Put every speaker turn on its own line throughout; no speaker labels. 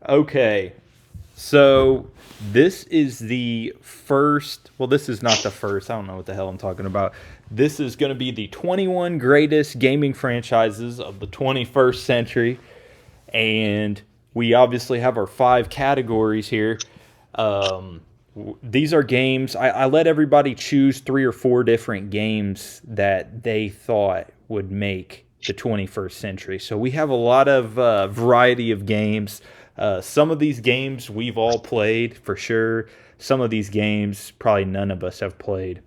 Okay, so this is the first. Well, this is not the first. I don't know what the hell I'm talking about. This is going to be the 21 greatest gaming franchises of the 21st century. And we obviously have our five categories here. Um, these are games. I let everybody choose three or four different games that they thought would make the 21st century. So we have a lot of variety of games. Some of these games we've all played for sure. Some of these games probably none of us have played.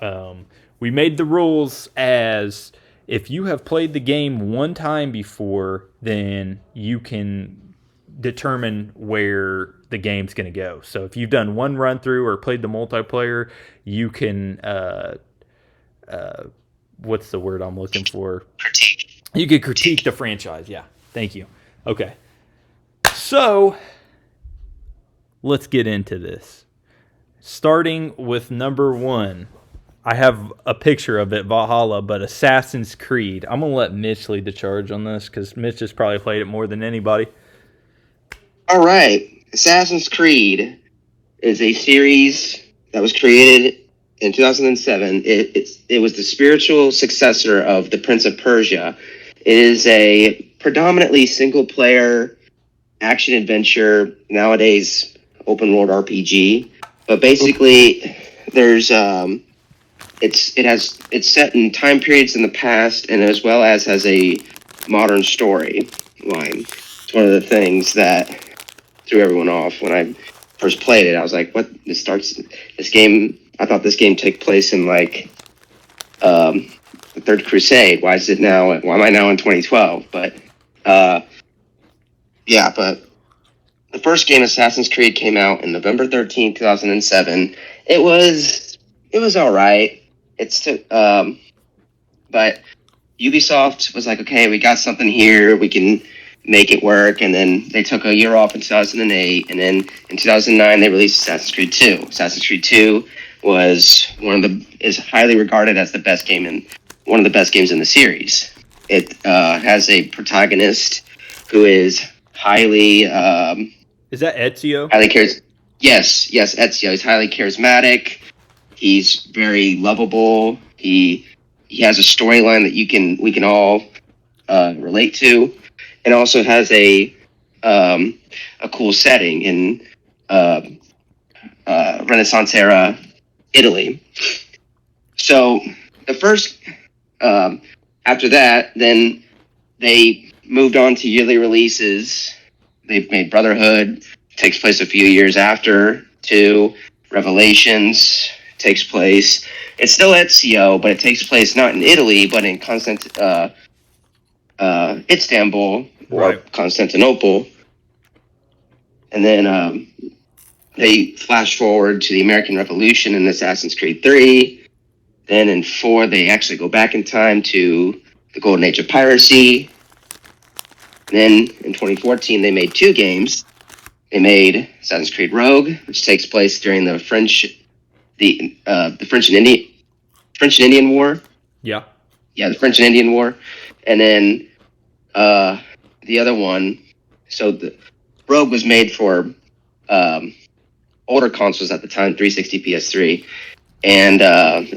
Um, we made the rules as if you have played the game one time before, then you can determine where the game's going to go. So if you've done one run through or played the multiplayer, you can what's the word I'm looking for?
Critique.
You can critique the franchise. Yeah, thank you. Okay, so let's get into this. Starting with number one, I have a picture of it, Valhalla, but Assassin's Creed. I'm gonna let Mitch lead the charge on this because Mitch has probably played it more than anybody.
All right. Assassin's Creed is a series that was created in 2007. It was the spiritual successor of The Prince of Persia. It is a predominantly single player action adventure, nowadays open world RPG. But basically, there's it's set in time periods in the past, and as well as has a modern story line. It's one of the things that threw everyone off when I first played it. I was like, "What? This game. I thought this game took place in like the Third Crusade. Why is it now? Why am I now in 2012?" But uh, yeah, but the first game, Assassin's Creed, came out in November 13th, 2007. It was all right. But Ubisoft was like, okay, we got something here. We can make it work. And then they took a year off in 2008. And then in 2009, they released Assassin's Creed 2. Assassin's Creed 2 is highly regarded as the best game in one of the best games in the series. It has a protagonist who is
Is that Ezio?
highly charismatic. Yes, Ezio. He's highly charismatic. He's very lovable. He has a storyline that we can all relate to, and also has a cool setting in uh, Renaissance era Italy. So the first after that, then they moved on to yearly releases. They've made Brotherhood, takes place a few years after, to Revelations takes place. It's still Ezio, but it takes place not in Italy, but in Istanbul or
Right.
Constantinople. And then they flash forward to the American Revolution in Assassin's Creed 3. Then in 4, they actually go back in time to the Golden Age of Piracy. Then in 2014, they made two games. They made Assassin's Creed Rogue, which takes place during the French and Indian War.
Yeah.
Yeah, the French and Indian War. And then the other one. So the Rogue was made for older consoles at the time, 360, PS3, and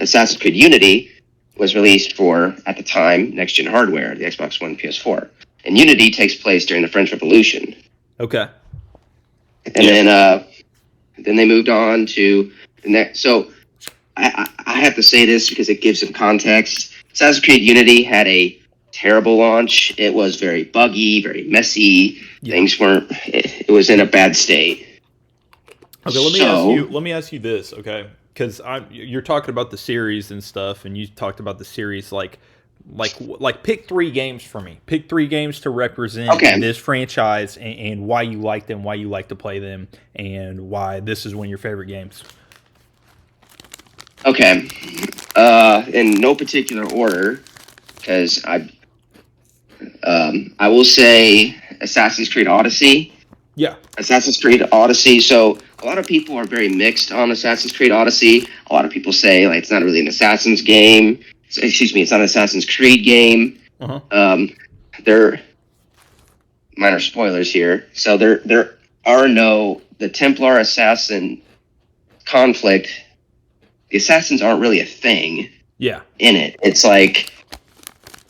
Assassin's Creed Unity was released for, at the time, next gen hardware, the Xbox One, PS4. And Unity takes place during the French Revolution.
Okay.
And then they moved on to the next. So I have to say this because it gives some context. Assassin's Creed Unity had a terrible launch. It was very buggy, very messy.
Yeah.
Things weren't. It was in a bad state.
Okay. Let me ask you this. Okay, because you're talking about the series and stuff, and you talked about the series like pick three games for me. Pick three games to represent
Okay.
this franchise and why you like them, why you like to play them, and why this is one of your favorite games.
Okay. In no particular order, because I will say Assassin's Creed Odyssey.
Yeah.
Assassin's Creed Odyssey. So a lot of people are very mixed on Assassin's Creed Odyssey. A lot of people say like it's not really an Assassin's game. Excuse me, it's not an Assassin's Creed game.
Uh huh.
They're minor spoilers here. So they're are no the Templar assassin conflict. The assassins aren't really a thing.
Yeah.
In it, it's like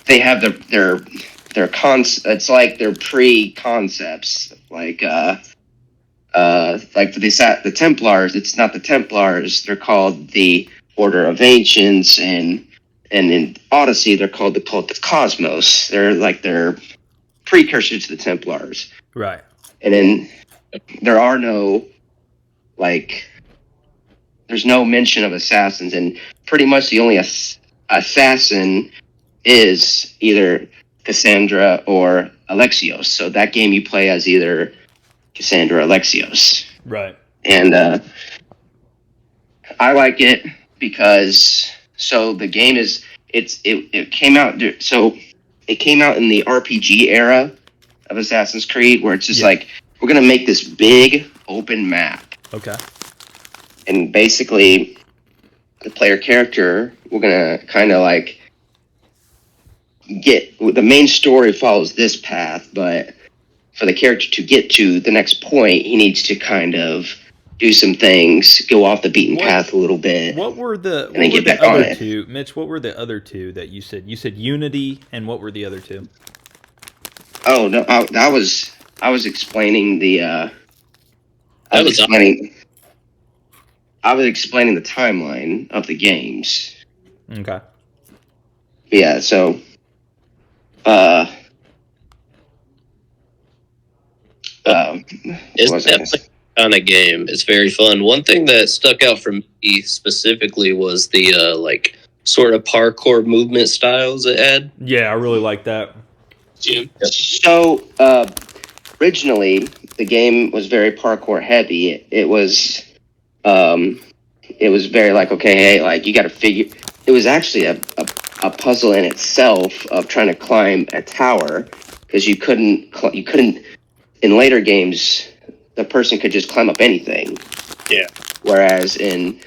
they have their it's like their pre-concepts, like the Templars. It's not the Templars. They're called the Order of Ancients, and in Odyssey they're called the Cult of Cosmos. They're like their precursor to the Templars.
Right.
And then there are no there's no mention of assassins, and pretty much the only assassin is either Cassandra or Alexios. So that game you play as either Cassandra or Alexios.
Right.
And I like it because the game is it came out it came out in the RPG era of Assassin's Creed, where it's just like, we're gonna make this big open map.
Okay.
And basically the player character, we're gonna kind of like get the main story follows this path, but for the character to get to the next point, he needs to kind of do some things, go off the beaten path a little bit.
What were the
other
two, Mitch? What were the other two that you said? You said Unity, and what were the other two?
Oh no, I was explaining the I was explaining the timeline of the games.
Okay.
Yeah, so
it's definitely kind of game. It's very fun. One thing that stuck out for me specifically was the like sort of parkour movement styles it had.
Yeah, I really like that.
So originally the game was very parkour heavy. It was very like, okay, hey, like you got to figure. It was actually a puzzle in itself of trying to climb a tower, because you couldn't in later games the person could just climb up anything.
Yeah.
Whereas in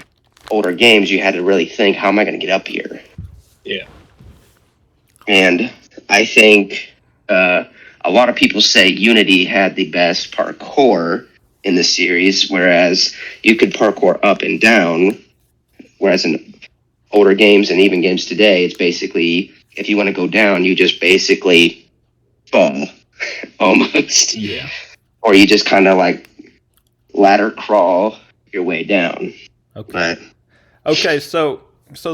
older games you had to really think, how am I going to get up here?
Yeah.
And I think a lot of people say Unity had the best parkour in the series, whereas you could parkour up and down, whereas in older games and even games today, it's basically, if you want to go down, you just basically fall almost.
Yeah.
Or you just kind of like ladder crawl your way down.
Okay. Okay, so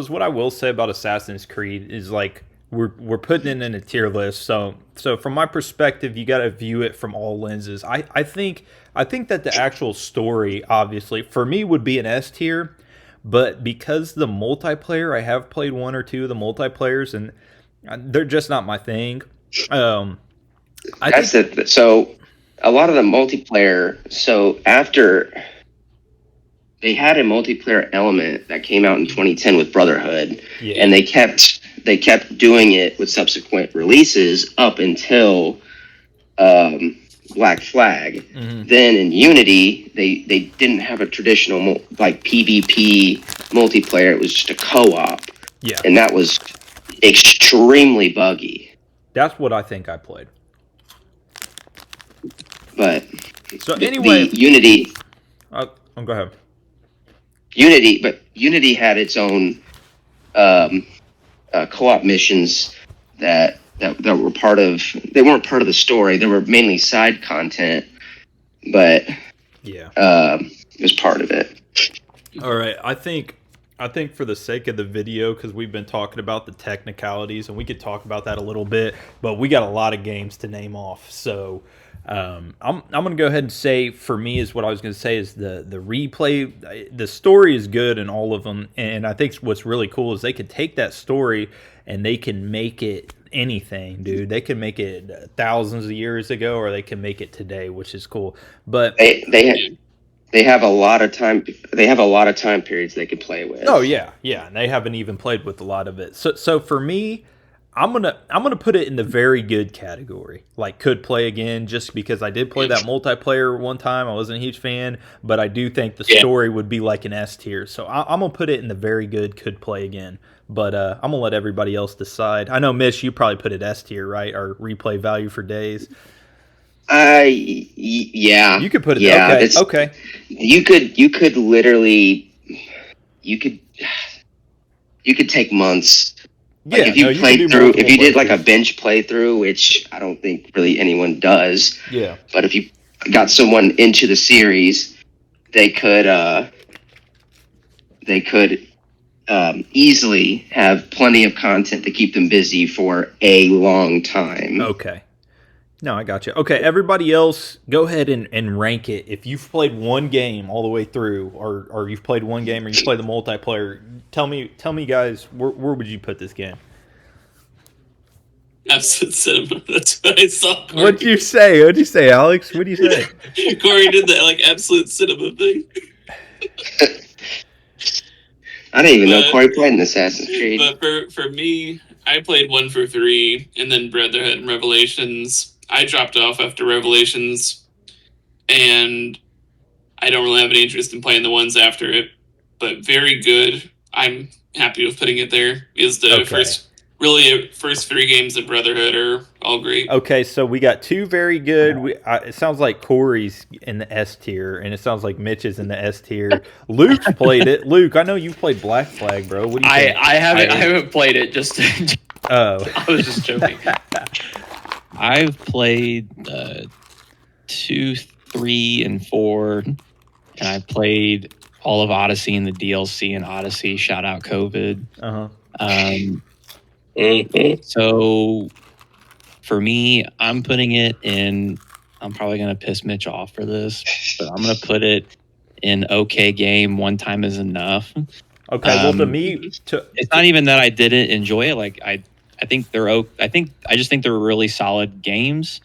what I will say about Assassin's Creed is, like, we're putting it in a tier list. So from my perspective, you got to view it from all lenses. I think that the actual story, obviously, for me would be an S tier, but because the multiplayer, I have played one or two of the multiplayers, and they're just not my thing. So
a lot of the multiplayer. So after they had a multiplayer element that came out in 2010 with Brotherhood, and they kept doing it with subsequent releases up until Black Flag.
Mm-hmm.
Then in Unity, they didn't have a traditional like PvP multiplayer. It was just a co-op.
Yeah.
And that was extremely buggy.
That's what I think I played.
But
so anyway,
Unity.
Go ahead.
Unity had its own co-op missions that were part of. They weren't part of the story. They were mainly side content, but it was part of it.
All right, I think for the sake of the video, because we've been talking about the technicalities, and we could talk about that a little bit, but we got a lot of games to name off. So I'm going to go ahead and say, for me, is what I was going to say is the replay. The story is good in all of them, and I think what's really cool is they could take that story and they can make it anything, dude. They can make it thousands of years ago, or they can make it today, which is cool. But
they have a lot of time. They have a lot of time periods they can play with.
Oh yeah, and they haven't even played with a lot of it. So for me, I'm gonna put it in the very good category. Like, could play again, just because I did play that multiplayer one time. I wasn't a huge fan, but I do think the story would be like an S tier. So I'm gonna put it in the very good, could play again. But I'm gonna let everybody else decide. I know, Mitch, you probably put it S tier, right? Or replay value for days.
Yeah.
You could put it.
Yeah,
Okay.
it's,
Okay.
you could literally, you could take months. Like
Yeah.
if
No,
you
you could do
played through, if
multiple
you did like a
playthroughs.
bench playthrough, which I don't think really anyone does,
Yeah.
but if you got someone into the series, they could easily have plenty of content to keep them busy for a long time.
Okay. No, I got you. Okay, everybody else, go ahead and rank it. If you've played one game all the way through, or you've played one game, or you play the multiplayer, tell me, guys, where would you put this game?
Absolute cinema. That's what I saw. Corey.
What'd you say? What'd you say, Alex? What'd you say?
Corey did that like absolute cinema thing.
I didn't even know Corey played in Assassin's Creed.
But for me, I played 1 through 3, and then Brotherhood and Revelations. I dropped off after Revelations, and I don't really have any interest in playing the ones after it. But very good. I'm happy with putting it there. Is the first 3 games of Brotherhood are all great.
Okay, so we got 2 very good. It sounds like Corey's in the S tier, and it sounds like Mitch is in the S tier. Luke's played it. Luke, I know you've played Black Flag, bro. What do you think?
I haven't played it. Just
Oh,
I was just joking. I've played 2, 3, and 4, and I played all of Odyssey and the DLC in Odyssey. Shout out COVID. So for me, I'm putting it in. I'm probably gonna piss Mitch off for this, but I'm gonna put it in okay game. One time is enough.
okay. Well, to me,
It's not even that I didn't enjoy it. Like I think they're. I just think they're really solid games.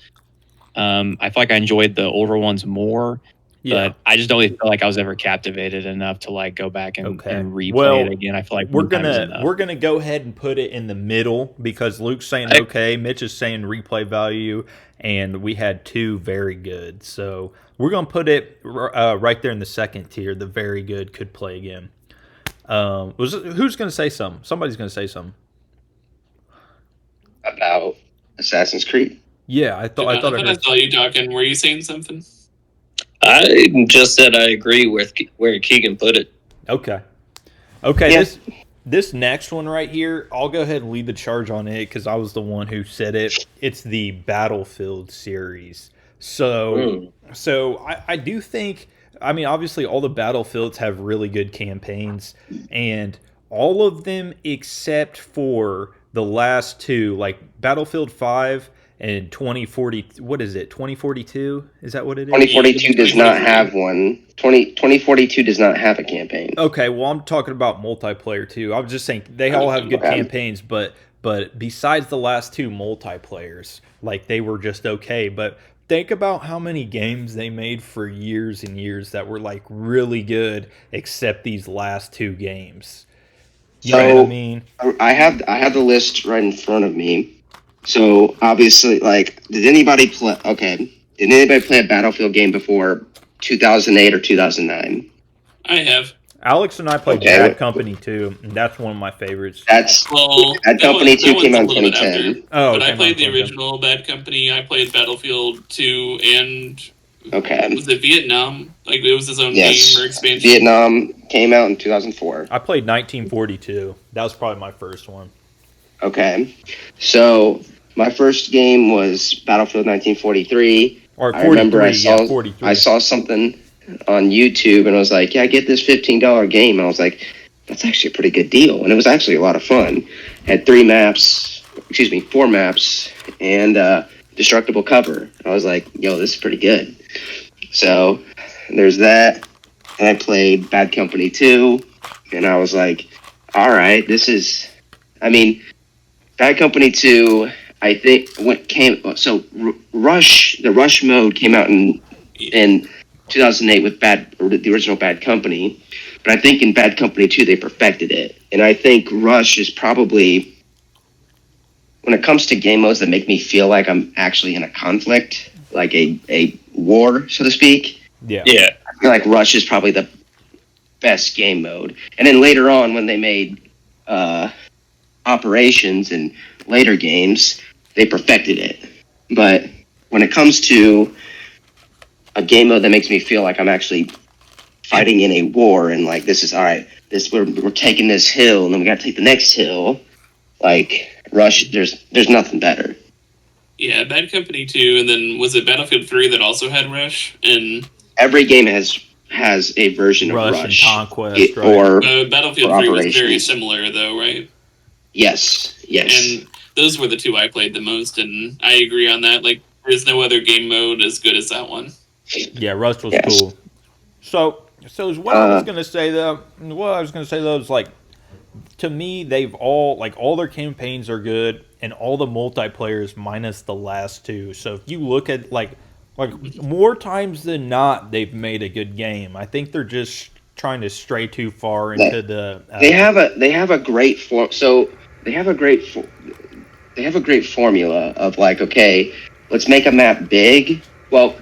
I feel like I enjoyed the older ones more,
yeah.
but I just don't feel like I was ever captivated enough to like go back and replay
Well,
it again. I feel like
we're
one time is enough.
gonna go ahead and put it in the middle because Luke's saying okay, Mitch is saying replay value, and we had 2 very good. So we're gonna put it right there in the second tier. The very good could play again. Who's gonna say something? Somebody's gonna say something
About Assassin's Creed.
Yeah, I thought I
I
heard.
saw you talking. Were you saying something?
I just said I agree with where Keegan put it.
Okay. Okay.
Yeah.
This next one right here, I'll go ahead and lead the charge on it because I was the one who said it. It's the Battlefield series. So I do think. I mean, obviously, all the Battlefields have really good campaigns, and all of them except for the last 2, like Battlefield 5 and 2040. What is it? 2042? Is that what it is?
2042 does not have one. 2042 does not have a campaign.
Okay, well, I'm talking about multiplayer too. I was just saying they all have good campaigns, but besides the last 2 multiplayers, like they were just okay. But think about how many games they made for years and years that were like really good, except these last 2 games. You know what I mean?
I have the list right in front of me. So obviously, like, did anybody play a Battlefield game before 2008 or 2009?
I have.
Alex and I played Bad Company too, and that's one of my favorites.
Bad Company 2 came out in 2010.
But I played the original Bad Company. I played Battlefield 2 and was it Vietnam? Like it was his own game or expansion.
Vietnam came out in 2004.
I played 1942. That was probably my first one.
Okay, so my first game was Battlefield 1943.
Or 43,
I remember I
43.
saw something on YouTube and I was like, yeah, get this $15 game. And I was like, that's actually a pretty good deal. And it was actually a lot of fun. Had 4 maps, and destructible cover. I was like, yo, this is pretty good. So there's that. And I played Bad Company 2. And I was like, all right, Bad Company 2, I think the Rush mode came out in 2008 with the original Bad Company, but I think in Bad Company 2 they perfected it, and I think Rush is probably, when it comes to game modes that make me feel like I'm actually in a conflict, like a war, so to speak.
Yeah.
I feel like Rush is probably the best game mode, and then later on when they made Operations and later games, they perfected it. But when it comes to a game mode that makes me feel like I'm actually fighting in a war, and like this is all right. We're taking this hill, and then we got to take the next hill. Like Rush, there's nothing better.
Yeah, Bad Company 2, and then was it Battlefield 3 that also had Rush? And
Every game has a version of
Rush
Rush,
and Conquest, right?
or
Battlefield
For
3 was very
operations.
similar, though, right?
yes.
And those were the two I played the most, and I agree on that. Like, there's no other game mode as good as that one.
Yeah, Rush was
Yes.
cool. So is what I was gonna say though. What I was gonna say though is like, to me, they've all their campaigns are good, and all the multiplayers minus the last two. So if you look at like more times than not, they've made a good game. I think they're just trying to stray too far into the.
They have a great form. So they have a great formula of like, okay, let's make a map big. Well,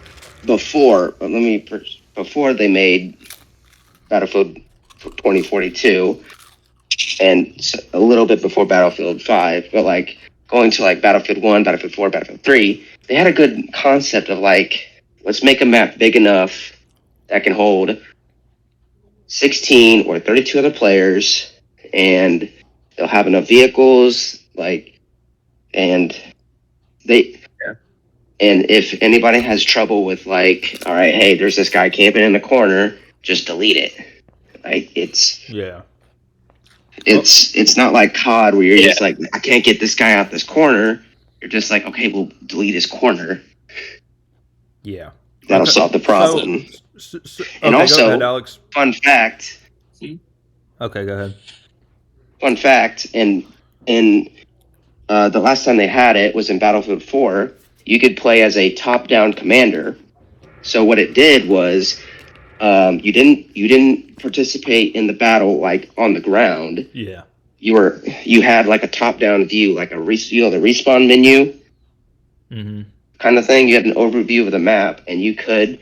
before they made Battlefield 2042, and a little bit before Battlefield 5, but like going to like Battlefield 1, Battlefield 4, Battlefield 3, they had a good concept of like, let's make a map big enough that can hold 16 or 32 other players, and they'll have enough vehicles, like, and if anybody has trouble with like, all right, hey, there's this guy camping in the corner, just delete it. Like it's not like COD where you're just like, I can't get this guy out this corner. You're just like, okay, we'll delete his corner.
Yeah.
That'll solve the problem. And also,
go ahead, Alex.
Fun fact,
Okay, go ahead.
in the last time they had it was in Battlefield 4. You could play as a top-down commander. So what it did was, you didn't participate in the battle like on the ground.
Yeah.
You had like a top-down view, like the respawn menu kind of thing. You had an overview of the map, and you could,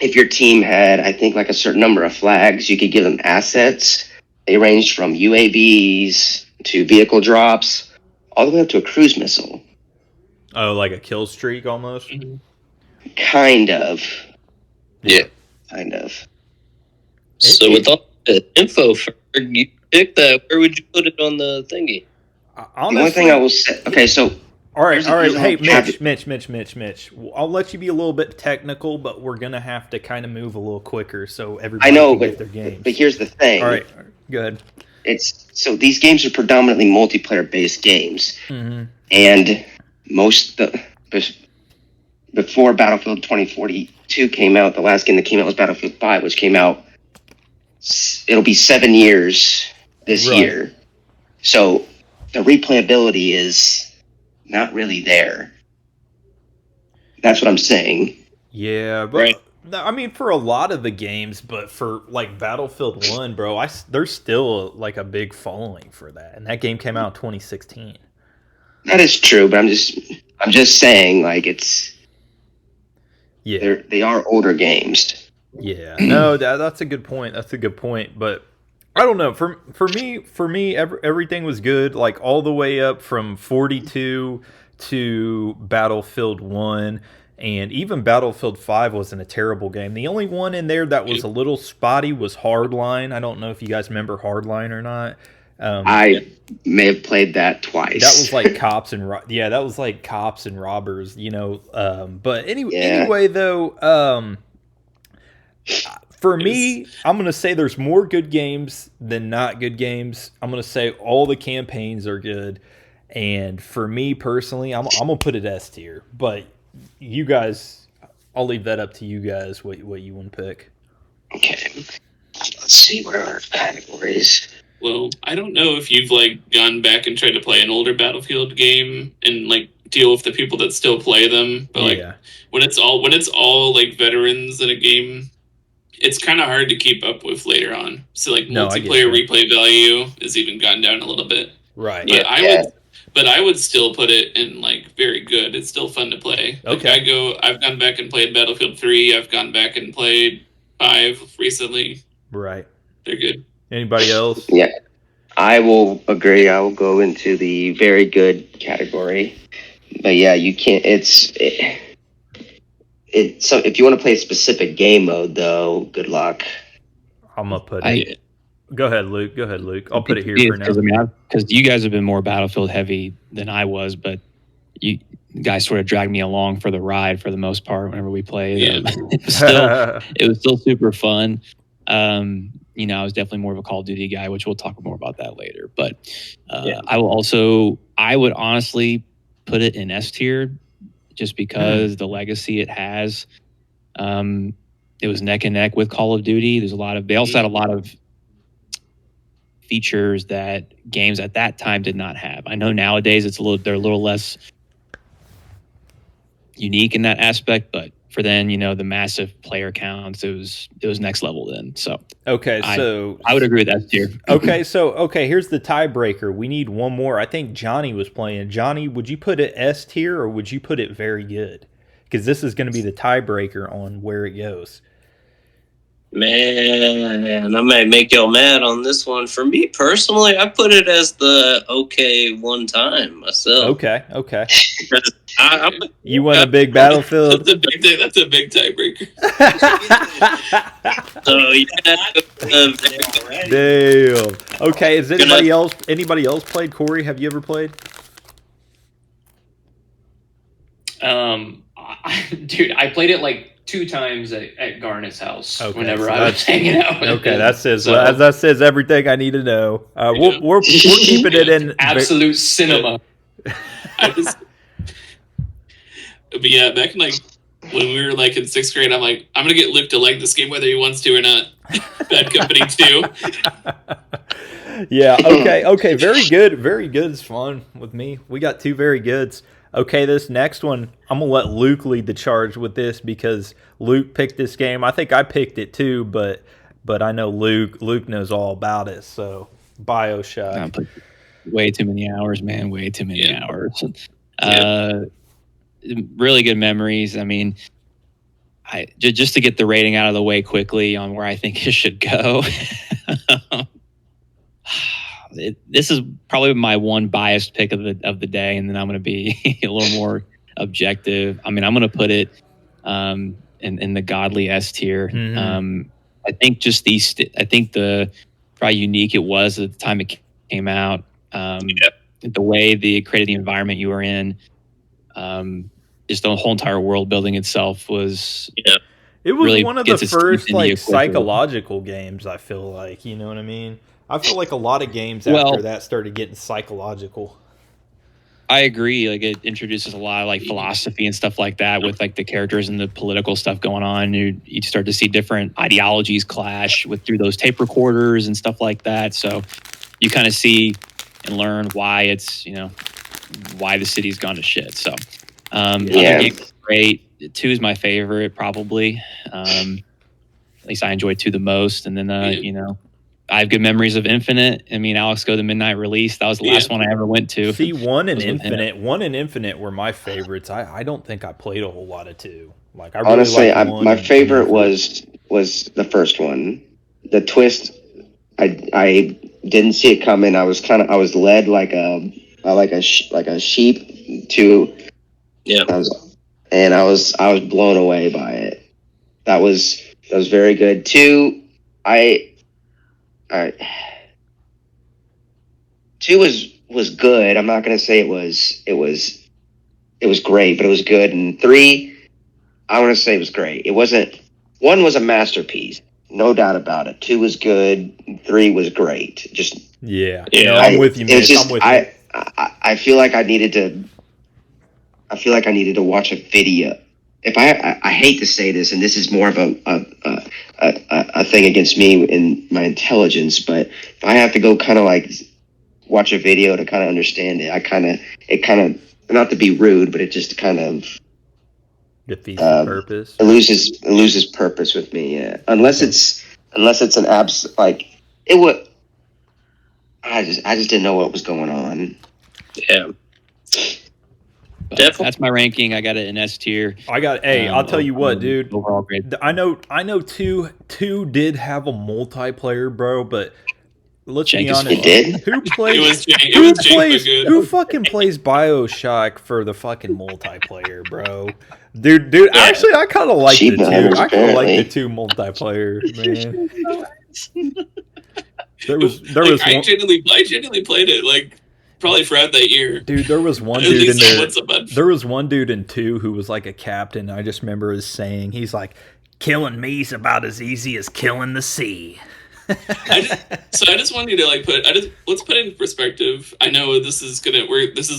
if your team had, I think, like a certain number of flags, you could give them assets. They ranged from UAVs to vehicle drops, all the way up to a cruise missile.
Oh, like a kill streak almost.
Kind of.
Yeah.
Kind of.
So with all the info, you pick that. Where would you put it on the thingy?
The only thing I will say, okay, so
All right. Hey,
Mitch.
Mitch. I'll let you be a little bit technical, but we're gonna have to kind of move a little quicker so everybody
I know,
can
but,
get their games.
but here's the thing.
All right, go ahead.
So these games are predominantly multiplayer based games, and before Battlefield 2042 came out, the last game that came out was Battlefield 5, which came out. It'll be 7 years this year, so the replayability is not really there. That's what I'm saying.
Yeah, but I mean, for a lot of the games, but for like Battlefield 1, bro, there's still like a big following for that, and that game came out in 2016.
That is true, but I'm just saying, like, they are older games.
Yeah, no, that's a good point. That's a good point, but I don't know. For me, everything was good, like all the way up from 42 to Battlefield 1. And even Battlefield 5 wasn't a terrible game. The only one in there that was a little spotty was Hardline. I don't know if you guys remember Hardline or not.
I may have played that twice.
That was like cops and robbers, you know. But anyway, though, for me, I'm gonna say there's more good games than not good games. I'm gonna say all the campaigns are good, and for me personally, I'm gonna put it S tier. But you guys, I'll leave that up to you guys. What you want to pick?
Okay, let's see where our categories.
Well, I don't know if you've like gone back and tried to play an older Battlefield game and like deal with the people that still play them, but like when it's all like veterans in a game, it's kind of hard to keep up with later on. So like multiplayer replay value has even gone down a little bit.
Right.
But I would still put it in like very good. It's still fun to play.
Okay.
Like I've gone back and played Battlefield 3. I've gone back and played 5 recently.
Right.
They're good.
Anybody else?
Yeah, I will agree. I will go into the very good category. yeah, you can't. So if you want to play a specific game mode, though, good luck.
I'm gonna put it. Go ahead, Luke. I'll put it here for now.
Because you guys have been more Battlefield heavy than I was, but you guys sort of dragged me along for the ride for the most part whenever we played.
Yeah.
It was still super fun. You know, I was definitely more of a Call of Duty guy, which we'll talk more about that later. But I would honestly put it in S tier just because the legacy it has. It was neck and neck with Call of Duty. They also had a lot of features that games at that time did not have. I know nowadays they're a little less unique in that aspect, but for then, you know, the massive player counts, it was next level then. So
okay, so
I would agree with that tier.
Okay, here's the tiebreaker. We need one more. I think Johnny was playing. Johnny, would you put it S tier or would you put it very good? Because this is going to be the tiebreaker on where it goes.
Man, I might make y'all mad on this one. For me personally, I put it as the okay one time myself.
Okay.
I'm
You want a big Battlefield?
That's a big tiebreaker.
So yeah,
Damn. Okay, is anybody else played? Corey, have you ever played?
Dude, I played it like 2 times at Garnet's house whenever
so
I was hanging out with him.
That says everything I need to know. We're keeping it in
absolute cinema.
But yeah, back in like when we were like in 6th grade, I'm like, I'm gonna get Luke to like this game whether he wants to or not. Bad Company 2.
Yeah. Okay. Very good. It's fun with me. We got 2 very goods. Okay, this next one, I'm going to let Luke lead the charge with this because Luke picked this game. I think I picked it too, but I know Luke knows all about it. So, BioShock.
Way too many hours, man. Way too many hours. Really good memories. I mean, just to get the rating out of the way quickly on where I think it should go. This is probably my one biased pick of the day, and then I'm going to be a little more objective. I mean, I'm going to put it in the godly S tier.
Mm-hmm.
I think the probably unique it was at the time it came out. The way they created the environment you were in, just the whole entire world building itself was.
Yeah. It was
really
one of the first like psychological games. I feel like, you know what I mean. I feel like a lot of games after that started getting psychological.
I agree. Like it introduces a lot of like philosophy and stuff like that with like the characters and the political stuff going on. You start to see different ideologies clash through those tape recorders and stuff like that. So you kind of see and learn why why the city's gone to shit. So other games great. 2 is my favorite probably. At least I enjoyed 2 the most. And then I have good memories of Infinite. I mean, Alex Go the Midnight Release. That was the last one I ever went to.
See, 1 and Infinite were my favorites. I don't think I played a whole lot of 2. Like I really
honestly, my favorite was the first one. The twist, I didn't see it coming. I was led like a sheep to.
Yeah.
I was blown away by it. That was very good. 2, all right. 2 was good. I'm not going to say it was great, but it was good. And 3, I want to say it was great. It wasn't. 1 was a masterpiece, no doubt about it. 2 was good. 3 was great. Just
yeah. No, I'm with you, man.
I'm with you. I feel like I needed to watch a video. If I hate to say this, and this is more of a thing against me and my intelligence, but if I have to go kind of like watch a video to kind of understand it, it kind of not to be rude, but it just kind of
defeats the purpose.
It loses purpose with me. Yeah, unless it's an like it would. I just didn't know what was going on.
Yeah.
That's my ranking. I got it in S tier.
I'll tell you what, dude.
Overall grade.
I know 2 did have a multiplayer, bro, but let's be
Jank is
honest.
It did?
Who
It
plays?
was jank. It
Who
was jank, but
plays?
good.
Who fucking plays BioShock for the fucking multiplayer, bro? Dude.
Yeah.
Actually, I kind of like the
Achievement
two.
hunters,
I kind of like the
apparently.
two multiplayer, man. There was
I
one,
genuinely played it like probably throughout that year.
dude. There was one
At
dude in
least
there.
once a month.
There was one dude in 2 who was like a captain. I just remember his saying, he's like, "Killing me's about as easy as killing the sea."
I just wanted you to like let's put it in perspective. I know this is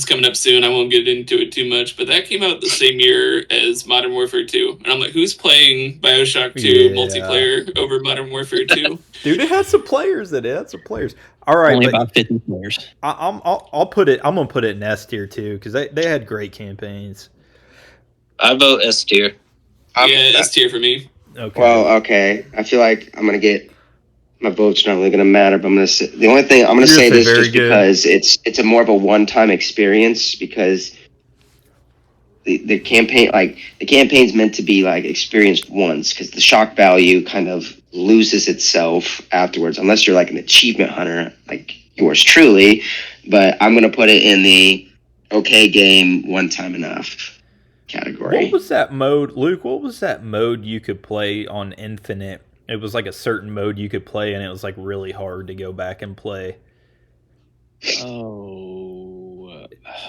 coming up soon. I won't get into it too much, but that came out the same year as Modern Warfare 2, and I'm like, who's playing BioShock 2
Yeah.
multiplayer over Modern Warfare 2?
Dude, it had some players in it. It had some players. All right,
Only
but
about 50 players.
I'll put it. I'm gonna put it in S tier too because they had great campaigns.
I vote S tier.
Yeah, S tier for me.
Okay.
Well, okay. I feel like I'm gonna get my vote's not really gonna matter, but I'm gonna say the only thing I'm gonna
You're
say
gonna
this
say very
just
good.
because it's a more of a one-time experience because the campaign's meant to be like experienced once because the shock value kind of loses itself afterwards unless you're like an achievement hunter like yours truly. But I'm gonna put it in the okay game one time enough category.
What was that mode, Luke? What was that mode you could play on Infinite? It was like a certain mode you could play, and it was like really hard to go back and play.
Oh,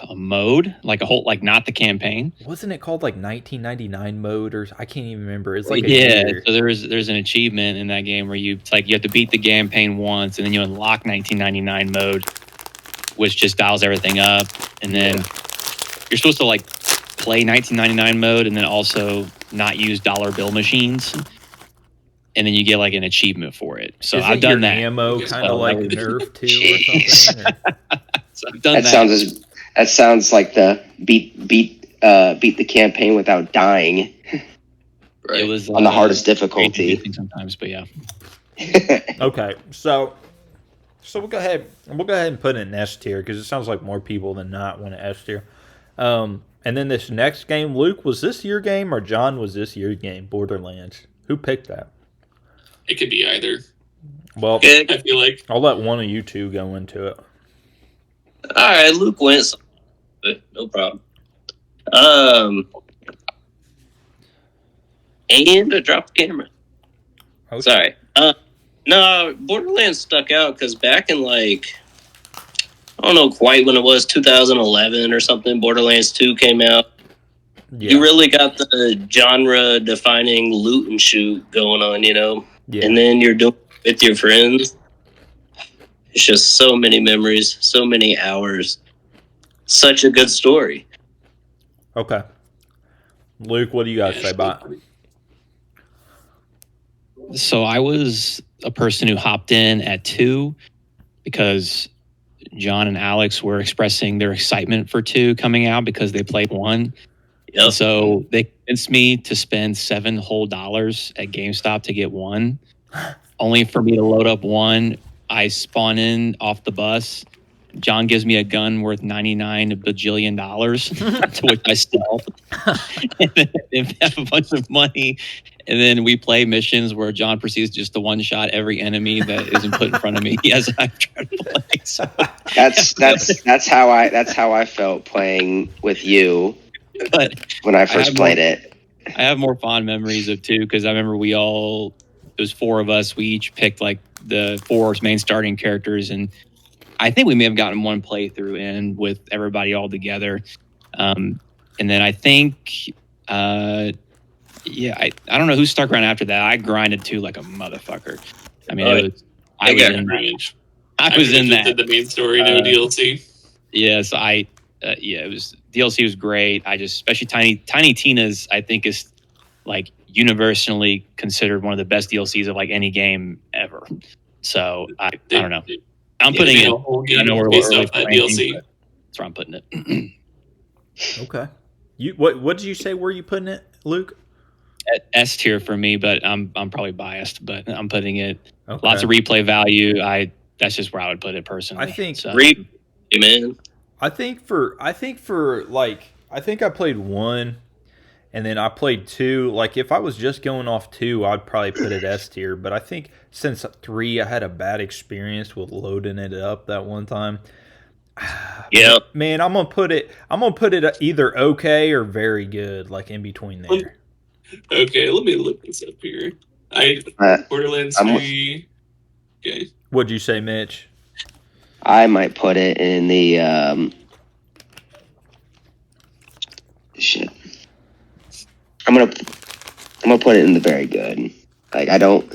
a mode like a whole like not the campaign.
Wasn't it called like 1999 mode or I can't even remember. It's like a
Yeah,
year.
so there's an achievement in that game where it's like you have to beat the campaign once, and then you unlock 1999 mode, which just dials everything up, and then you're supposed to like play 1999 mode, and then also not use dollar bill machines, and then you get like an achievement for it. So
Isn't
I've done
your
that.
ammo kind of
So
like
that
Nerf 2 or something? Or-
So I've done
That sounds like the beat the campaign without dying
Right.
It was
on the hardest
crazy
difficulty.
beating sometimes, but yeah.
Okay, so we'll go ahead and put it in S tier because it sounds like more people than not want an S tier. And then this next game, Luke, was this your game or John was this your game? Borderlands. Who picked that?
It could be either.
Well,
Okay.
I feel like
I'll let one of you two go into it.
All right, Luke went. But no problem. And I dropped the camera.
Okay.
Sorry. No, Borderlands stuck out because back in like I don't know quite when it was 2011 or something. Borderlands 2 came out.
Yeah.
You really got the genre-defining loot and shoot going on, you know.
Yeah.
And then you're doing it with your friends. It's just so many memories, so many hours. Such a good story.
Okay. Luke, what do you guys say about it?
So I was a person who hopped in at 2 because John and Alex were expressing their excitement for 2 coming out because they played 1.
Yep.
And so they convinced me to spend $7 whole at GameStop to get 1. Only for me to load up 1, I spawn in off the bus. John gives me a gun worth $99 bajillion, to which I sell. And then have a bunch of money. And then we play missions where John proceeds just to one-shot every enemy that isn't put in front of me as I try to play. So,
That's how I felt playing with you
but
when I
have
first played it.
I have more fond memories of 2 because I remember it was 4 of us. We each picked like the 4 main starting characters, and I think we may have gotten 1 playthrough in with everybody all together. And then I think, I don't know who stuck around after that. I grinded 2 like a motherfucker. I mean, I was in that.
Range.
I was in
Did
that.
the main story, no DLC.
Yes, it was DLC was great. Especially Tiny Tina's, I think is like universally considered one of the best DLCs of like any game ever. So I don't know. I'm putting
it
it.
a whole
I
game
know we're
based
early
off that
ranking,
DLC.
but that's where I'm putting it.
Okay. What did you say? Where you putting it, Luke?
At S tier for me, but I'm probably biased, but I'm putting it
Okay.
lots of replay value. That's just where I would put it personally.
I think
so.
Man.
I think I played 1, and then I played 2. Like if I was just going off 2, I'd probably put it S tier. But I think since 3, I had a bad experience with loading it up that one time.
Yeah.
Man, I'm gonna put it either okay or very good, like in between there.
Okay, let me look this up here. Borderlands
I'm-
3. Okay.
What'd you say, Mitch?
I might put it in the shit. I'm gonna put it in the very good. Like I don't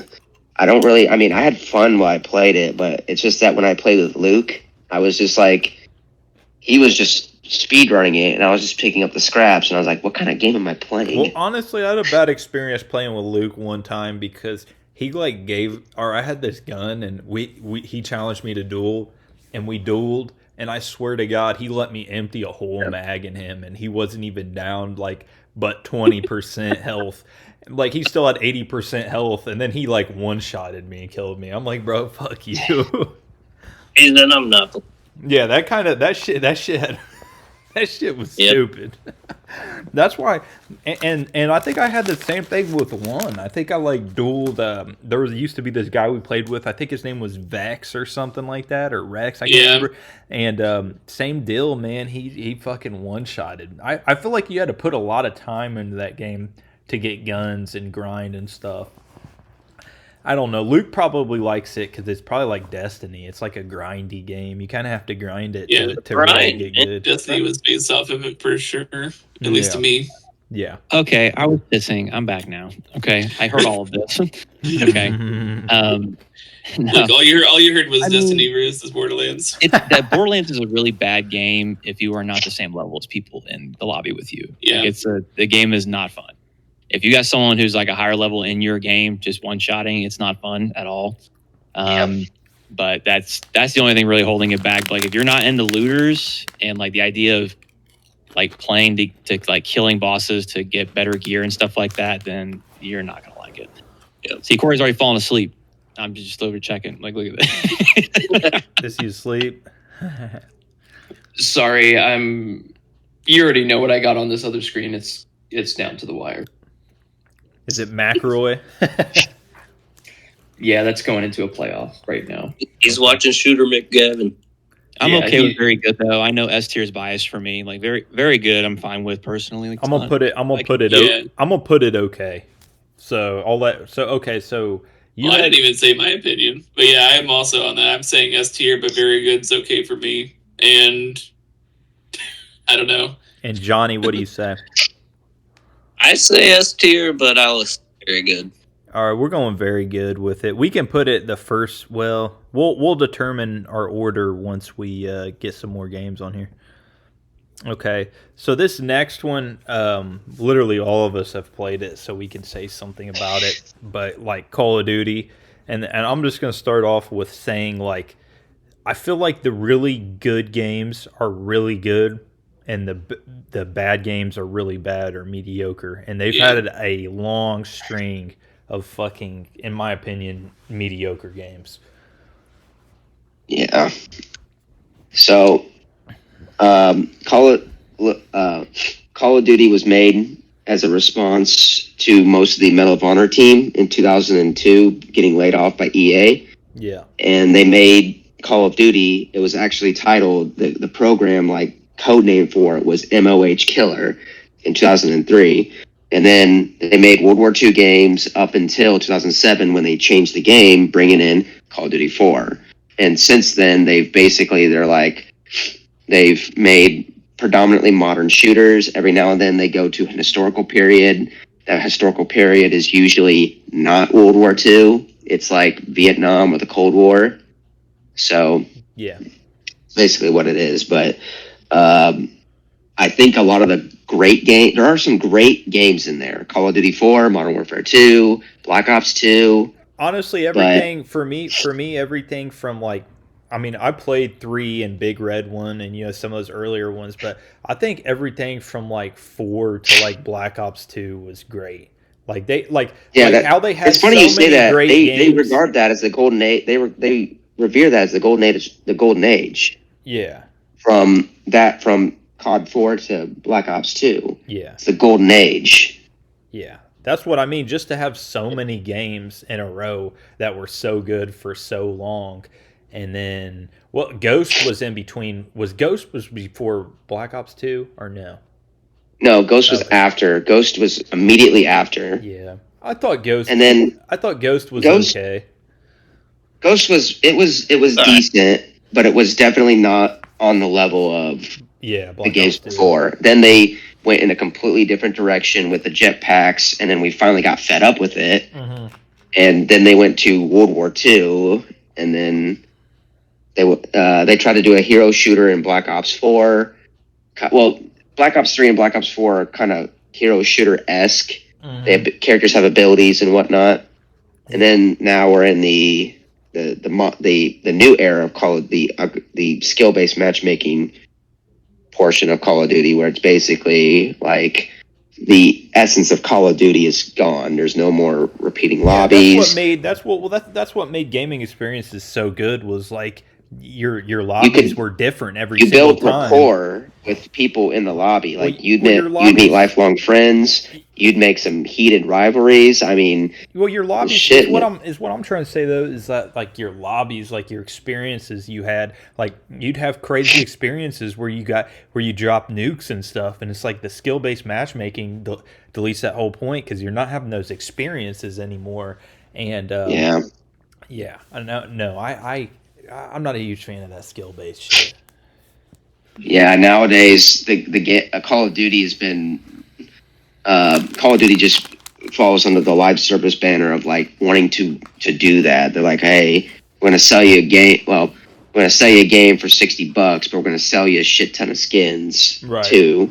really. I mean, I had fun while I played it, but it's just that when I played with Luke, I was just like, he was just speed running it, and I was just picking up the scraps, and I was like, what kind of game am I playing?
Well, honestly, I had a bad experience playing with Luke one time because he like I had this gun, and he challenged me to duel, and we dueled, and I swear to God, he let me empty a whole mag in him, and he wasn't even down like but 20% health. Like he still had 80% health, and then he like one-shotted me and killed me. I'm like, bro, fuck you.
And then I'm not.
Yeah, that shit was stupid. That's why, and I think I had the same thing with 1. I think I like dueled. There used to be this guy we played with. I think his name was Vex or something like that, or Rex. I can't remember. And same deal, man. He fucking one-shotted. I feel like you had to put a lot of time into that game to get guns and grind and stuff. I don't know. Luke probably likes it because it's probably like Destiny. It's like a grindy game. You kind of have to grind it to really get good.
Destiny was based off of it for sure, at least to me.
Yeah.
Okay, I was pissing. I'm back now. Okay, I heard all of this. Okay. No.
Look, all you heard was Destiny versus Borderlands.
That Borderlands is a really bad game if you are not the same level as people in the lobby with you.
Yeah.
Like the game is not fun. If you got someone who's like a higher level in your game, just one-shotting, it's not fun at all. But that's the only thing really holding it back. Like if you're not into looters and like the idea of like playing to like killing bosses to get better gear and stuff like that, then you're not gonna like it. Yeah. See, Corey's already fallen asleep. I'm just over checking. Like, look at that.
Does he sleep?
Sorry, you already know what I got on this other screen. It's down to the wire.
Is it McRoy?
Yeah, that's going into a playoff right now.
He's watching Shooter McGavin.
I'm okay with very good though. I know S tier is biased for me. Like very, very good. I'm fine with personally. Like,
I'm gonna put it okay. So all that. So okay. So
I didn't even say my opinion, but yeah, I am also on that. I'm saying S tier, but very good's okay for me. And I don't know.
And Johnny, what do you say?
I say S tier, but I'll say very good.
All right, we're going very good with it. We can put it the first. Well, we'll determine our order once we get some more games on here. Okay, so this next one, literally all of us have played it, so we can say something about it. But like Call of Duty, and I'm just gonna start off with saying like, I feel like the really good games are really good, and the bad games are really bad or mediocre, and they've had a long string of fucking, in my opinion, mediocre games.
Yeah. So, Call of Duty was made as a response to most of the Medal of Honor team in 2002 getting laid off by EA.
Yeah.
And they made Call of Duty. It was actually titled, the program, like, code name for it was MOH Killer in 2003. And then they made World War II games up until 2007 when they changed the game, bringing in Call of Duty 4. And since then, they've made predominantly modern shooters. Every now and then they go to an historical period. That historical period is usually not World War II. It's like Vietnam or the Cold War. So
yeah,
basically what it is. But I think a lot of the great games, there are some great games in there. Call of Duty 4, Modern Warfare 2, Black Ops 2.
Honestly, everything for me, everything from like, I mean, I played 3 and Big Red 1 and, some of those earlier ones, but I think everything from like 4 to like Black Ops 2 was great. Like how they had
it's funny
so
you say
many
that.
great
They
games.
regard that as the golden age. They revere that as the golden age. The golden age.
Yeah.
From COD 4 to Black Ops 2.
Yeah.
It's the golden age.
Yeah. That's what I mean. Just to have so many games in a row that were so good for so long. And then, well, Ghost was in between. Ghost was before Black Ops 2 or no?
No, Ghost was
Okay.
after. Ghost was immediately after.
Yeah. I thought Ghost was
Ghost
okay.
Ghost was decent, but it was definitely not on the level of
Yeah,
the
Black
games
Ops 2.
before. Then they went in a completely different direction with the jetpacks, and then we finally got fed up with it.
Mhm.
And then they went to World War II, and then they tried to do a hero shooter in Black Ops 4. Well, Black Ops 3 and Black Ops 4 are kind of hero shooter-esque.
Mhm.
They have, characters have abilities and whatnot. And then now we're in the new era of Call of the skill-based matchmaking portion of Call of Duty, where it's basically like the essence of Call of Duty is gone. There's no more repeating lobbies.
That's what made gaming experiences so good was like your lobbies were different every
You
single
build
time.
rapport with people in the lobby. Like
Well,
you'd
your
meet
lobbies-
lifelong friends. You'd make some heated rivalries. I mean,
Well, your lobbies
Shit,
is what I'm trying to say though is that like your lobbies, like your experiences you had, like you'd have crazy experiences where you drop nukes and stuff, and it's like the skill based matchmaking deletes that whole point because you're not having those experiences anymore. And
yeah.
I'm not a huge fan of that skill based shit.
Yeah, nowadays the Call of Duty has been Call of Duty just falls under the live service banner of like wanting to do that. They're like, hey, we're gonna sell you a game. Well, we're gonna sell you a game for $60, but we're gonna sell you a shit ton of skins too.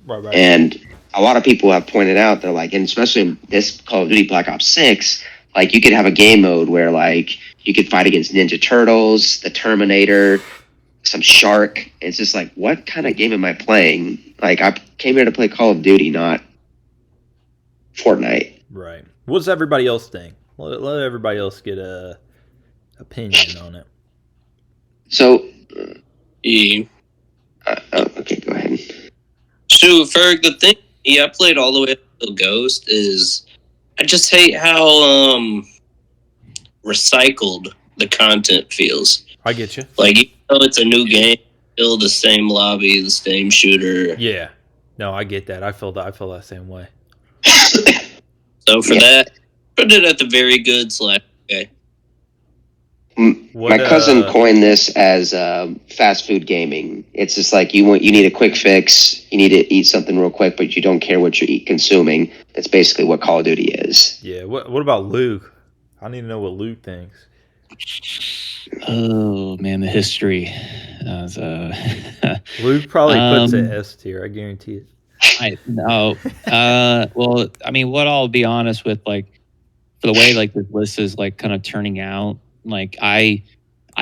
Right.
And a lot of people have pointed out they're like, and especially in this Call of Duty Black Ops 6, like you could have a game mode where like you could fight against Ninja Turtles, the Terminator, some shark. It's just like, what kind of game am I playing? Like, I came here to play Call of Duty, not Fortnite.
Right. What does everybody else think? Let everybody else get a opinion on it.
So,
Yeah.
okay, go ahead.
So, Ferg, the thing, I played all the way up to Ghost is I just hate how recycled the content feels.
I get you.
Like, even though it's a new game, still the same lobby, the same shooter.
Yeah. No, I get that. I feel that same way.
So for that, put it at the very good / okay.
My cousin coined this as fast food gaming. It's just like you need a quick fix. You need to eat something real quick, but you don't care what you're consuming. That's basically what Call of Duty is.
Yeah. What about Luke? I need to know what Luke thinks.
Oh man, the history.
Luke probably puts it S tier. I guarantee it.
Well, I mean, what I'll be honest with, like, for the way like this list is like kind of turning out, like I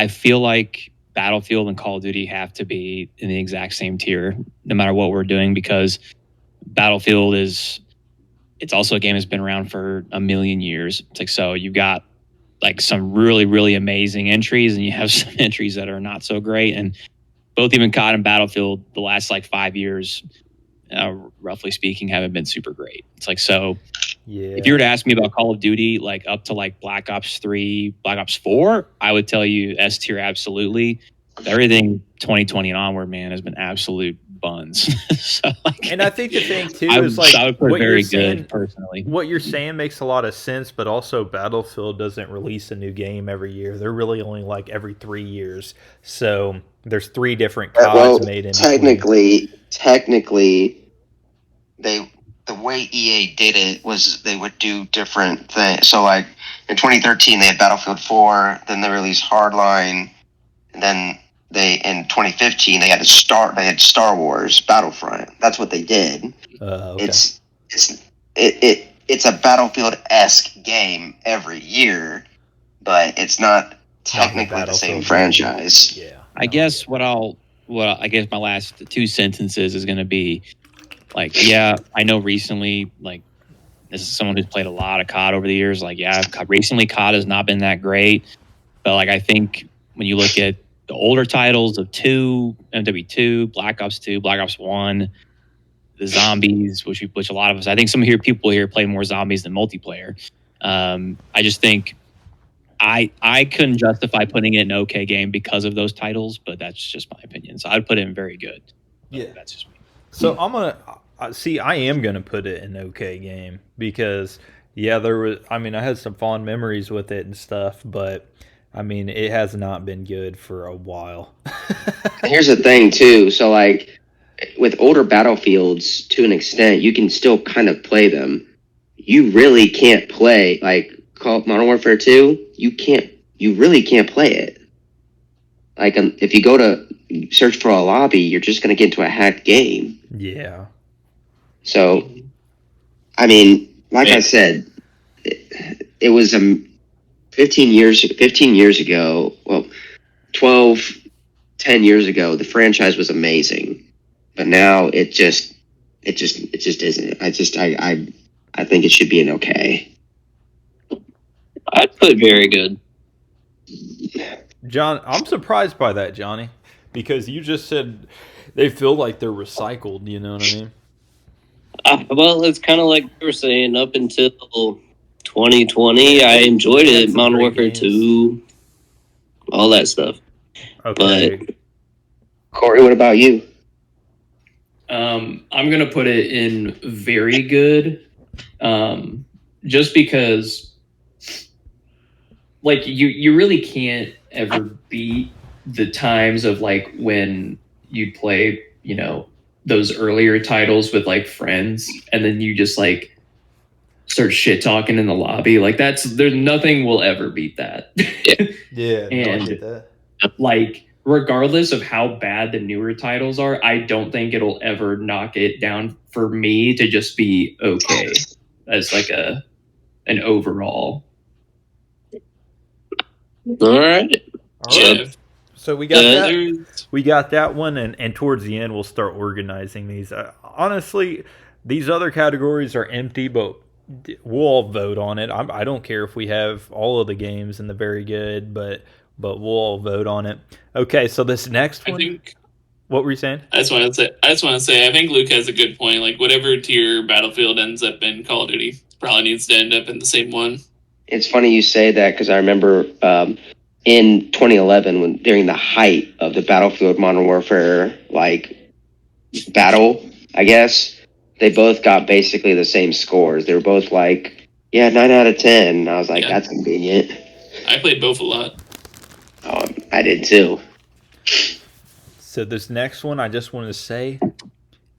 feel like Battlefield and Call of Duty have to be in the exact same tier, no matter what we're doing, because Battlefield it's also a game that's been around for a million years. It's like, so you've got like some really, really amazing entries, and you have some entries that are not so great. And both even COD and Battlefield, the last like 5 years, roughly speaking, haven't been super great. It's like, so
Yeah.
if you were to ask me about Call of Duty, like up to like Black Ops 3, Black Ops 4, I would tell you S tier absolutely. Everything 2020 and onward, man, has been absolute buns. So, like,
And I think the thing too
I
is like
would put
what
very
you're saying,
good personally.
what you're saying makes a lot of sense, but also Battlefield doesn't release a new game every year. They're really only like every 3 years. So there's 3 different CODs made in between.
Technically, the way EA did it was they would do different things. So like in 2013 they had Battlefield 4, then they released Hardline, and then in 2015 they had Star Wars Battlefront. That's what they did.
Okay.
It's a Battlefield-esque game every year, but it's not technically the same franchise.
Yeah.
I guess I guess my last 2 sentences is going to be like, yeah, I know recently, like, this is someone who's played a lot of COD over the years. Like, yeah, recently COD has not been that great, but like, I think when you look at the older titles of 2, MW2, Black Ops 2, Black Ops 1, the zombies, which a lot of us, I think some people here play more zombies than multiplayer. I just think I couldn't justify putting it in an okay game because of those titles, but that's just my opinion. So I'd put it in very good.
Yeah.
That's just me.
So I'm gonna see. I am gonna put it in okay game because there was. I mean, I had some fond memories with it and stuff, but I mean, it has not been good for a while.
Here's the thing too. So like with older Battlefields, to an extent, you can still kind of play them. You really can't play like Modern Warfare 2. You really can't play it. Like if you go to search for a lobby, you're just going to get into a hacked game.
Yeah.
So, I mean, like I said, it was 15 years ago. Well, 10 years ago, the franchise was amazing, but now it just isn't. I think it should be an okay.
I'd put very good.
John, I'm surprised by that, Johnny, because you just said they feel like they're recycled. You know what I mean?
Well, it's kind of like you were saying. Up until 2020, I enjoyed it. Modern Warfare 2, all that stuff.
Okay.
But
Corey, what about you?
I'm gonna put it in very good, just because, like, you really can't ever beat the times of like when you'd play, those earlier titles with like friends, and then you just like start shit talking in the lobby. Like there's nothing will ever beat that.
Yeah.
And
I get that.
like, regardless of how bad the newer titles are, I don't think it'll ever knock it down for me to just be okay as like an overall.
all right.
All right.
Yeah.
So we got that.
There's-
We got that one, and towards the end, we'll start organizing these. Honestly, these other categories are empty, but we'll all vote on it. I don't care if we have all of the games in the very good, but we'll all vote on it. Okay, so this next
I
one,
think
what were you saying?
I just want to say I think Luke has a good point. Like whatever tier Battlefield ends up in, Call of Duty probably needs to end up in the same one.
It's funny you say that because I remember in 2011, when during the height of the Battlefield Modern Warfare battle, I guess they both got basically the same scores. They were both like, 9 out of 10. And I was like,
Yeah.
that's convenient.
I played both a lot.
I did too.
So this next one, I just wanted to say,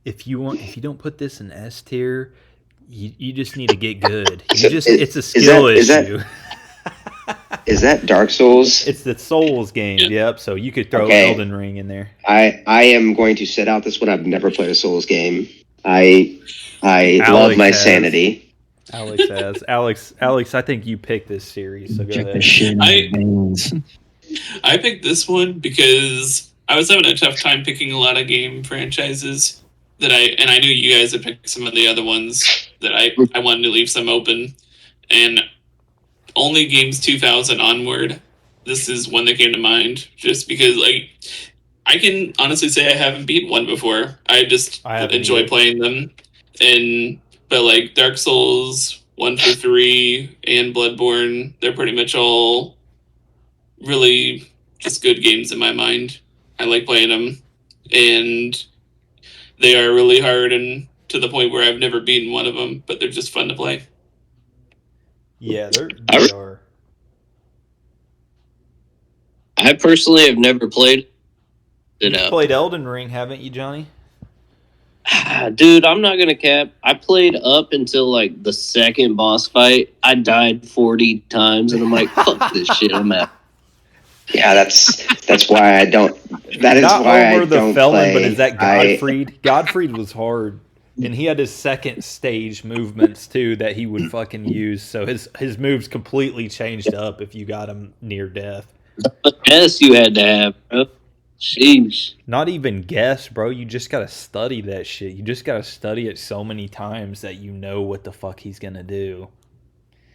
if you don't put this in S tier, you just need to get good. It's a skill issue.
Is that Dark Souls?
It's the Souls game.
Yeah.
Yep. So you could throw
Okay.
Elden Ring in there.
I am going to sit out this one. I've never played a Souls game. I love my
has.
sanity.
Alex has. Alex, I think you picked this series, so go
Inject the
ahead.
shit in
I-
your veins.
I picked this one because I was having a tough time picking a lot of game franchises and I knew you guys had picked some of the other ones that I wanted to leave some open, and only games 2000 onward. This is one that came to mind just because I can honestly say I haven't beat one before. I
haven't
enjoy
either.
playing them, but Dark Souls 1 through 3 and Bloodborne, they're pretty much all really just good games in my mind. I like playing them, and they are really hard and to the point where I've never beaten one of them, but they're just fun to play.
Yeah, they are.
I personally have never played it
You
out.
played Elden Ring, haven't you, Johnny?
Dude, I'm not gonna cap. I played up until like the second boss fight. I died 40 times, and I'm like, "Fuck this shit, I'm out."
Yeah, that's why I don't. That is
Not
why
Homer
I
the
don't
Felon,
play.
but is that Godfried? Godfried was hard, and he had his second stage movements too that he would fucking use. So his moves completely changed up if you got him near death.
Yes, you had to have, bro. Sheesh.
Not even guess, bro. You just gotta study that shit. You just gotta study it so many times that you know what the fuck he's gonna do.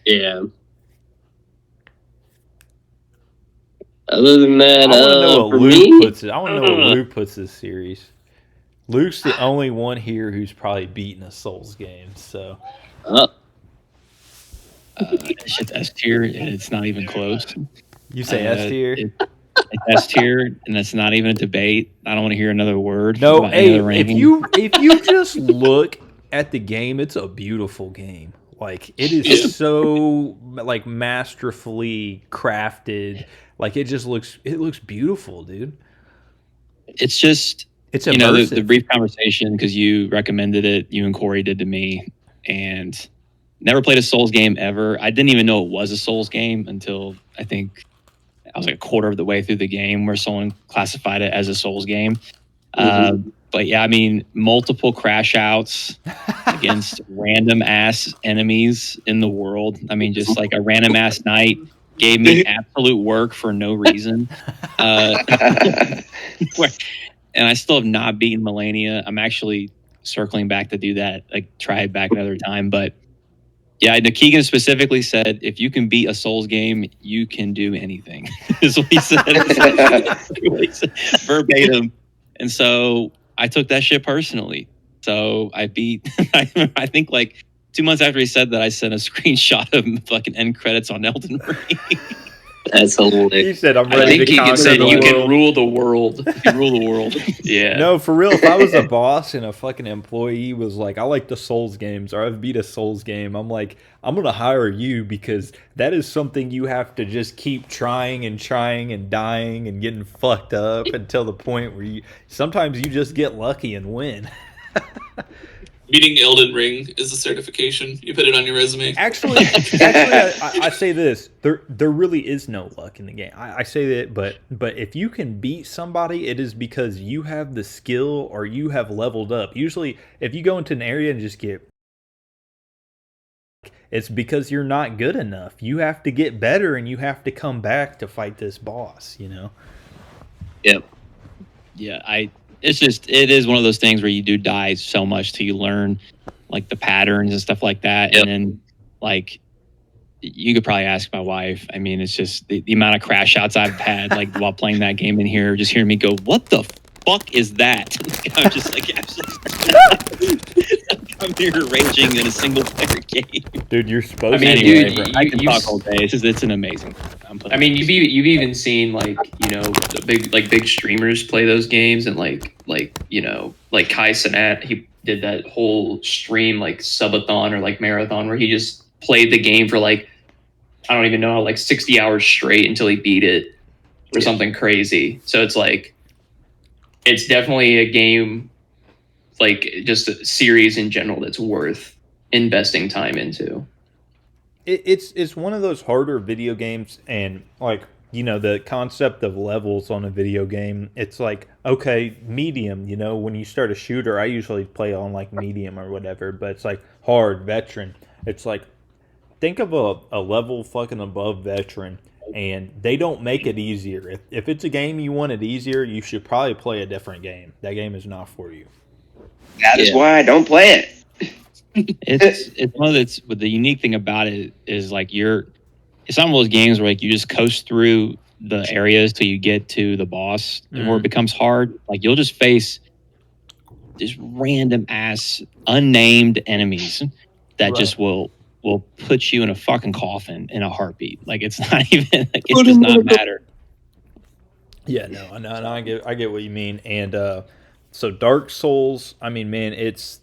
Yeah. Other than that,
I want to know what
for
Luke
me,
puts it. I want to know what Luke puts this series. Luke's the only one here who's probably beaten a Souls game. So
uh,
It's just S tier, and it's not even close.
you say S tier?
It's S tier, and that's not even a debate. I don't want to hear another word.
No,
about any
hey,
other
if
ranking.
you just look at the game, it's a beautiful game. Like it is
Yeah.
so like masterfully crafted. Like it looks beautiful, dude.
It's just
It's
you know
immersive.
the brief conversation because you recommended it. You and Corey did to me, and never played a Souls game ever. I didn't even know it was a Souls game until I think I was like a quarter of the way through the game where someone classified it as a Souls game. But yeah, I mean, multiple crash outs against random ass enemies in the world. I mean, just like a random ass knight gave me absolute work for no reason. And I still have not beaten Melania. I'm actually circling back to do that, like try it back another time. But yeah, Keegan specifically said, if you can beat a Souls game, you can do anything. Is what he said. Verbatim. And so I took that shit personally. So I beat, I think like 2 months after he said that, I sent a screenshot of fucking end credits on Elden Ring.
that's
He
hilarious.
said, "I'm
I
ready
think
to
he
conquer
said
the
you
world."
can rule the world.
You rule the world.
Yeah.
No, for real. If I was a boss and a fucking employee was like, "I like the Souls games," or "I've beat a Souls game," I'm like, "I'm gonna hire you because that is something you have to just keep trying and dying and getting fucked up until the point where you sometimes you just get lucky and win."
Beating Elden Ring is a certification. You put it on your resume.
Actually, I say this: there really is no luck in the game. I say that, but if you can beat somebody, it is because you have the skill or you have leveled up. Usually, if you go into an area and just get, it's because you're not good enough. You have to get better, and you have to come back to fight this boss. You know.
Yep.
Yeah, it is one of those things where you do die so much till you learn like the patterns and stuff like that.
Yep.
And then like you could probably ask my wife. I mean, it's just the amount of crash outs I've had like while playing that game in here, just hearing me go, "What the fuck is that?" I'm just like, I'm here raging in a single player game.
Dude, you're supposed
I mean,
to.
Anyway,
dude,
I can
you-
talk all day. It's an amazing.
I mean, you've even seen like the big streamers play those games and like like Kai Cenat, he did that whole stream like subathon or like marathon where he just played the game for like I don't even know like 60 hours straight until he beat it or something crazy. So it's like it's definitely a game like just a series in general that's worth investing time into.
It's one of those harder video games, and like the concept of levels on a video game, it's like, okay, medium, when you start a shooter, I usually play on like medium or whatever, but it's like hard, veteran. It's like, think of a level fucking above veteran, and they don't make it easier. If it's a game you want it easier, you should probably play a different game. That game is not for you.
That is
Yeah.
why I don't play it.
It's one of the the unique thing about it is like it's one of those games where like you just coast through the areas till you get to the boss and where it becomes hard. Like you'll just face just random ass unnamed enemies that just will put you in a fucking coffin in a heartbeat. Like it's not even like it does not matter.
Yeah, no, I get what you mean. And so Dark Souls, I mean, man, it's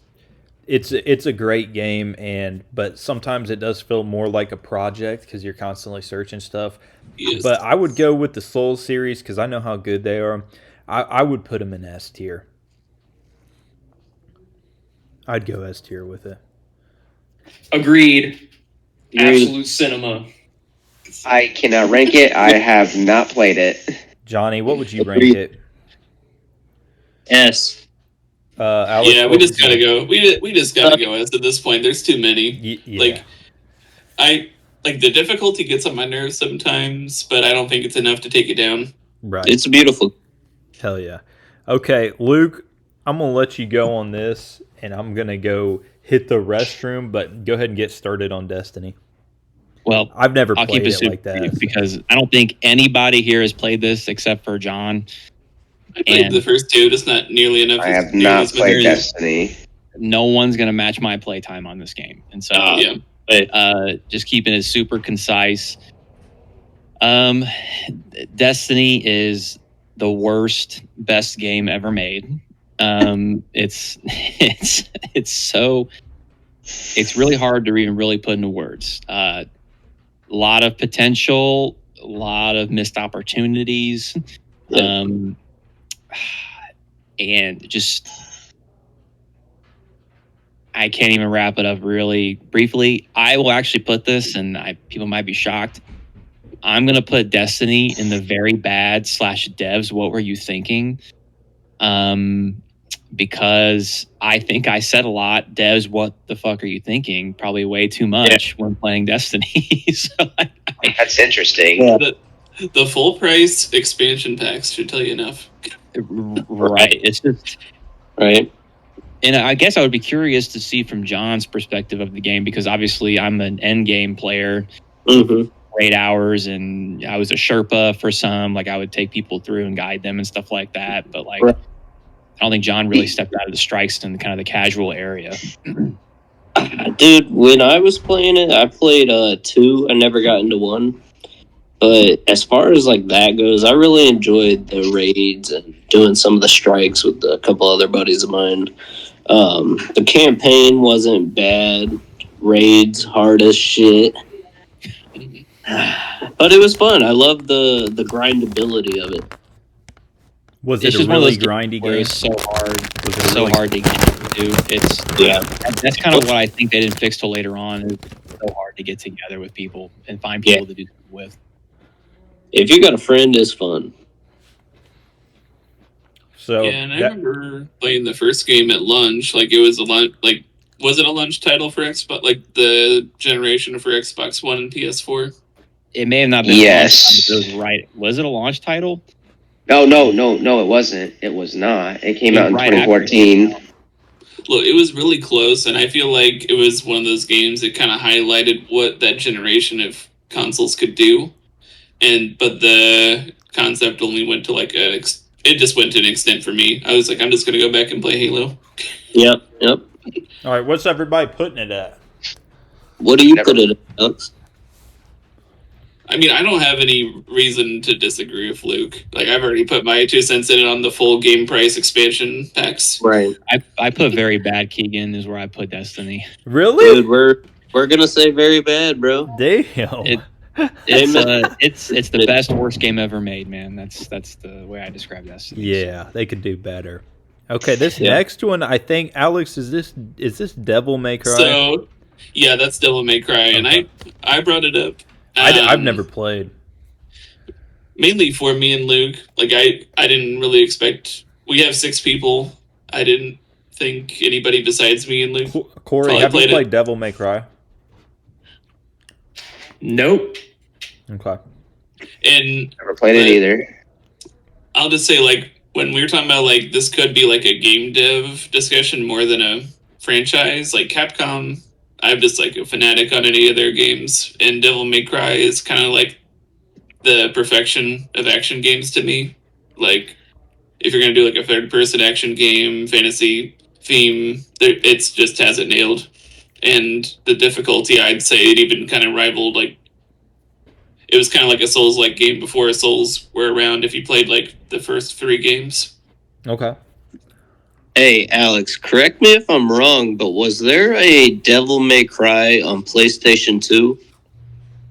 a great game, but sometimes it does feel more like a project because you're constantly searching stuff.
Yes.
But I would go with the Souls series because I know how good they are. I would put them in S tier. I'd go S tier with it.
Agreed. Absolute cinema.
I cannot rank it. I have not played it.
Johnny, what would you rank it?
S.
Alex,
Yeah,
what
we
would
just
you-
gotta go. We just gotta go. As at this point, there's too many.
Yeah,
Like, I like the difficulty gets on my nerves sometimes, but I don't think it's enough to take it down.
right.
It's beautiful.
Hell yeah. Okay, Luke, I'm going to let you go on this, and I'm going to go hit the restroom, but go ahead and get started on Destiny.
Well,
I've never
I'll keep
played
it
it
super
like
brief
that.
because I don't think anybody here has played this except for John.
I played
And-
the first two, just not nearly enough.
I have
nearly
not
as much
played
as-
Destiny.
No one's going to match my playtime on this game. And so
Yeah.
just keeping it super concise. Destiny is the worst, best game ever made. It's really hard to even really put into words. A lot of potential, a lot of missed opportunities, and just I can't even wrap it up really briefly. I will actually put this, and people might be shocked. I'm gonna put Destiny in the very bad / devs. What were you thinking? Because I think I said a lot. Devs, what the fuck are you thinking? Probably way too much when playing Destiny. So
That's interesting.
Yeah.
The full price expansion packs should tell you enough.
right, it's just
Right.
And I guess I would be curious to see from John's perspective of the game because obviously I'm an end game player.
Mm-hmm.
8 hours, and I was a Sherpa for some. Like I would take people through and guide them and stuff like that. But like,
Right.
I don't think John really stepped out of the strikes in kind of the casual area.
Dude, when I was playing it, I played 2. I never got into 1. But as far as like that goes, I really enjoyed the raids and doing some of the strikes with a couple other buddies of mine. The campaign wasn't bad. Raids hard as shit. But it was fun. I love the grindability of it.
Was
It's
it a
just one of
really
those
grindy
Where
game?
it's so hard,
Was it a
so
really-
hard to get into. It's
Yeah.
that's kind of what I think they didn't fix till later on. It's so hard to get together with people and find people to do something with.
If you got a friend, it's fun.
So
Yeah, and I
that-
remember playing the first game at lunch. Like it was a lunch. Like was it a lunch title for Xbox? Like the generation for Xbox One and PS4.
It may have not been.
Yes.
A launch title, but it was right. Was it a launch title?
No, it wasn't. It was not. It came out in
Right after
2014.
Look, it was really close, and I feel like it was one of those games that kind of highlighted what that generation of consoles could do. But the concept only went to like it just went to an extent for me. I was like, I'm just gonna go back and play Halo.
Yep.
all right, what's everybody putting it at?
What do you
Never-
put it at, Alex?
I mean, I don't have any reason to disagree with Luke. Like, I've already put my 2 cents in it on the full game price expansion packs.
Right.
I put very bad. Keegan is where I put Destiny.
Really?
Dude, we're gonna say very bad, bro.
Damn.
It- It's the best worst game ever made, man. That's the way I describe Destiny.
Yeah, they could do better. Okay, this
Yeah.
next one, I think, Alex, is this Devil May Cry?
So, yeah, that's Devil May Cry, and
Okay.
I brought it up.
I've never played.
Mainly for me and Luke. Like, I didn't really expect. We have 6 people. I didn't think anybody besides me and Luke.
Corey,
Probably
have you
played it.
played Devil May Cry?
Nope.
Okay.
And
Never played it either.
I'll just say, like, when we were talking about, like, this could be, like, a game dev discussion more than a franchise, like, Capcom, I'm just, like, a fanatic on any of their games, and Devil May Cry is kind of, like, the perfection of action games to me. Like, if you're going to do, like, a third-person action game, fantasy theme, it's just has it nailed. And the difficulty, I'd say it even kind of rivaled, like, it was kind of like a Souls-like game before Souls were around if you played, like, the first 3 games.
Okay.
Hey, Alex, correct me if I'm wrong, but was there a Devil May Cry on PlayStation 2?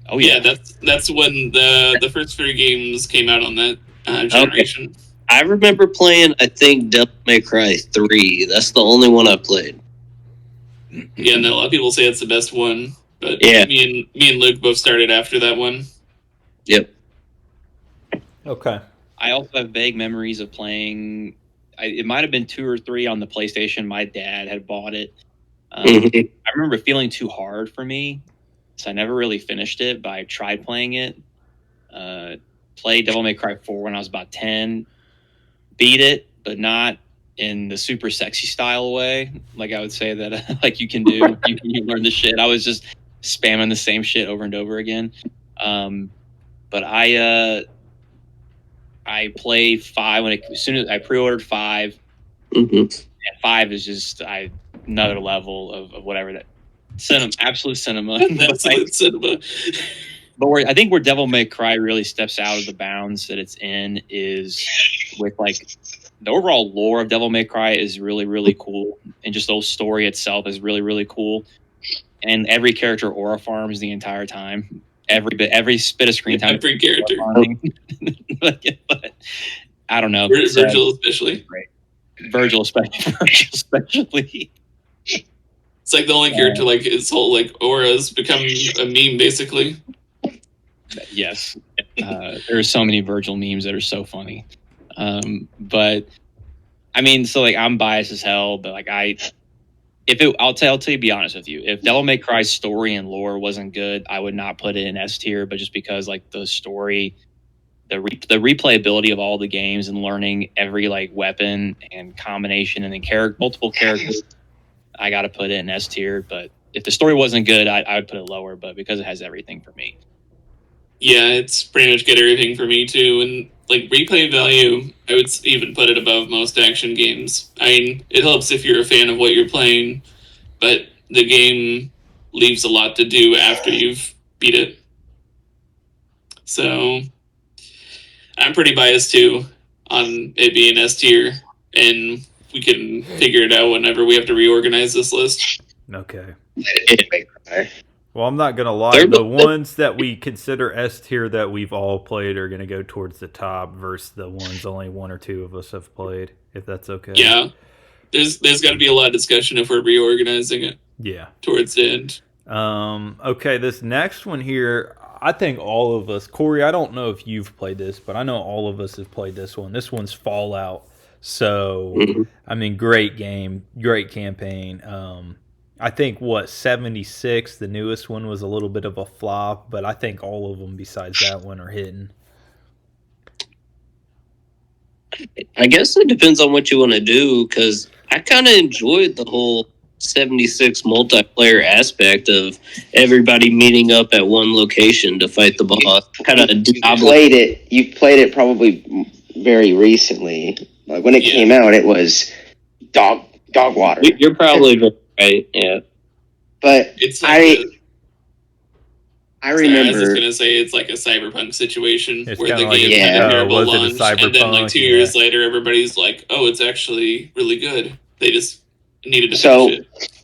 Oh
Yeah,
yeah.
that's when the first 3 games came out on that generation.
I remember playing, I think, Devil May Cry 3. That's the only one I played.
Yeah, and a lot of people say it's the best one. But
Yeah.
me and Luke both started after that one.
Yep.
Okay.
I also have vague memories of playing. It might have been 2 or 3 on the PlayStation. My dad had bought it.
Mhm.
I remember feeling too hard for me, so I never really finished it. But I tried playing it. Played Devil May Cry 4 when I was about 10. Beat it, but not in the super sexy style way. Like I would say that, like you can do. you learn the shit. I was just spamming the same shit over and over again. But I play 5 as soon as I pre-ordered 5, and 5 is just another level of whatever that absolute cinema.
Absolute cinema.
But I think where Devil May Cry really steps out of the bounds that it's in is with like the overall lore of Devil May Cry is really, really cool, and just the whole story itself is really, really cool. And every character aura farms the entire time. Every bit of screen time.
Every character.
but I don't know.
Virgil especially.
Virgil especially.
It's like the only character like his whole like aura's become a meme basically.
Yes. There are so many Virgil memes that are so funny. But I mean, so like I'm biased as hell, but like I'll tell you, be honest with you. If Devil May Cry's story and lore wasn't good, I would not put it in S tier. But just because like the story, the replayability of all the games and learning every like weapon and combination and then multiple characters, I got to put it in S tier. But if the story wasn't good, I would put it lower. But because it has everything for me.
Yeah, it's pretty much get everything for me too, and like replay value, I would even put it above most action games. I mean, it helps if you're a fan of what you're playing, but the game leaves a lot to do after you've beat it. So I'm pretty biased too on it being S tier, and we can figure it out whenever we have to reorganize this list.
Okay.
Okay.
Well, I'm not going to lie. The ones that we consider S tier that we've all played are going to go towards the top versus the ones only 1 or 2 of us have played, if that's okay.
Yeah. There's got to be a lot of discussion if we're reorganizing it.
Yeah.
Towards the end.
Okay, this next one here, I think all of us, Corey, I don't know if you've played this, but I know all of us have played this one. This one's Fallout. So, I mean, great game, great campaign. I think 76, the newest one, was a little bit of a flop, but I think all of them besides that one are hitting.
I guess it depends on what you want to do, because I kind of enjoyed the whole 76 multiplayer aspect of everybody meeting up at one location to fight the boss. Kind of
You've played it probably very recently. Like when it came out, it was dog water.
You're probably right, yeah.
But
it's like
I remember.
I was just gonna say it's like a cyberpunk situation
It's
where the
like
game had a terrible
was it a
launch, and then like
cyberpunk?
2 years later, everybody's like, "Oh, it's actually really good." They just needed to finish it.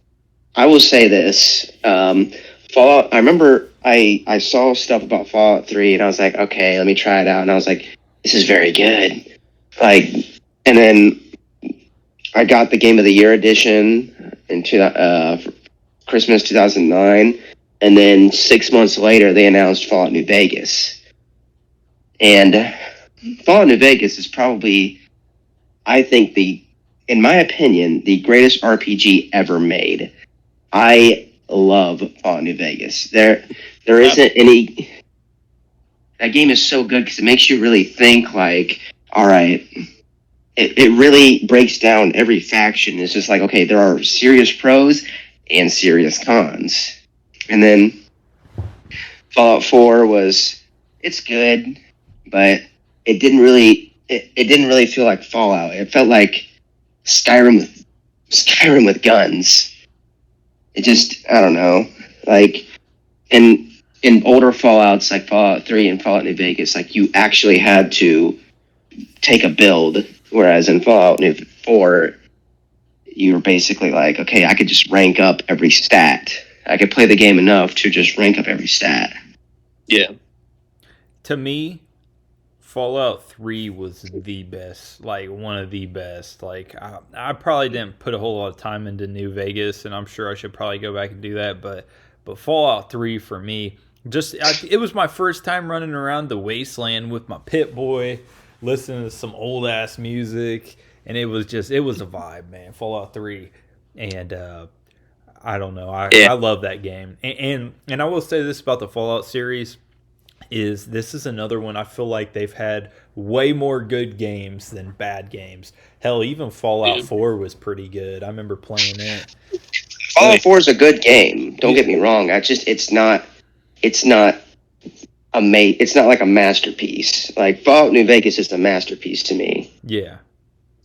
I will say this: Fallout. I remember I saw stuff about Fallout 3, and I was like, "Okay, let me try it out." And I was like, "This is very good." Like, and then I got the Game of the Year edition in Christmas 2009, and then 6 months later they announced Fallout New Vegas. And Fallout New Vegas is probably, I think, in my opinion, the greatest RPG ever made. I love Fallout New Vegas. There isn't any. That game is so good because it makes you really think. Like, all right. It really breaks down every faction. It's just like, okay, there are serious pros and serious cons. And then Fallout 4 it's good, but it didn't really feel like Fallout. It felt like Skyrim with guns. It just, I don't know. Like in older Fallouts like Fallout 3 and Fallout New Vegas, like you actually had to take a build. Whereas in Fallout 4, you were basically like, okay, I could just rank up every stat. I could play the game enough to just rank up every stat.
Yeah.
To me, Fallout 3 was the best, like one of the best. Like I probably didn't put a whole lot of time into New Vegas, and I'm sure I should probably go back and do that. But Fallout 3 for me, it was my first time running around the wasteland with my Pip-Boy, listening to some old ass music, and it was a vibe, man. Fallout 3, and I don't know, I love that game, and I will say this about the Fallout series is this is another one I feel like they've had way more good games than bad games. Hell, even Fallout 4 was pretty good. I remember playing it.
Fallout 4 is a good game. Don't get me wrong. It's not it's not like a masterpiece. Like Fallout New Vegas is a masterpiece to me.
Yeah.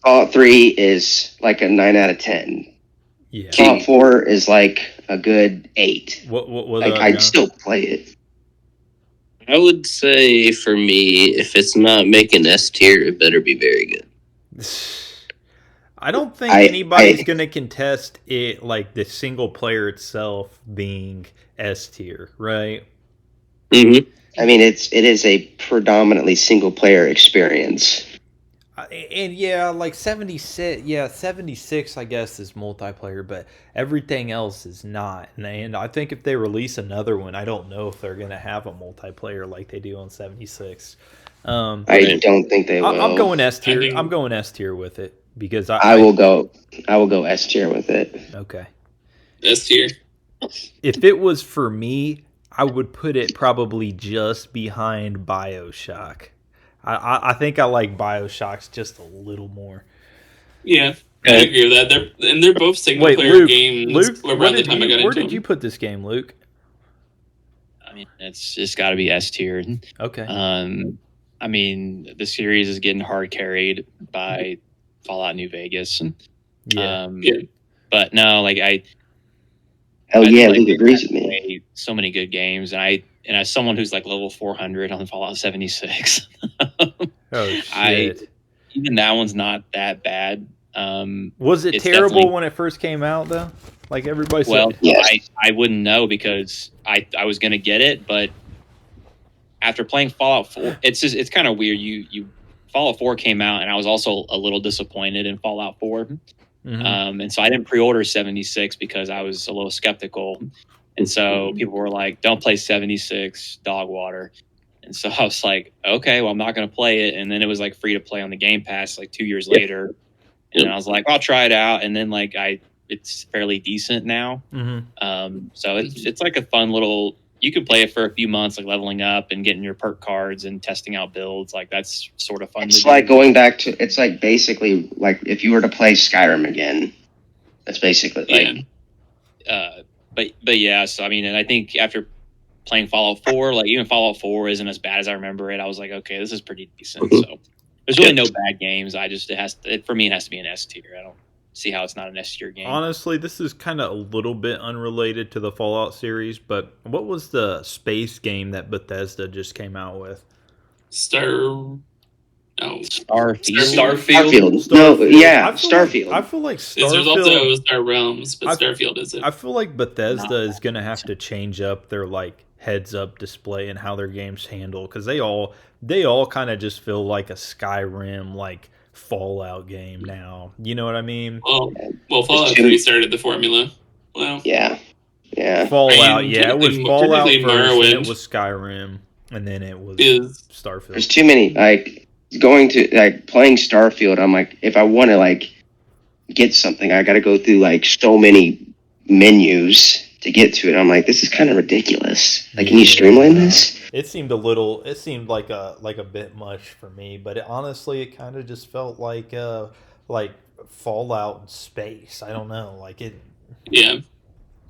Fallout 3 is like a 9 out of 10.
Yeah.
Fallout 4 is like a good 8.
What
Like I'd still play it.
I would say for me, if it's not making S tier, it better be very good.
I don't think anybody's going to contest it, like the single player itself being S tier, right?
Mm-hmm.
I mean, it is a predominantly single player experience.
And yeah, like 76, yeah, 76, I guess, is multiplayer, but everything else is not. And I think if they release another one, I don't know if they're going to have a multiplayer like they do on 76.
I don't think they will.
I'm going S tier.
think-
I'm going S tier with it because
I will go S tier with it.
Okay.
S tier.
If it was for me, I would put it probably just behind BioShock. I think I like BioShocks just a little more.
Yeah, I agree with that. They're both single
Wait,
player
Luke,
games. Around the time I got
where
into
did
them.
you put this game, Luke?
I mean, it's just got to be S tier.
Okay.
I mean, the series is getting hard carried by Fallout New Vegas.
Yeah.
Yeah.
But no, like
Hell yeah,
like,
Luke agrees with me.
played so many good games, and as someone who's like level 400 on Fallout 76,
Oh shit.
even that one's not that bad.
Was it
it's
terrible
definitely-
when it first came out though? Like everybody said.
Well,
Yes.
I wouldn't know because I was gonna get it, but after playing Fallout 4, it's kind of weird. You Fallout 4 came out, and I was also a little disappointed in Fallout 4.
Mhm.
And so I didn't pre-order 76 because I was a little skeptical. And so people were like, don't play 76 dog water. And so I was like, okay, well, I'm not going to play it. And then it was like free to play on the Game Pass like 2 years later. And I was like, I'll try it out. And then like it's fairly decent now.
Mhm.
So it's like a fun little, you can play it for a few months, like leveling up and getting your perk cards and testing out builds. Like that's sort of fun.
It's like going back to. It's like basically like if you were to play Skyrim again. That's basically like.
Yeah.
But yeah, so I mean, and I think after playing Fallout 4, like even Fallout 4 isn't as bad as I remember it. I was like, okay, this is pretty decent. So there's really no bad games. For me, it has to be an S tier. I don't see how it's not an S tier game.
Honestly, this is kind of a little bit unrelated to the Fallout series, but what was the space game that Bethesda just came out with?
Starfield.
Starfield. No, yeah, Starfield.
I feel like
There's
Starfield.
also Star Realms, but
I-
Starfield is it.
I feel like Bethesda is going to have to change up their like heads-up display and how their games handle because they all kind of just feel like a Skyrim like Fallout game now. You know what I mean?
Well, Fallout 3 started the formula. Well,
Yeah.
Fallout,
I mean,
yeah, it was
technically-
Fallout
technically
first, and it
Morrowind
was Skyrim, and then it was
is
Starfield.
There's too many like going to like playing Starfield. I'm like, if I want to like get something, I got to go through like so many menus to get to it. I'm like, this is kind of ridiculous. Like, can you streamline this?
It seemed like a bit much for me, but honestly, it kind of just felt like Fallout in space. I don't know, like it.
yeah.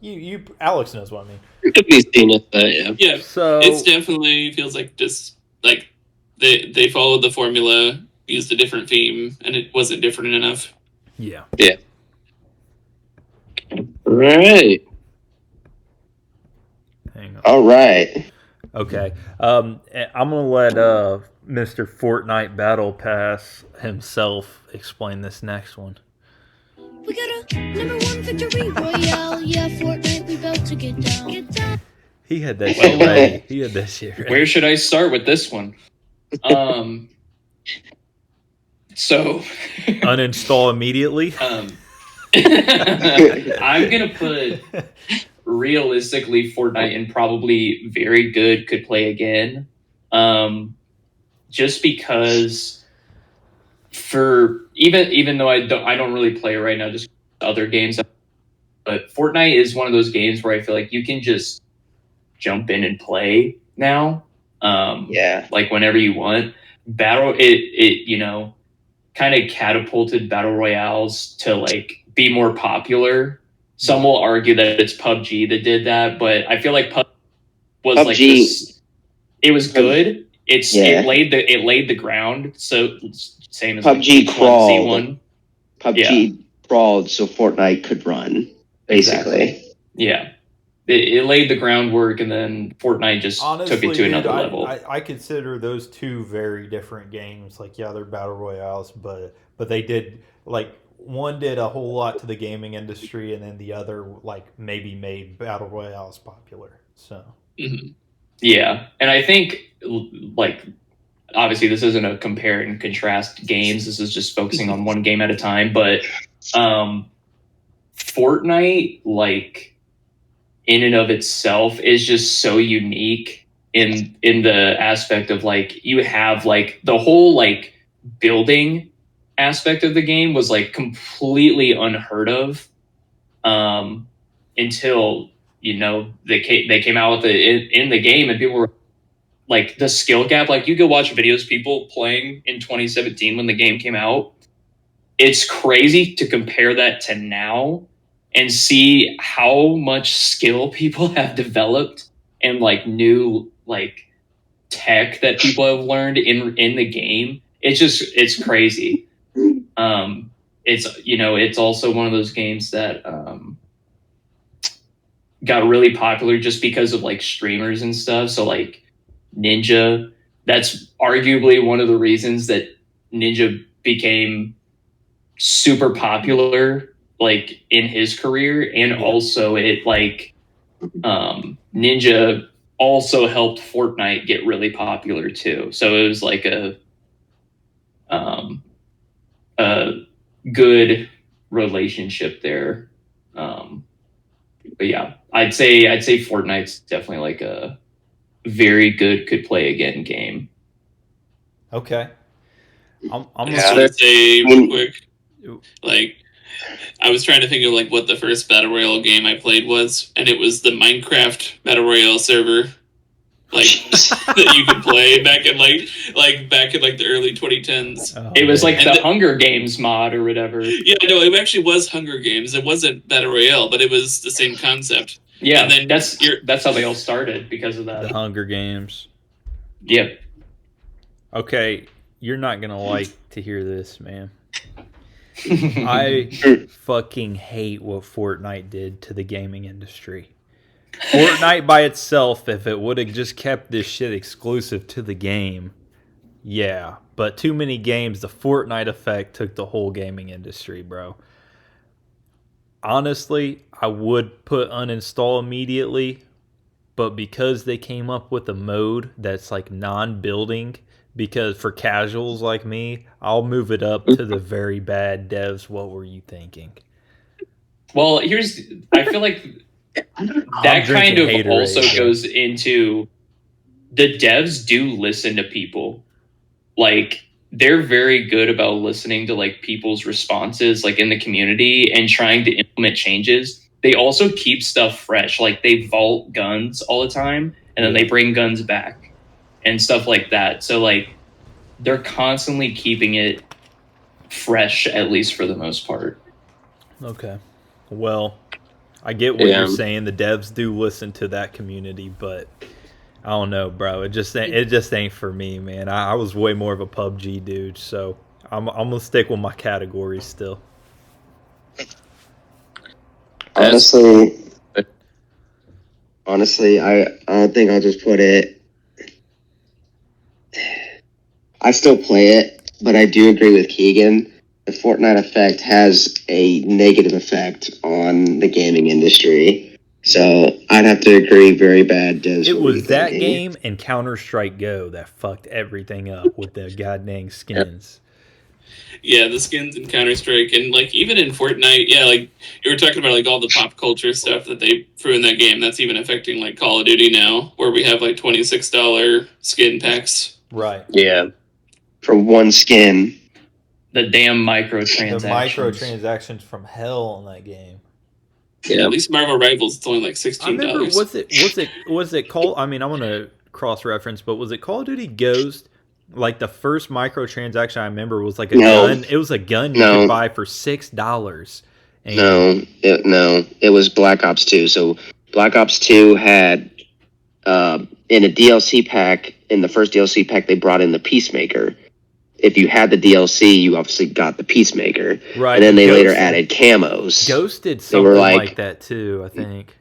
You Alex knows what I mean.
It could be seen as that, yeah.
Yeah.
So
It's definitely feels like just like they followed the formula, used a different theme, and it wasn't different enough.
yeah.
All right.
Hang on.
All right.
Okay. I'm gonna let Mr. Fortnite Battle Pass himself explain this next one.
We got a #1 victory royale. Yeah, Fortnite, we about to get down. Get down.
He had that shit ready. He had that shit ready.
Where should I start with this one? So
Uninstall immediately.
I'm gonna put realistically Fortnite and probably very good could play again. Just because for even though I don't really play it right now, just other games, but Fortnite is one of those games where I feel like you can just jump in and play now.
Yeah.
Like whenever you want. It you know, kind of catapulted battle royales to like be more popular. Some will argue that it's PUBG that did that, but I feel like PUBG was
PUBG
like this. It was good.
Yeah.
It laid the ground. So same as
PUBG
like
crawled.
C1.
PUBG crawled so Fortnite could run, basically.
Exactly. Yeah. It laid the groundwork, and then Fortnite just
Honestly,
took it to another
dude,
level.
I consider those two very different games. Like, yeah, they're battle royales, but they did like one did a whole lot to the gaming industry, and then the other like maybe made battle royales popular. So
Mhm.
Yeah, and I think like obviously this isn't a compare and contrast games. This is just focusing on one game at a time. But Fortnite, like in and of itself, is just so unique in the aspect of like you have like the whole like building aspect of the game was like completely unheard of until they came out with it in the game, and people were like the skill gap. Like you go watch videos of people playing in 2017 when the game came out. It's crazy to compare that to now and see how much skill people have developed and like new like tech that people have learned in the game. It's crazy. It's also one of those games that got really popular just because of like streamers and stuff. So like Ninja, that's arguably one of the reasons that Ninja became super popular like in his career. And also it like Ninja also helped Fortnite get really popular too. So it was like a good relationship there. But yeah, I'd say Fortnite's definitely like a very good could play again game.
okay, I'm
I
gonna
just want to say real quick, like I was trying to think of like what the first battle royale game I played was, and it was the Minecraft battle royale server, like that you could play back in the early 2010s.
Oh,
It was
man.
like the Hunger Games mod or whatever.
Yeah, no, it actually was Hunger Games. It wasn't battle royale, but it was the same concept.
Yeah,
And then
that's how they all started because of
The
that.
Hunger Games.
Yep.
Okay, you're not gonna like to hear this, man. I fucking hate what Fortnite did to the gaming industry. Fortnite by itself, if it would have just kept this shit exclusive to the game, yeah. But too many games, the Fortnite effect took the whole gaming industry, bro. Honestly, I would put uninstall immediately, but because they came up with a mode that's like non-building, because for casuals like me, I'll move it up to the very bad devs. What were you thinking?
Well, I feel like that kind of also goes into the devs do listen to people. Like they're very good about listening to like people's responses like in the community and trying to implement changes. They also keep stuff fresh. Like they vault guns all the time and then they bring guns back and stuff like that. So like they're constantly keeping it fresh, at least for the most part.
Okay. Well, I get what you're saying. The devs do listen to that community, but I don't know, bro. It just ain't for me, man. I was way more of a PUBG dude, so I'm gonna stick with my categories still.
Honestly, I don't think I'll just put it. I still play it, but I do agree with Keegan. The Fortnite effect has a negative effect on the gaming industry. So I'd have to agree, very bad devs.
It was that game and Counter-Strike Go that fucked everything up with the goddamn skins.
Yeah, the skins in Counter-Strike and like even in Fortnite, yeah, like you were talking about like all the pop culture stuff that they threw in that game. That's even affecting like Call of Duty now, where we have like $26 skin packs.
Right.
Yeah.
For one skin.
The damn microtransactions.
The microtransactions from hell in that game.
Yeah, at least Marvel Rivals, it's only like $16.
I remember, was it called? I mean, I'm gonna cross-reference, but was it Call of Duty Ghost? Like the first microtransaction I remember was like a gun. It was a gun you could buy for $6, And
No, it was Black Ops 2. So Black Ops 2 had in a DLC pack. In the first DLC pack, they brought in the Peacemaker. If you had the DLC, you obviously got the Peacemaker,
right,
and then they later
Ghost-
added camos.
Ghost did
They
something
were
like that too, I think.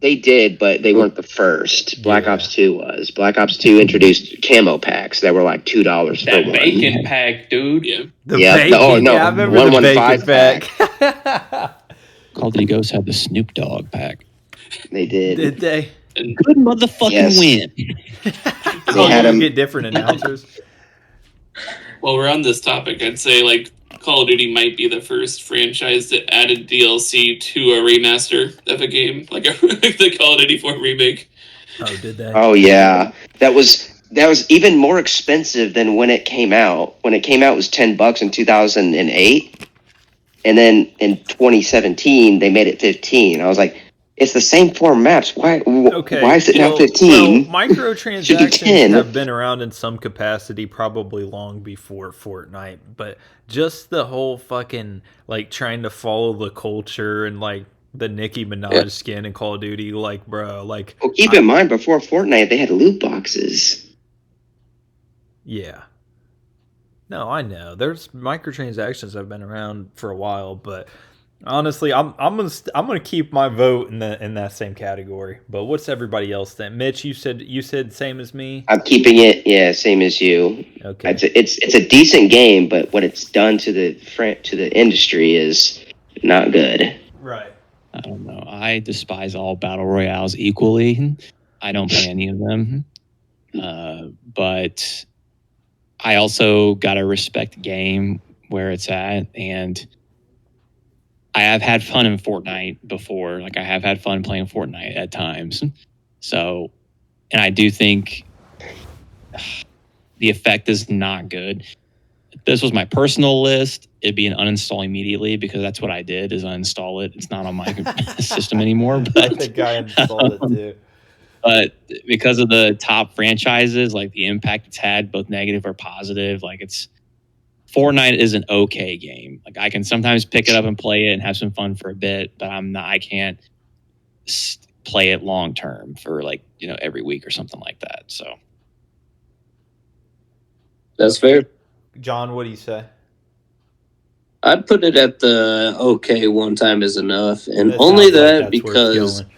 They did, but they weren't the first. Black
Yeah.
Ops 2 was. Black Ops 2 introduced camo packs that were like $2 for
That
one.
bacon pack, dude.
Yeah.
The
Yeah,
bacon.
oh, no,
Yeah, I remember the
115
bacon pack.
Call of Duty Ghosts had the Snoop Dogg pack.
They did.
Did they?
And
Good motherfucking
Yes.
win.
They
had 'em-
get different announcers.
while we're on this topic, I'd say like Call of Duty might be the first franchise that added DLC to a remaster of a game, like the Call of Duty 4 remake.
Oh, did they?
Oh yeah, that was even more expensive than when it came out. When it came out, it was $10 in 2008, and then in 2017 they made it 15. I was like, it's the same 4 maps. Why?
Okay.
Why is it now
well,
15?
Well,
Should be
microtransactions
10.
have been around in some capacity probably long before Fortnite, but just the whole fucking like trying to follow the culture and like the Nicki Minaj skin in Call of Duty, like bro, like
Well, keep in mind, before Fortnite, they had loot boxes.
yeah. No, I know. There's microtransactions that have been around for a while, but honestly, I'm gonna keep my vote in that same category. But what's everybody else then? Mitch, you said same as me.
I'm keeping it, yeah, same as you.
Okay.
It's a decent game, but what it's done to the industry is not good.
Right.
I don't know. I despise all battle royales equally. I don't play any of them. But I also gotta respect the game where it's at, and I have had fun in Fortnite before. Like I have had fun playing Fortnite at times. So, and I do think the effect is not good. If this was my personal list, it'd be an uninstall immediately because that's what I did is uninstall it. It's not on my system anymore. But
The guy installed it too.
but because of the top franchises, like the impact it's had, both negative or positive, like it's Fortnite is an okay game. Like I can sometimes pick it up and play it and have some fun for a bit, but I can't play it long term for like, every week or something like that. So
That's fair.
John, what do you say?
I'd put it at the okay, one time is enough. And
That
only
sounds like
that
that's where it's
because
going.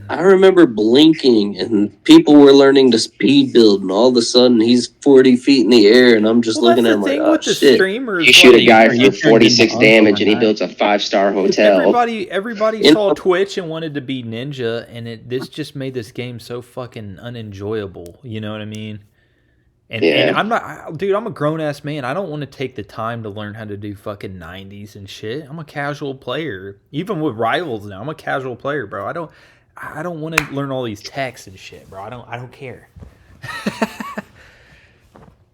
I remember blinking and people were learning to speed build, and all of a sudden he's 40 feet in the air, and I'm just
Well,
looking
that's
at him
the
like,
thing
oh
with the
shit.
streamers.
You shoot a
like,
guy
you
for
turned
46
into
damage, and he
overnight.
builds a 5-star hotel.
Everybody
You
saw
know-
Twitch and wanted to be Ninja, and this just made this game so fucking unenjoyable. You know what I mean? And
Yeah.
dude, I'm a grown ass man. I don't want to take the time to learn how to do fucking 90s and shit. I'm a casual player. Even with Rivals now, I'm a casual player, bro. I don't want to learn all these texts and shit, bro. I don't care.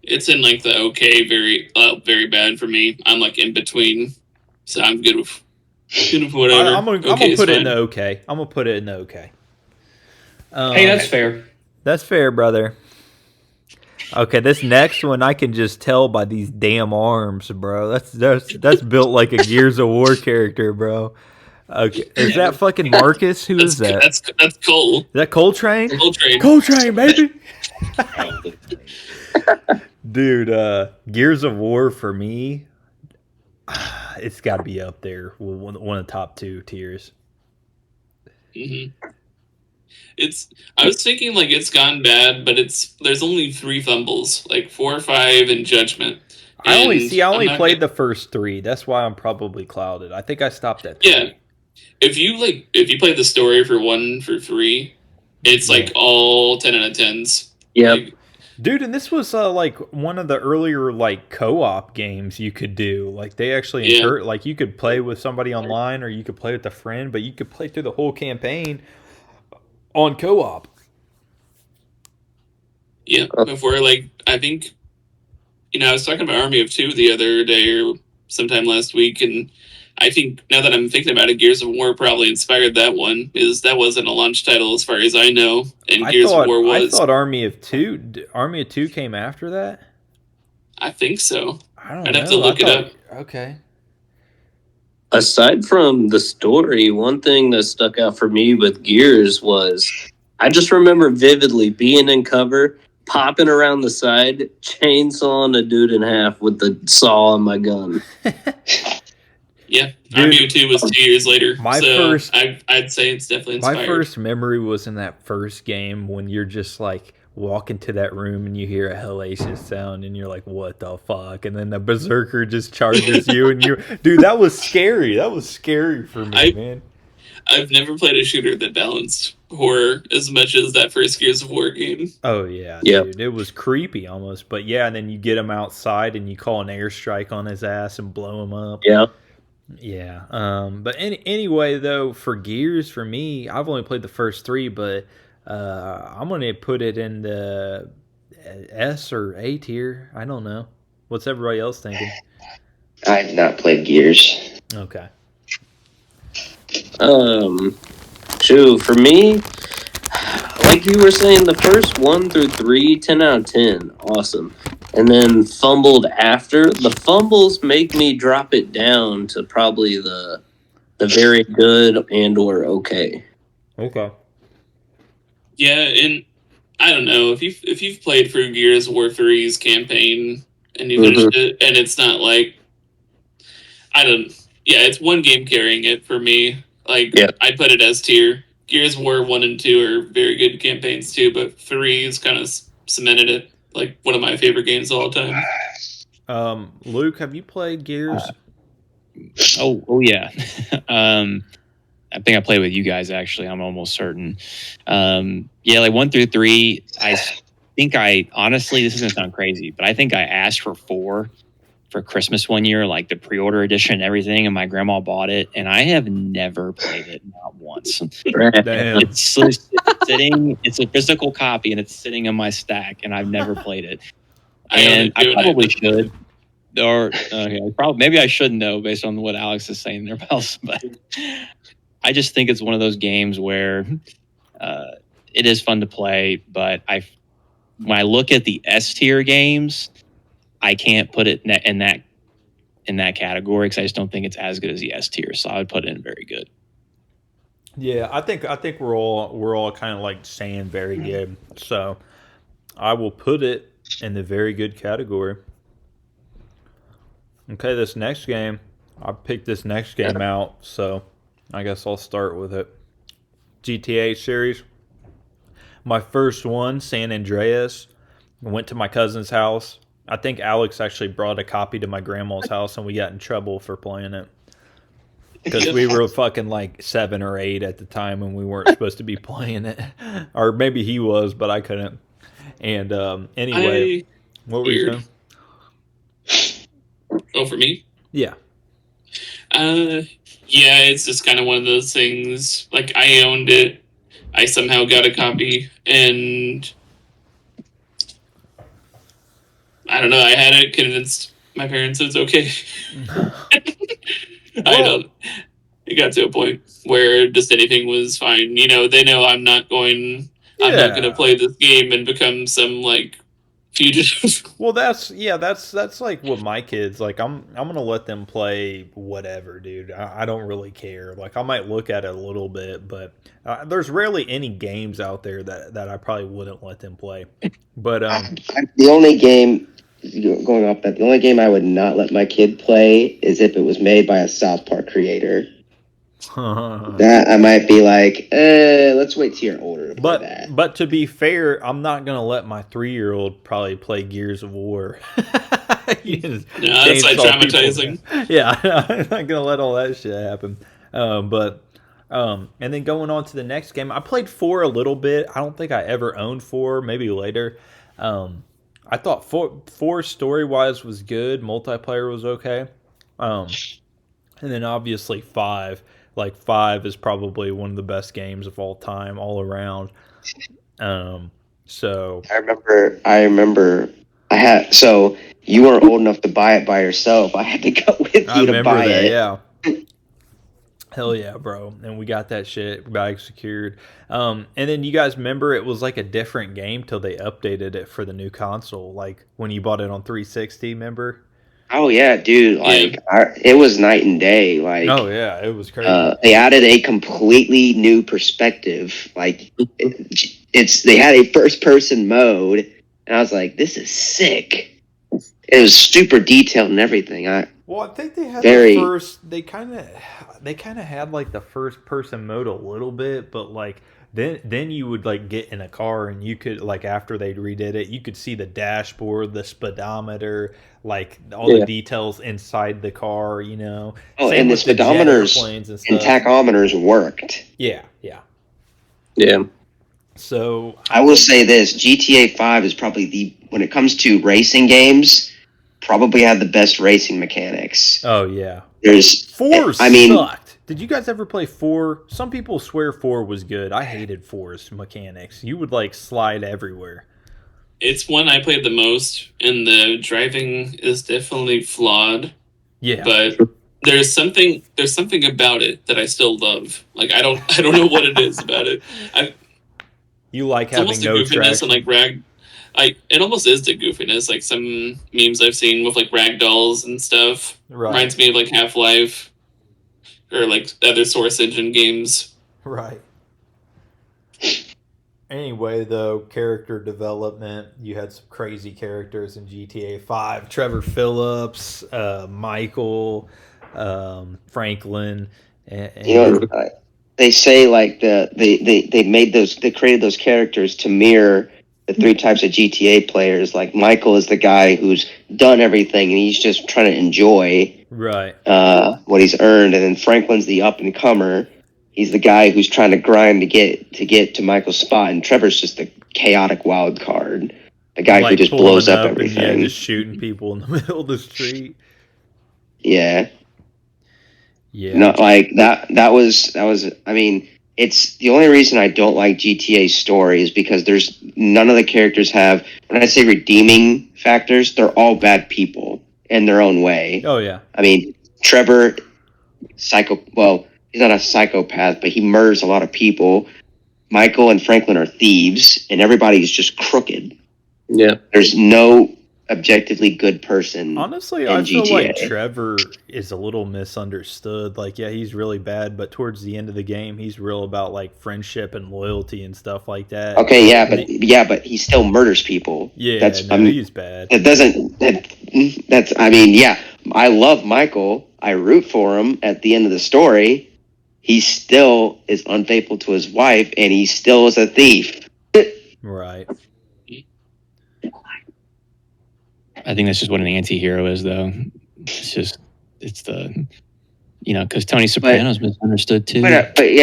It's in like the okay, very bad for me. I'm like in between, so I'm good with whatever.
I'm gonna
Okay is
put it in
fine.
the okay. I'm gonna put it in the okay.
Hey, that's fair.
That's fair, brother. Okay, this next one I can just tell by these damn arms, bro. That's built like a Gears of War character, bro. Okay, is that fucking Marcus? Who is that?
That's Cole.
Is that Coltrane?
Coltrane.
Coltrane, baby. Dude, Gears of War for me, it's got to be up there with one of the top 2 tiers.
Mm-hmm. I was thinking like it's gone bad, but there's only 3 fumbles, like 4, 5, and Judgment.
I only
I'm not
played the first 3. That's why I'm probably clouded. I think I stopped at 3.
Yeah. If you play the story for 1 for 3, it's like all 10 out of 10s.
Yep.
Like,
Dude, and this was like one of the earlier like co-op games you could do. Like they actually like you could play with somebody online or you could play with a friend, but you could play through the whole campaign on co-op.
yeah. Before like I think I was talking about Army of Two the other day or sometime last week, and I think now that I'm thinking about it, Gears of War probably inspired that one, because that wasn't a launch title as far as I know, and Gears of War was.
I thought Army of Two came after that.
I think so.
I don't know.
I'd have to look it up.
Okay.
Aside from the story, one thing that stuck out for me with Gears was I just remember vividly being in cover, popping around the side, chainsawing a dude in half with the saw on my gun.
Yeah,
Dude,
RB2 was 2 years later,
my
so
first-
I'd say it's definitely
My
inspired.
first memory was in that first game when you're just like walk into that room and you hear a hellacious sound and you're like, what the fuck? And then the berserker just charges you and you, dude, that was scary. That was scary for me, man.
I've never played a shooter that balanced horror as much as that first Gears of War game.
Oh yeah,
Yep.
dude, it was creepy almost. But yeah, and then you get him outside and you call an airstrike on his ass and blow him up.
Yeah.
Yeah. But anyway, though, for Gears, for me, I've only played the first three, but I'm gonna put it in the S or A tier. I don't know. What's everybody else thinking?
I've not played Gears.
Okay.
Shoot, for me, like you were saying, the first 1 through 3, 10 out of 10, awesome. And then fumbled after. The fumbles make me drop it down to probably the very good and or okay.
Okay.
Yeah, and I don't know if you've played through Gears of War 3's campaign and you finished it, and it's not like it's one game carrying it for me. Like I'd put it as tier. Gears of War 1 and 2 are very good campaigns too, but 3 has kind of cemented it. Like one of my favorite games of all time.
Luke, have you played Gears?
Oh yeah. I think I played with you guys actually. I'm almost certain. Yeah, like 1 through 3. I think honestly, this is gonna sound crazy, but I think I asked for 4 for Christmas one year, like the pre-order edition and everything, and my grandma bought it, and I have never played it, not once.
Damn.
It's sitting. It's a physical copy, and it's sitting in my stack, and I've never played it. And I probably should, or maybe I shouldn't know based on what Alex is saying there about. But I just think it's one of those games where it is fun to play, but when I look at the S tier games, I can't put it in that category because I just don't think it's as good as the S tier. So I would put it in very good.
Yeah, I think we're all kind of like saying very good. So I will put it in the very good category. Okay, this next game, I picked this next game out, so I guess I'll start with it. GTA series. My first one, San Andreas. I went to my cousin's house. I think Alex actually brought a copy to my grandma's house, and we got in trouble for playing it. Because we were fucking like 7 or 8 at the time when we weren't supposed to be playing it. Or maybe he was, but I couldn't. And anyway, what were you saying?
Oh, for me?
Yeah.
Yeah, it's just kind of one of those things. Like, I owned it. I somehow got a copy, and I don't know. I had it convinced my parents it's okay. I don't. It got to a point where just anything was fine. You know, they know I'm not going to play this game and become some like fugitive.
Well, that's like what my kids like. I'm gonna let them play whatever, dude. I don't really care. Like I might look at it a little bit, but there's rarely any games out there that I probably wouldn't let them play. But
the only game going off that, the only game I would not let my kid play is if it was made by a South Park creator. That I might be like, let's wait till you're older to play that.
But to be fair, I'm not gonna let my 3-year-old probably play Gears of War.
That's like traumatizing.
Yeah, I'm not gonna let all that shit happen. And then going on to the next game, I played 4 a little bit. I don't think I ever owned 4. Maybe later. I thought 4 story-wise was good. Multiplayer was okay. And then obviously 5. Like 5 is probably one of the best games of all time, all around. So
I remember so you weren't old enough to buy it by yourself. I had to go with you to buy it.
Yeah. Hell yeah, bro. And we got that shit bag secured. And then you guys remember it was like a different game till they updated it for the new console. Like when you bought it on 360, remember?
Oh yeah, dude! Like it was night and day. Like,
Oh yeah, it was crazy.
they added a completely new perspective. Like, they had a first person mode, and I was like, this is sick. It was super detailed and everything.
Well, I think they had
Very-
the first. They kind of had like the first person mode a little bit, but like then you would like get in a car and you could like after they redid it, you could see the dashboard, the speedometer, like all the details inside the car. You know.
Oh,
Same
and the
with jet
speedometers
airplanes and
and
stuff.
tachometers worked.
Yeah.
Yeah.
So
I will say this: GTA 5 is probably when it comes to racing games, probably have the best racing mechanics.
oh yeah,
There's
4
I mean-
sucked. Did you guys ever play 4? Some people swear 4 was good. I hated 4's mechanics. You would like slide everywhere.
It's one I played the most, and the driving is definitely flawed.
Yeah.
But there's something about it that I still love. Like I don't know what it is about it.
You like
It's
having
almost the
no
goofiness
traction.
and like it almost is the goofiness. Like some memes I've seen with like rag dolls and stuff.
Right.
Reminds me of like Half-Life or like other Source Engine games.
Right. Anyway, though, character development. You had some crazy characters in GTA 5. Trevor Phillips, Michael, Franklin. And
You know, they say like they created those characters to mirror the 3 types of GTA players. Like Michael is the guy who's done everything and he's just trying to enjoy
right.
what he's earned, and then Franklin's the up and comer. He's the guy who's trying to grind to get to Michael's spot, and Trevor's just the chaotic wild card, the guy who just
pulling
blows up
and,
everything.
just shooting people in the middle of the street.
Yeah.
Yeah.
No, like that was I mean, it's the only reason I don't like GTA's story is because there's none of the characters have, when I say redeeming factors, they're all bad people in their own way.
Oh yeah.
I mean, Trevor, he's not a psychopath, but he murders a lot of people. Michael and Franklin are thieves, and everybody's just crooked.
Yeah.
There's no objectively good person.
Honestly,
in
I feel
GTA.
like Trevor is a little misunderstood. Like, yeah, he's really bad, but towards the end of the game, he's real about like friendship and loyalty and stuff like that.
Okay, but he still murders people.
Yeah, he's bad.
I mean, yeah, I love Michael. I root for him at the end of the story. He still is unfaithful to his wife, and he still is a thief.
Right.
I think that's just what an anti-hero is, though. It's because Tony Soprano's misunderstood too.
But they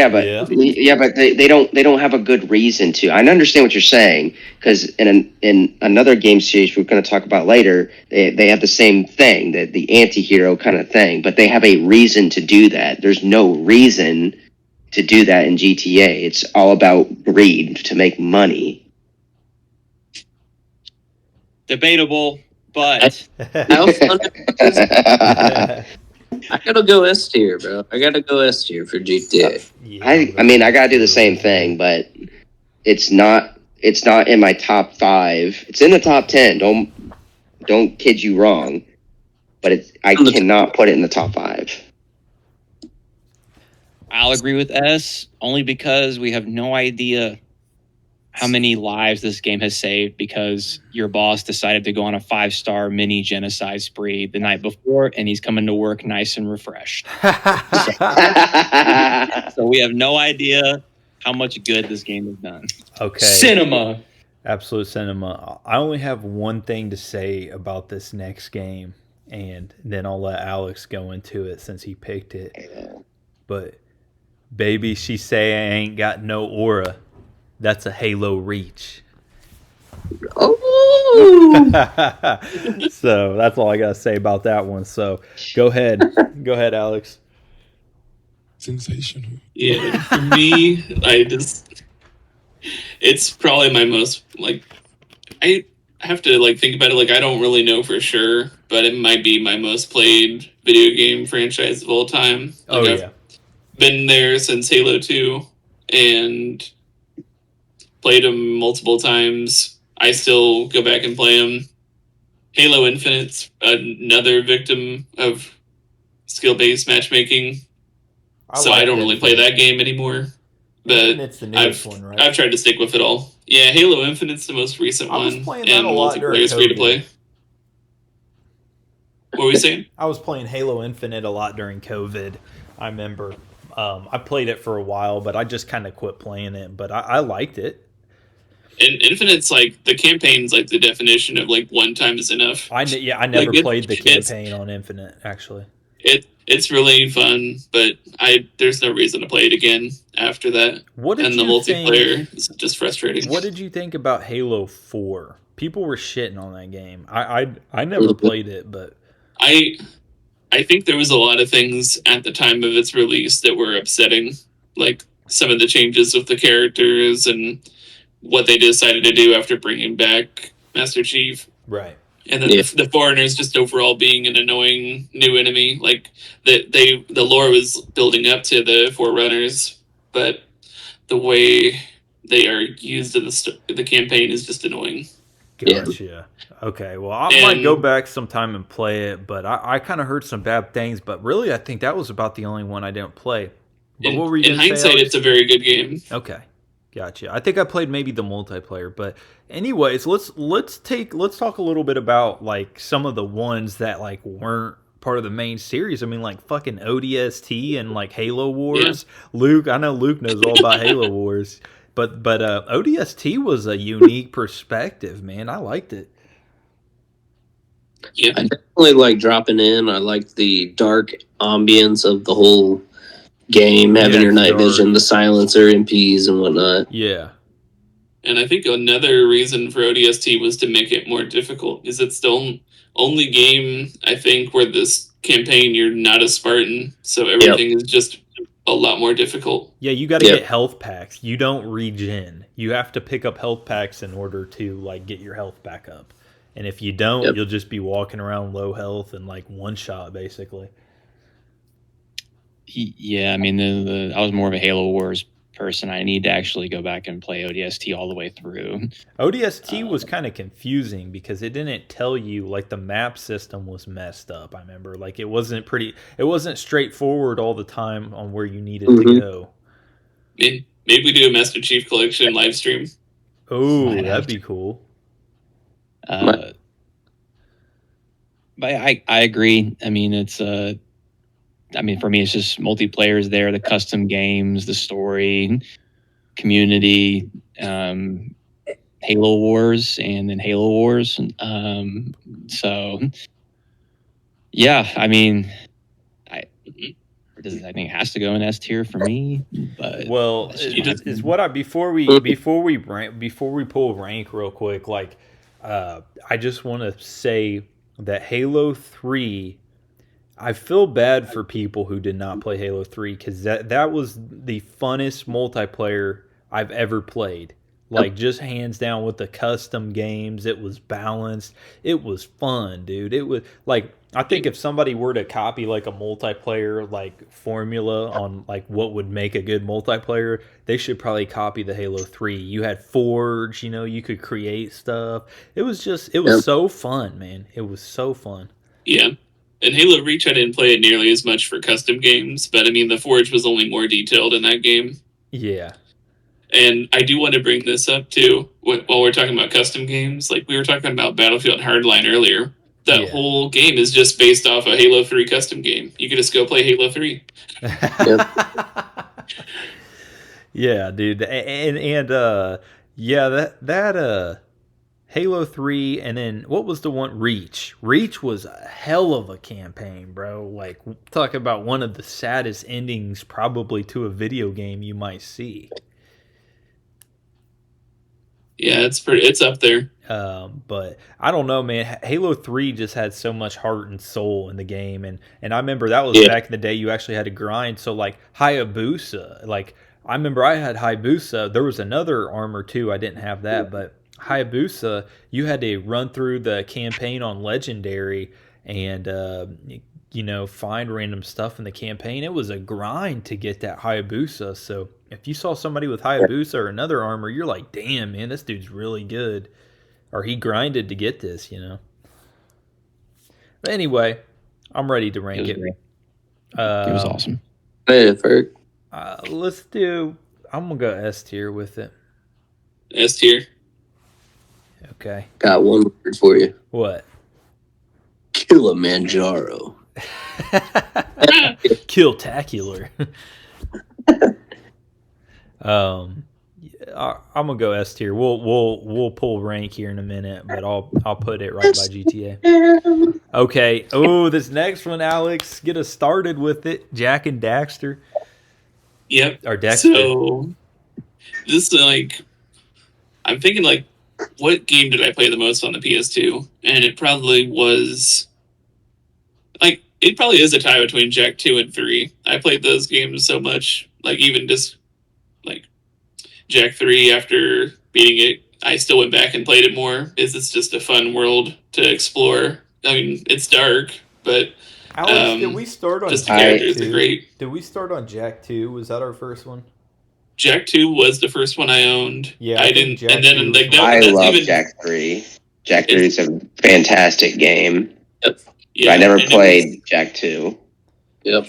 don't have a good reason to. I understand what you're saying, because in another game series we're going to talk about later, they have the same thing, the anti-hero kind of thing, but they have a reason to do that. There's no reason to do that in GTA. It's all about greed to make money.
Debatable, but
How fun I gotta go S tier, bro. I gotta go S tier for GTA.
I mean, I gotta do the same thing, but it's not in my top 5. It's in the top 10. Don't kid you wrong, but I cannot put it in the top 5.
I'll agree with S only because we have no idea how many lives this game has saved because your boss decided to go on a 5-star mini genocide spree the night before, and he's coming to work nice and refreshed. So we have no idea how much good this game has done.
Okay.
Cinema.
Absolute cinema. I only have one thing to say about this next game, and then I'll let Alex go into it since he picked it. But, baby, she say I ain't got no aura. That's a Halo Reach.
Oh,
So that's all I gotta say about that one. So go ahead, Alex.
Sensational.
Yeah, for me, it's probably my most, like, I have to, like, think about it, like, I don't really know for sure, but it might be my most played video game franchise of all time. Like, I've been there since Halo 2, and played them multiple times. I still go back and play them. Halo Infinite's another victim of skill-based matchmaking. So I
like
don't really play
Infinite.
that game anymore. But
Infinite's the newest one, right?
I've tried to stick with it all. Yeah, Halo Infinite's the most recent
I was
one,
playing that
and
a lot during
multiplayer is free to
COVID.
play. What were we saying?
I was playing Halo Infinite a lot during COVID. I remember. I played it for a while, but I just kind of quit playing it. But I liked it.
And Infinite's like the campaign's like the definition of like one time is enough.
I never
Like,
played the campaign on Infinite actually.
It's really fun, but there's no reason to play it again after that.
What did
And the
you
multiplayer
think?
is just frustrating.
What did you think about Halo 4? People were shitting on that game. I never played it, but
I think there was a lot of things at the time of its release that were upsetting, like some of the changes with the characters and what they decided to do after bringing back Master Chief.
right.
And then the foreigners just overall being an annoying new enemy. Like the lore was building up to the Forerunners, but the way they are used in the campaign is just annoying.
Gotcha. Okay, well, I might go back sometime and play it, but I kind of heard some bad things. But really, I think that was about the only one I didn't play. But what were you
in
gonna say,
hindsight,
Alex?
it's a very good game.
Okay, gotcha. I think I played maybe the multiplayer, but anyways, let's talk a little bit about like some of the ones that like weren't part of the main series. I mean, like fucking ODST and like Halo Wars. Luke, I know Luke knows all about Halo Wars, but ODST was a unique perspective, man. I liked it.
Yeah,
I definitely like dropping in. I like the dark ambience of the whole game, having your night vision, the silencer, MPs, and whatnot.
Yeah.
and I think another reason for ODST was to make it more difficult. Is it's the only game I think where this campaign you're not a Spartan, so everything is just a lot more difficult.
Yeah, you got to get health packs. You don't regen. You have to pick up health packs in order to like get your health back up. And if you don't, you'll just be walking around low health and like one shot basically.
Yeah, I mean, I was more of a Halo Wars person. I need to actually go back and play ODST all the way through.
ODST was kind of confusing because it didn't tell you, like the map system was messed up. I remember like it wasn't straightforward all the time on where you needed to go.
Maybe we do a Master Chief Collection live stream.
Oh, that'd be cool.
But I agree. I mean, it's for me, it's just multiplayer is there, the custom games, the story, community, Halo Wars, and then Halo Wars. So, yeah, I mean, I think it has to go in S tier for me. But
well, is what before we pull rank real quick, like I just want to say that Halo 3. I feel bad for people who did not play Halo 3 because that was the funnest multiplayer I've ever played. Like, just hands down with the custom games. It was balanced. It was fun, dude. It was, like, I think if somebody were to copy, like, a multiplayer, like, formula on, like, what would make a good multiplayer, they should probably copy the Halo 3. You had Forge, you could create stuff. It was so fun, man. It was so fun.
Yeah. In Halo Reach, I didn't play it nearly as much for custom games, but I mean, the Forge was only more detailed in that game.
Yeah.
And I do want to bring this up, too, while we're talking about custom games. Like, we were talking about Battlefield Hardline earlier. That whole game is just based off a Halo 3 custom game. You could just go play Halo 3.
Yeah, dude. And that Halo 3, and then what was the one? Reach. Reach was a hell of a campaign, bro. Like, talk about one of the saddest endings probably to a video game you might see.
Yeah, it's up there.
But I don't know, man. Halo 3 just had so much heart and soul in the game, and I remember that was back in the day you actually had to grind. So like Hayabusa, like I remember I had Hayabusa. There was another armor too. I didn't have that, but Hayabusa, you had to run through the campaign on Legendary and find random stuff in the campaign. It was a grind to get that Hayabusa. So if you saw somebody with Hayabusa or another armor, you're like, damn, man, this dude's really good. Or he grinded to get this, But anyway, I'm ready to rank it.
It was awesome.
Hey, Ferg.
Let's do. I'm gonna go S tier with it.
S tier.
Okay.
Got one word for you.
What?
Kilimanjaro.
Killtacular. I'm gonna go S tier. We'll pull rank here in a minute, but I'll put it right by GTA. Okay. Oh, this next one, Alex, get us started with it. Jak and Daxter.
Yep.
Or Dexter.
So this is like, I'm thinking like, what game did I play the most on the PS2? And it probably was like, it probably is a tie between Jak 2 and 3. I played those games so much, like even just like Jak 3 after beating it, I still went back and played it more. It's just a fun world to explore. I mean, it's dark, but
Alex, did we start on
just the
Jak
characters
2?
are great.
Did we start on Jak 2? Was that our first one?
Jak 2 was the first one I owned.
Yeah,
I
I think
didn't,
Jak
and then
2
like
was
I
that's
love
even,
Jak 3. Jak 3 is a fantastic game.
yeah,
I never
and it
played Jak 2.
Yep.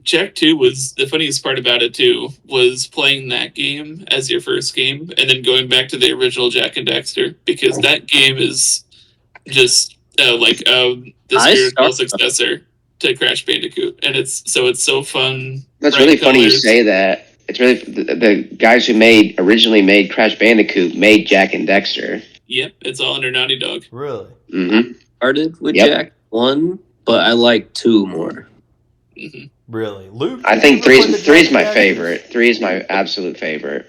Jak 2 was the funniest part about it too, was playing that game as your first game and then going back to the original Jak and Daxter, because that game is just the spiritual successor to Crash Bandicoot, and it's so fun.
That's
bright
really funny you
colors.
say that. It's really the guys who originally made Crash Bandicoot made Jak and Dexter.
Yep, it's all under Naughty Dog.
Really?
Mm-hmm.
Started with
Yep.
Jak 1, but I like 2 more.
Hmm.
Really? Luke?
I think
did you ever play the
three's
Jak
my
and Daxter?
favorite. 3 is my absolute favorite.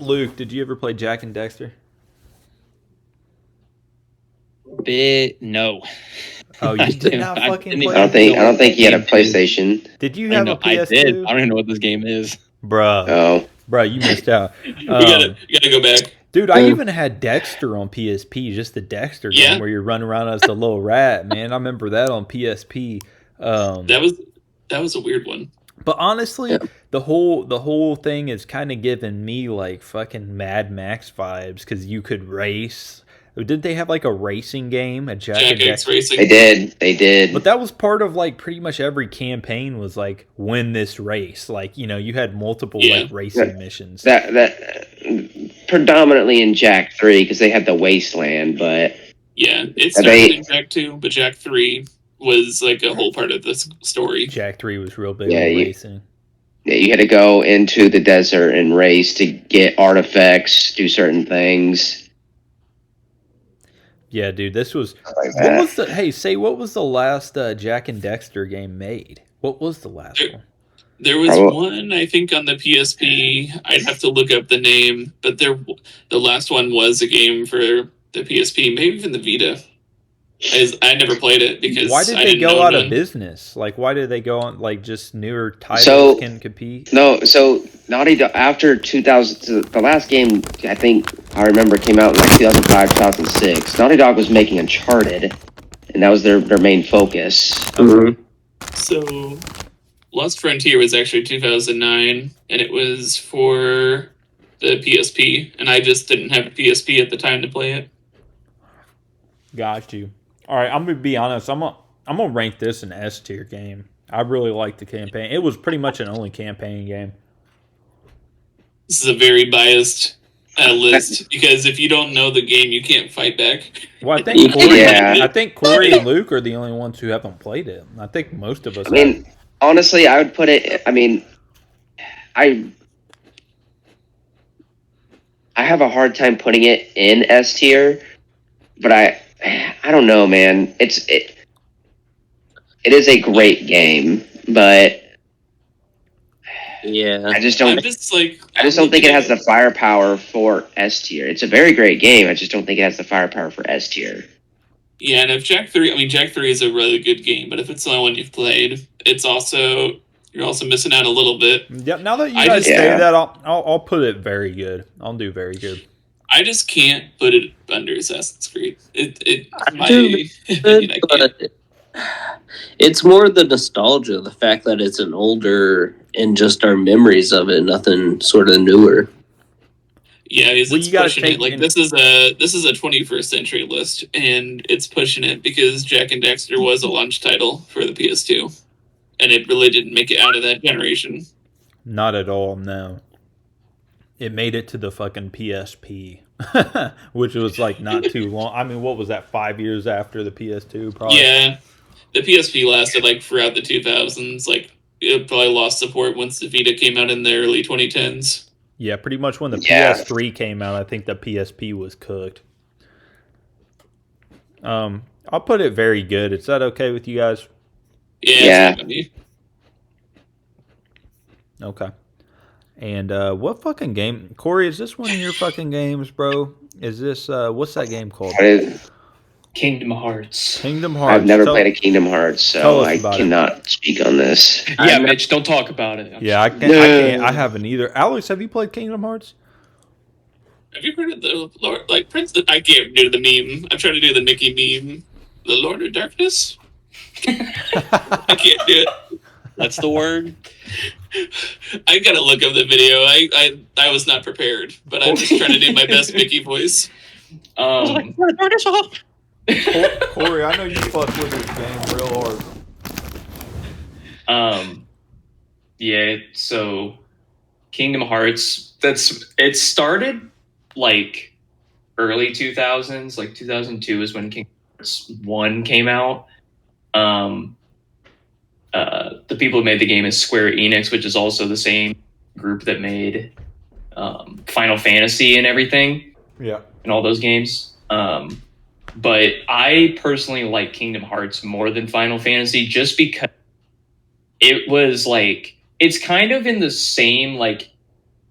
Luke, did you ever play Jak and Daxter?
No.
Oh, you did not
I
fucking
didn't
play
even
I don't think he had a
Game is.
PlayStation.
Did you
I
have
know,
a PS2?
I did. I don't even know what this game is.
Bruh.
Oh,
Bruh, you missed out.
You gotta go back.
Dude, I even had Dexter on PSP, just the Dexter game
Yeah.
where you're running around as the little rat, man. I remember that on PSP.
That was a weird one.
But honestly,
Yeah.
the whole thing is kind of giving me like fucking Mad Max vibes because you could race. Did they have like a racing game at Jak and
Jak X
Daxter?
Racing.
they did.
But that was part of like pretty much every campaign was like win this race. Like, you know, you had multiple
Yeah.
like racing missions.
That predominantly in Jak 3 because they had the wasteland, but
Yeah, it
Are
started
they-
in Jak 2, but Jak 3 was like a whole part of this story.
Jak 3 was real big
Yeah,
on
you-
racing.
yeah, you had to go into the desert and race to get artifacts, do certain things
Yeah, dude, this was
like
what
that.
was the what was the last Jak and Dexter game made? What was the last
There-
one?
There was
Probably-
one, I think, on the PSP. I'd have to look up the name, but the last one was a game for the PSP, maybe even the Vita. I never played it because
Why did
I
they
didn't
go
know
out
none.
of business? Like, why did they go on like just newer titles
So-
can compete?
No, so Naughty Dog after 2000, so the last game I think I remember came out in like 2005, 2006. Naughty Dog was making Uncharted, and that was their main focus.
Mm-hmm.
So, Lost Frontier was actually 2009, and it was for the PSP, and I just didn't have a PSP at the time to play it.
Got you. All right, I'm gonna be honest. I'm gonna rank this an S tier game. I really liked the campaign. It was pretty much an only campaign game.
This is a very biased list because if you don't know the game, you can't fight back.
Well, I think Corey,
Yeah.
I think Corey and Luke are the only ones who haven't played it. I think most of us.
I mean, honestly, I would put it. I mean, I have a hard time putting it in S tier, but I don't know, man. It is a great game, but
Yeah.
I just
I'm
don't.
just like
I just don't think it has the firepower for S tier. It's a very great game. I just don't think it has the firepower for S tier.
Yeah, and if Jak 3, I mean, Jak 3 is a really good game, but if it's the only one you've played, you're also missing out a little bit.
Yep. Now that you
I
guys
just-
say
Yeah.
that, I'll put it very good. I'll do very good.
I just can't put it under Assassin's Creed. I can't.
But it's more the nostalgia, the fact that it's an older and just our memories of it, nothing sort of newer.
Yeah,
Well,
it's
you gotta
pushing
take
it. Like
in-
this is a 21st century list, and it's pushing it because Jack and Dexter was a launch title for the PS2, and it really didn't make it out of that generation.
Not at all, no. It made it to the fucking PSP, which was like not too long. I mean, what was that, 5 years after the PS2, probably?
Yeah, the PSP lasted like throughout the 2000s. Like it probably lost support once the Vita came out in the early 2010s.
Yeah, pretty much when the
Yeah.
PS3 came out, I think the PSP was cooked. I'll put it very good. Is that okay with you guys?
Yeah,
Yeah.
it's funny.
Okay. And what fucking game? Corey, is this one of your fucking games, bro? Is this, what's that game called?
Kingdom Hearts.
Kingdom Hearts.
I've never played a Kingdom Hearts,
tell
so
us
I
about it.
cannot speak on this.
Yeah, Mitch, don't talk about it.
Yeah, I can't. I haven't either. Alex, have you played Kingdom Hearts?
Have you heard of the Lord, like Prince? I can't do the meme. I'm trying to do the Mickey meme. The Lord of Darkness. I can't do it.
That's the word.
I gotta look up the video. I was not prepared, but I'm just trying to do my best Mickey voice.
Um,
Corey, I know you fuck with this game real hard.
yeah, so Kingdom Hearts, it started like early 2000s, like 2002 is when Kingdom Hearts 1 came out. The people who made the game is Square Enix, which is also the same group that made Final Fantasy and everything,
Yeah.
and all those games. But I personally like Kingdom Hearts more than Final Fantasy just because it was like, it's kind of in the same, like,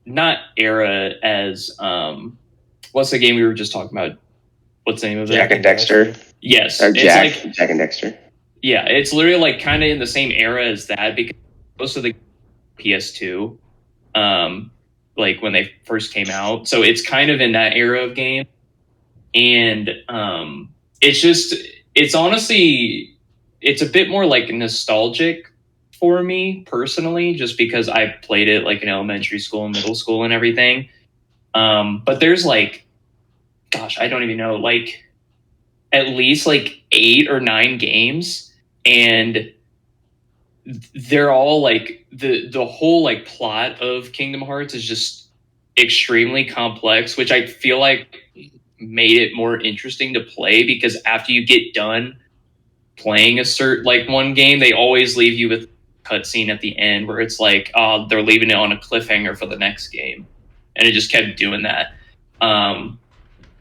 not era as, what's the game we were just talking about? What's the name of it?
Jack and Dexter.
Yes.
Or
It's
Jack.
like,
Jack and Dexter.
yeah, it's literally like kind of in the same era as that because most of the PS2, like when they first came out. So it's kind of in that era of game. And it's honestly, it's a bit more like nostalgic for me personally, just because I played it like in elementary school and middle school and everything. But there's like, gosh, I don't even know, like at least like 8 or 9 games, and they're all like the whole like plot of Kingdom Hearts is just extremely complex, which I feel like made it more interesting to play because after you get done playing a certain like one game, they always leave you with a cutscene at the end where it's like, oh, they're leaving it on a cliffhanger for the next game, and it just kept doing that.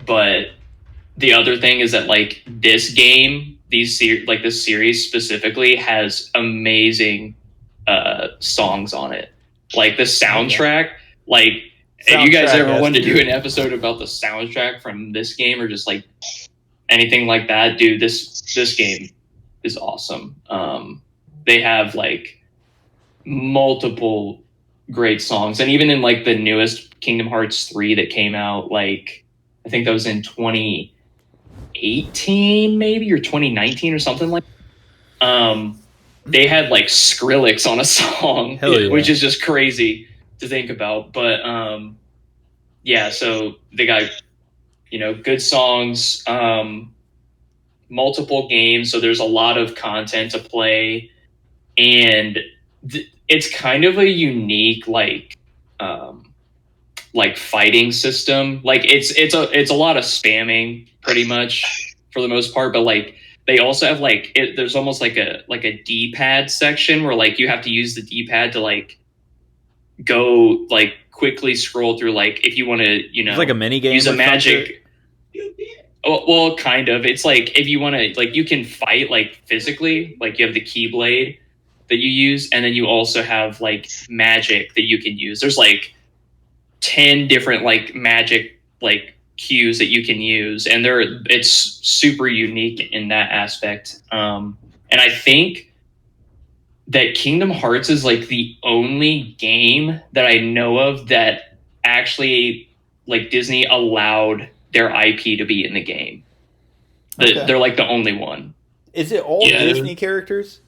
But the other thing is that like this game, this series specifically has amazing songs on it. Like the soundtrack, like if you guys ever wanted to do an episode about the soundtrack from this game or just like anything like that, dude, this game is awesome. They have like multiple great songs, and even in like the newest Kingdom Hearts 3 that came out, like I think that was in 2018 maybe or 2019 or something like they had like Skrillex on a song.
Hell yeah.
Which is just crazy to think about. But yeah, so they got, you know, good songs, multiple games, so there's a lot of content to play, and it's kind of a unique like fighting system. Like it's a lot of spamming pretty much for the most part, but like they also have like there's almost like a D-pad section where like you have to use the D-pad to like go like quickly scroll through, like if you want to, you know,
It's like a mini game.
use a magic. Well, kind of. It's like if you want to, like you can fight like physically, like you have the Keyblade that you use, and then you also have like magic that you can use. There's like 10 different like magic like cues that you can use, and it's super unique in that aspect. And I think that Kingdom Hearts is like the only game that I know of that actually like Disney allowed their IP to be in the game.
Okay.
They're like the only one.
Is it all
Yeah.
Disney characters?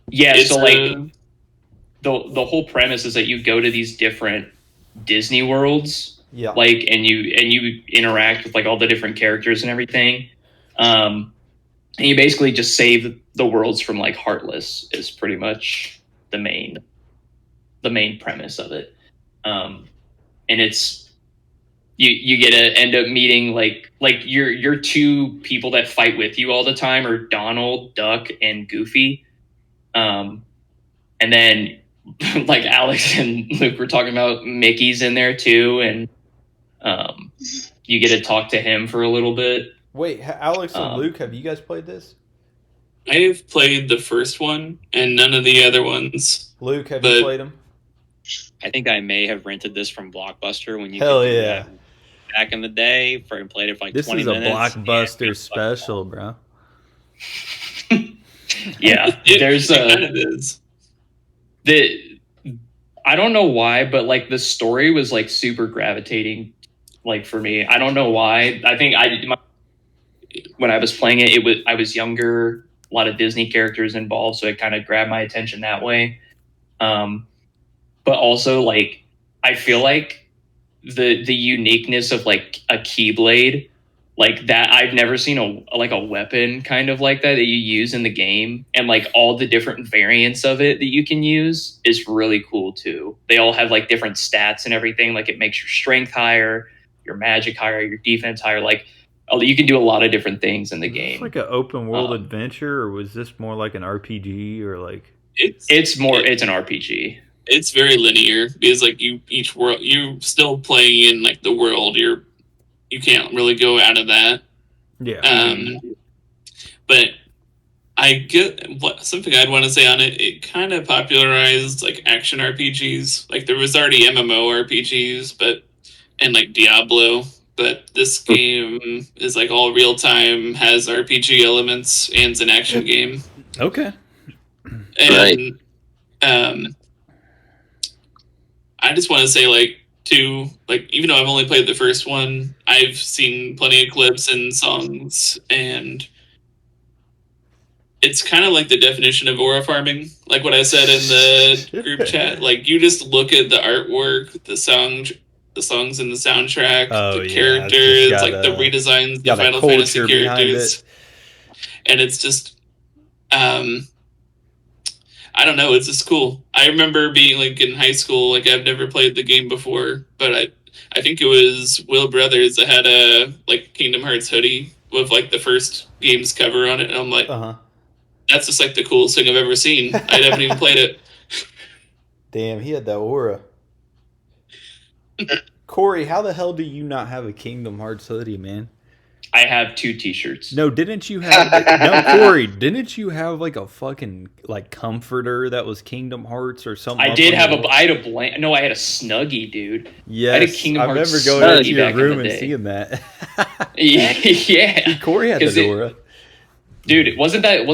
Yeah,
It's,
so like the whole premise is that you go to these different Disney worlds,
Yeah.
like, and you interact with like all the different characters and everything. And you basically just save the worlds from like Heartless is pretty much the main premise of it. And it's you get to end up meeting like your two people that fight with you all the time are Donald Duck and Goofy. And then like Alex and Luke were talking about, Mickey's in there too, and you get to talk to him for a little bit.
Wait, Alex and Luke, have you guys played this?
I've played the first one and none of the other ones.
Luke, have
But-
you played them?
I think I may have rented this from Blockbuster when you
Hell
could do
yeah.
that back in the day. For and played it for like
This
20
is a
minutes.
Blockbuster
Yeah.
special, bro.
Yeah,
It,
there's
it kind of is.
I don't know why, but like the story was like super gravitating, like for me. I don't know why. I think when I was playing it, I was younger, a lot of Disney characters involved, so it kind of grabbed my attention that way. But also like I feel like the uniqueness of like a Keyblade, like that, I've never seen a weapon kind of like that you use in the game, and like all the different variants of it that you can use is really cool too. They all have like different stats and everything. Like it makes your strength higher, your magic higher, your defense higher. Like you can do a lot of different things in the
Is this
game.
like an open world adventure, or was this more like an RPG, or like?
It's an RPG.
It's very linear because like each world you're still playing in like the world. You can't really go out of that.
Yeah.
But I get something I'd want to say on it. It kind of popularized like action RPGs. Like there was already MMO RPGs, and like Diablo, but this game is like all real time, has RPG elements, and it's an action game.
Okay.
And I just want to say even though I've only played the first one, I've seen plenty of clips and songs, and it's kind of like the definition of aura farming, like what I said in the group chat. Like you just look at the artwork, the songs in the soundtrack,
Oh,
the
yeah,
characters,
it's got
like the redesigns, the
got a
Final Fantasy
culture behind
characters, and it's just I don't know. It's just cool. I remember being like in high school. Like I've never played the game before, but I think it was Will Brothers that had a like Kingdom Hearts hoodie with like the first game's cover on it, and I'm like, that's just like the coolest thing I've ever seen. I haven't even played it.
Damn, he had that aura. Corey, how the hell do you not have a Kingdom Hearts hoodie, man?
I have 2 T-shirts.
No, didn't you have? No, Corey, didn't you have like a fucking like comforter that was Kingdom Hearts or something?
I did have I had a blank. No, I had a Snuggie, dude.
Yes,
I had a Kingdom
I
Hearts
remember going into
Snuggie
your
back in
room
the
and
day.
seeing that.
Yeah.
Corey had
'Cause
the aura.
Dude, wasn't that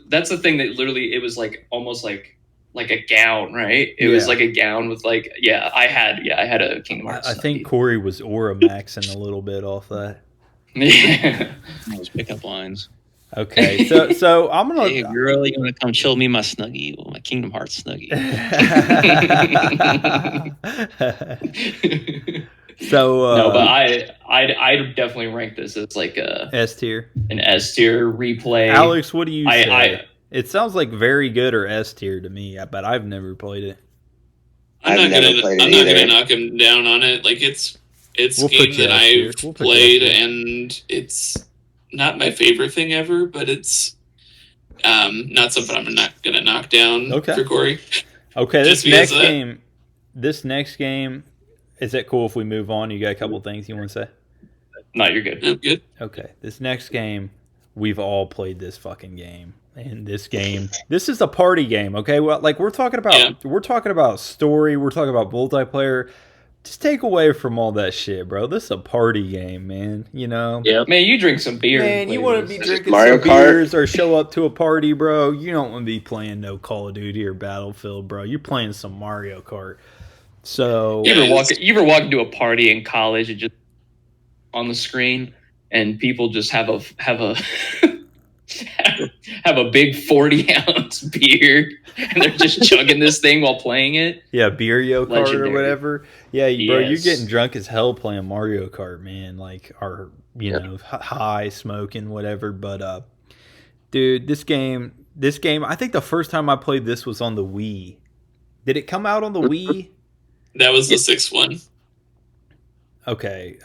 that's the thing that literally it was like almost like a gown, right? It was
Yeah.
like a gown with like I had a Kingdom Hearts.
I think
Snuggie.
Corey was aura maxing a little bit off that.
Yeah.
Those pickup lines.
Okay, so I'm gonna.
Hey, girl, you want to come chill me my Snuggie? Well, my Kingdom Hearts Snuggie.
So
No, but I'd definitely rank this as like
S tier.
an S tier replay.
Alex, what do you say?
I
It sounds like very good or S tier to me, but I've never played it.
I've
I'm
never played it
not
either.
gonna knock him down on it. Like it's
We'll
a game
put you
that
S tier.
I've
We'll put you
played,
S tier.
and it's not my favorite thing ever, but it's not something I'm not gonna knock down
Okay.
for Corey.
Okay,
Just because of that.
This next game, is it cool if we move on? You got a couple things you want to say?
No, you're good.
I'm good.
Okay, this next game, we've all played this fucking game. And this game, this is a party game, okay? Well, like we're talking about story, we're talking about multiplayer. Just take away from all that shit, bro. This is a party game, man. You know?
Yeah.
Man, you drink some beer.
Man,
and
you
play
want to
this.
be drinking
Mario
some
Kart?
beers or show up to a party, bro. You don't want to be playing no Call of Duty or Battlefield, bro. You're playing some Mario Kart. So,
You ever walk into a party in college and just on the screen, and people just have a have a big 40-ounce beer and they're just chugging this thing while playing it.
Yeah, Mario Kart or
Legendary.
whatever. Yeah, bro, you're
Yes.
getting drunk as hell playing Mario Kart, man. Like, or
Yeah.
high smoking, whatever. But dude, this game, I think the first time I played this was on the Wii. Did it come out on the Wii?
That was the sixth one.
Okay,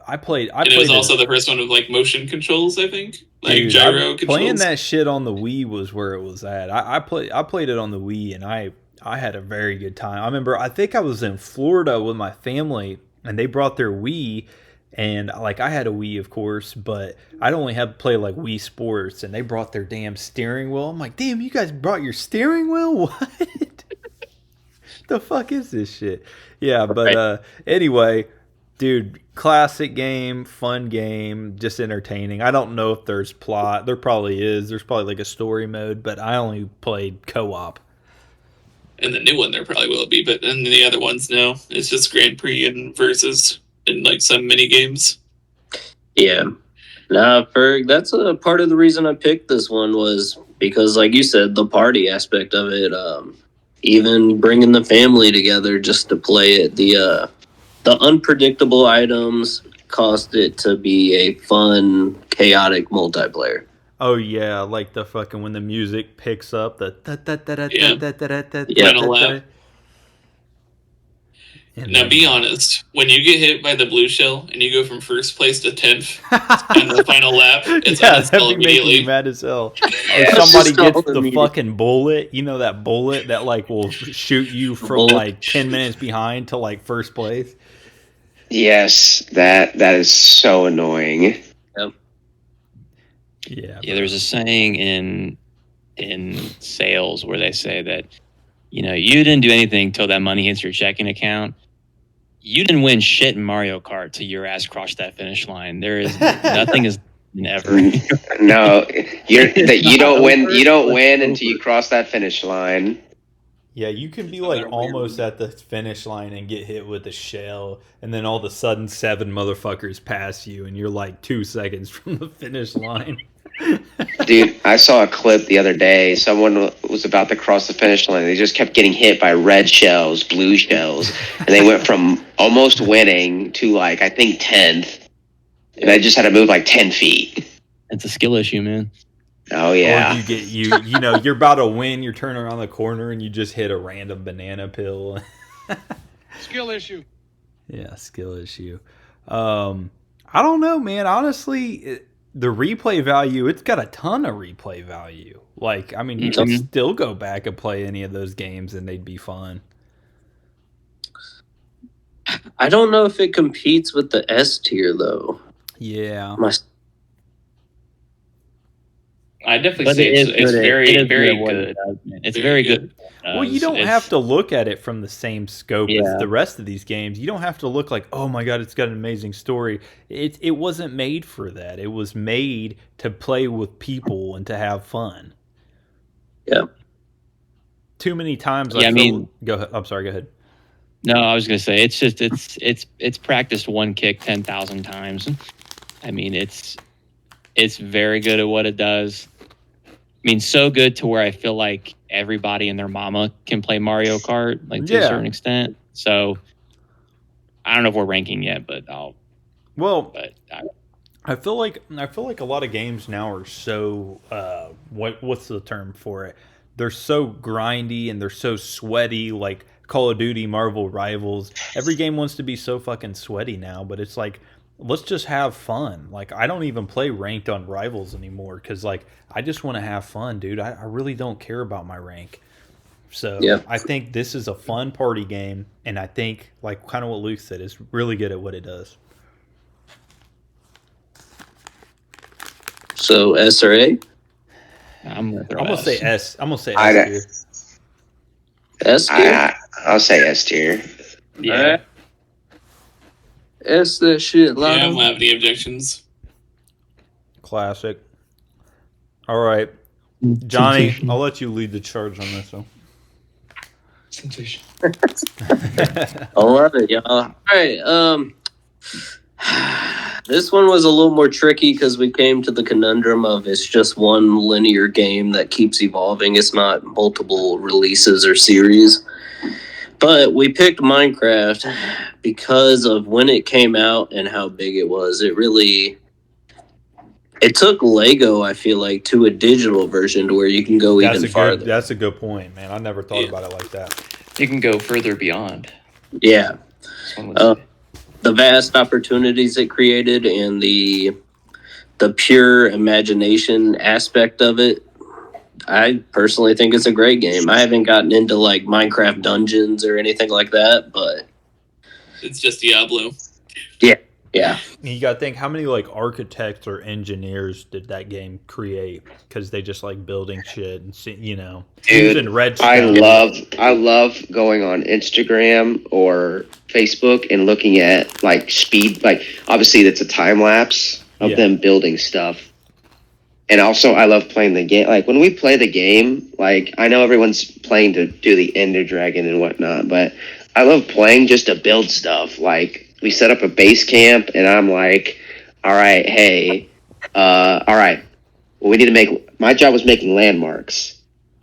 I played.
And it was also the first one with like motion controls, I think. Like
Dude,
gyro controls.
playing that shit on the Wii was where it was at. I played it on the Wii, and I had a very good time. I remember, I think I was in Florida with my family, and they brought their Wii, and like I had a Wii, of course, but I'd only have to play like Wii Sports, and they brought their damn steering wheel. I'm like, damn, you guys brought your steering wheel? What? The fuck is this shit? Yeah, but anyway. Dude, classic game, fun game, just entertaining. I don't know if there's plot. There probably is. There's probably like a story mode, but I only played co-op.
And the new one there probably will be, but in the other ones, no. It's just Grand Prix and versus and like some mini games.
Yeah. Nah, Ferg, that's a part of the reason I picked this one was because, like you said, the party aspect of it, even bringing the family together just to play it, the unpredictable items caused it to be a fun, chaotic multiplayer.
Oh yeah, like the fucking when the music picks up, the
Final lap. Now be honest, when you get hit by the blue shell and you go from first place to 10th in the final lap, it's
yeah,
uninstall
that'd be making me
immediately.
mad as hell.
Yeah,
Or somebody
it's just
gets
all
the
immediate.
fucking bullet, you know that bullet that like will shoot you from
Bullet.
like 10 minutes behind to like first place.
Yes, that is so annoying.
Yeah.
Yeah, there's a saying in sales where they say that, you know, you didn't do anything till that money hits your checking account. You didn't win shit in Mario Kart till your ass crossed that finish line. There is nothing is never.
No, you don't win. You don't win until you cross that finish line.
Yeah, you can be like almost at the finish line and get hit with a shell, and then all of a sudden 7 motherfuckers pass you, and you're like 2 seconds from the finish line.
Dude, I saw a clip the other day. Someone was about to cross the finish line. They just kept getting hit by red shells, blue shells, and they went from almost winning to like I think 10th, and I just had to move like 10 feet.
It's a skill issue, man.
Oh
Or
yeah.
you get you know you're about to win, you're turning around the corner and you just hit a random banana pill.
Skill issue.
Yeah, skill issue. I don't know, man. Honestly, the replay value, it's got a ton of replay value. Like, I mean, you can
Mhm.
still go back and play any of those games and they'd be fun.
I don't know if it competes with the S tier though.
Yeah.
My,
I definitely
But
say
it is
it's
good.
very,
It is
very
at what it
good.
does, man. It's
Very
very
good.
good.
Well, you don't have to look at it from the same scope
Yeah.
as the rest of these games. You don't have to look like, oh my god, it's got an amazing story. It wasn't made for that. It was made to play with people and to have fun.
Yeah.
Too many times.
Yeah, I mean-
go ahead. I'm sorry. Go ahead.
No, I was gonna say it's just it's practiced one kick 10,000 times. I mean, it's very good at what it does. I mean, so good to where I feel like everybody and their mama can play Mario Kart, like to
Yeah.
a certain extent. So I don't know if we're ranking yet, but
Well,
I,
I feel like a lot of games now are so what's the term for it? They're so grindy and they're so sweaty, like Call of Duty, Marvel Rivals. Every game wants to be so fucking sweaty now, but it's like, let's just have fun. Like, I don't even play ranked on Rivals anymore because like I just want to have fun, dude. I really don't care about my rank. So
Yeah.
I think this is a fun party game, and I think like kind of what Luke said, is really good at what it does.
so S or A?
I'm gonna throw
I'm gonna
S.
say S. I'm gonna say
I-
S tier.
S tier?
I'll say S tier.
Yeah.
Alright. S that shit
Yeah, I
loud.
don't have any objections.
Classic. All right, Johnny, I'll let you lead the charge on this one.
Sensation.
I love it, y'all. All right. This one was a little more tricky because we came to the conundrum of it's just one linear game that keeps evolving. It's not multiple releases or series. But we picked Minecraft because of when it came out and how big it was. It took Lego, I feel like, to a digital version to where you can go even farther.
That's a good point, man. I never thought about it like that.
You can go further beyond.
Yeah.
This one was
The vast opportunities it created and the pure imagination aspect of it. I personally think it's a great game. I haven't gotten into like Minecraft Dungeons or anything like that, but
It's just Diablo.
yeah.
You got to think, how many like architects or engineers did that game create? Because they just like building shit and
Dude,
using redstone.
I love going on Instagram or Facebook and looking at like speed. Like obviously, that's a time lapse of them building stuff. And also, I love playing the game. Like when we play the game, like I know everyone's playing to do the Ender Dragon and whatnot, but I love playing just to build stuff. Like we set up a base camp, and I'm like, all right, hey, all right. Well, we need to make. My job was making landmarks.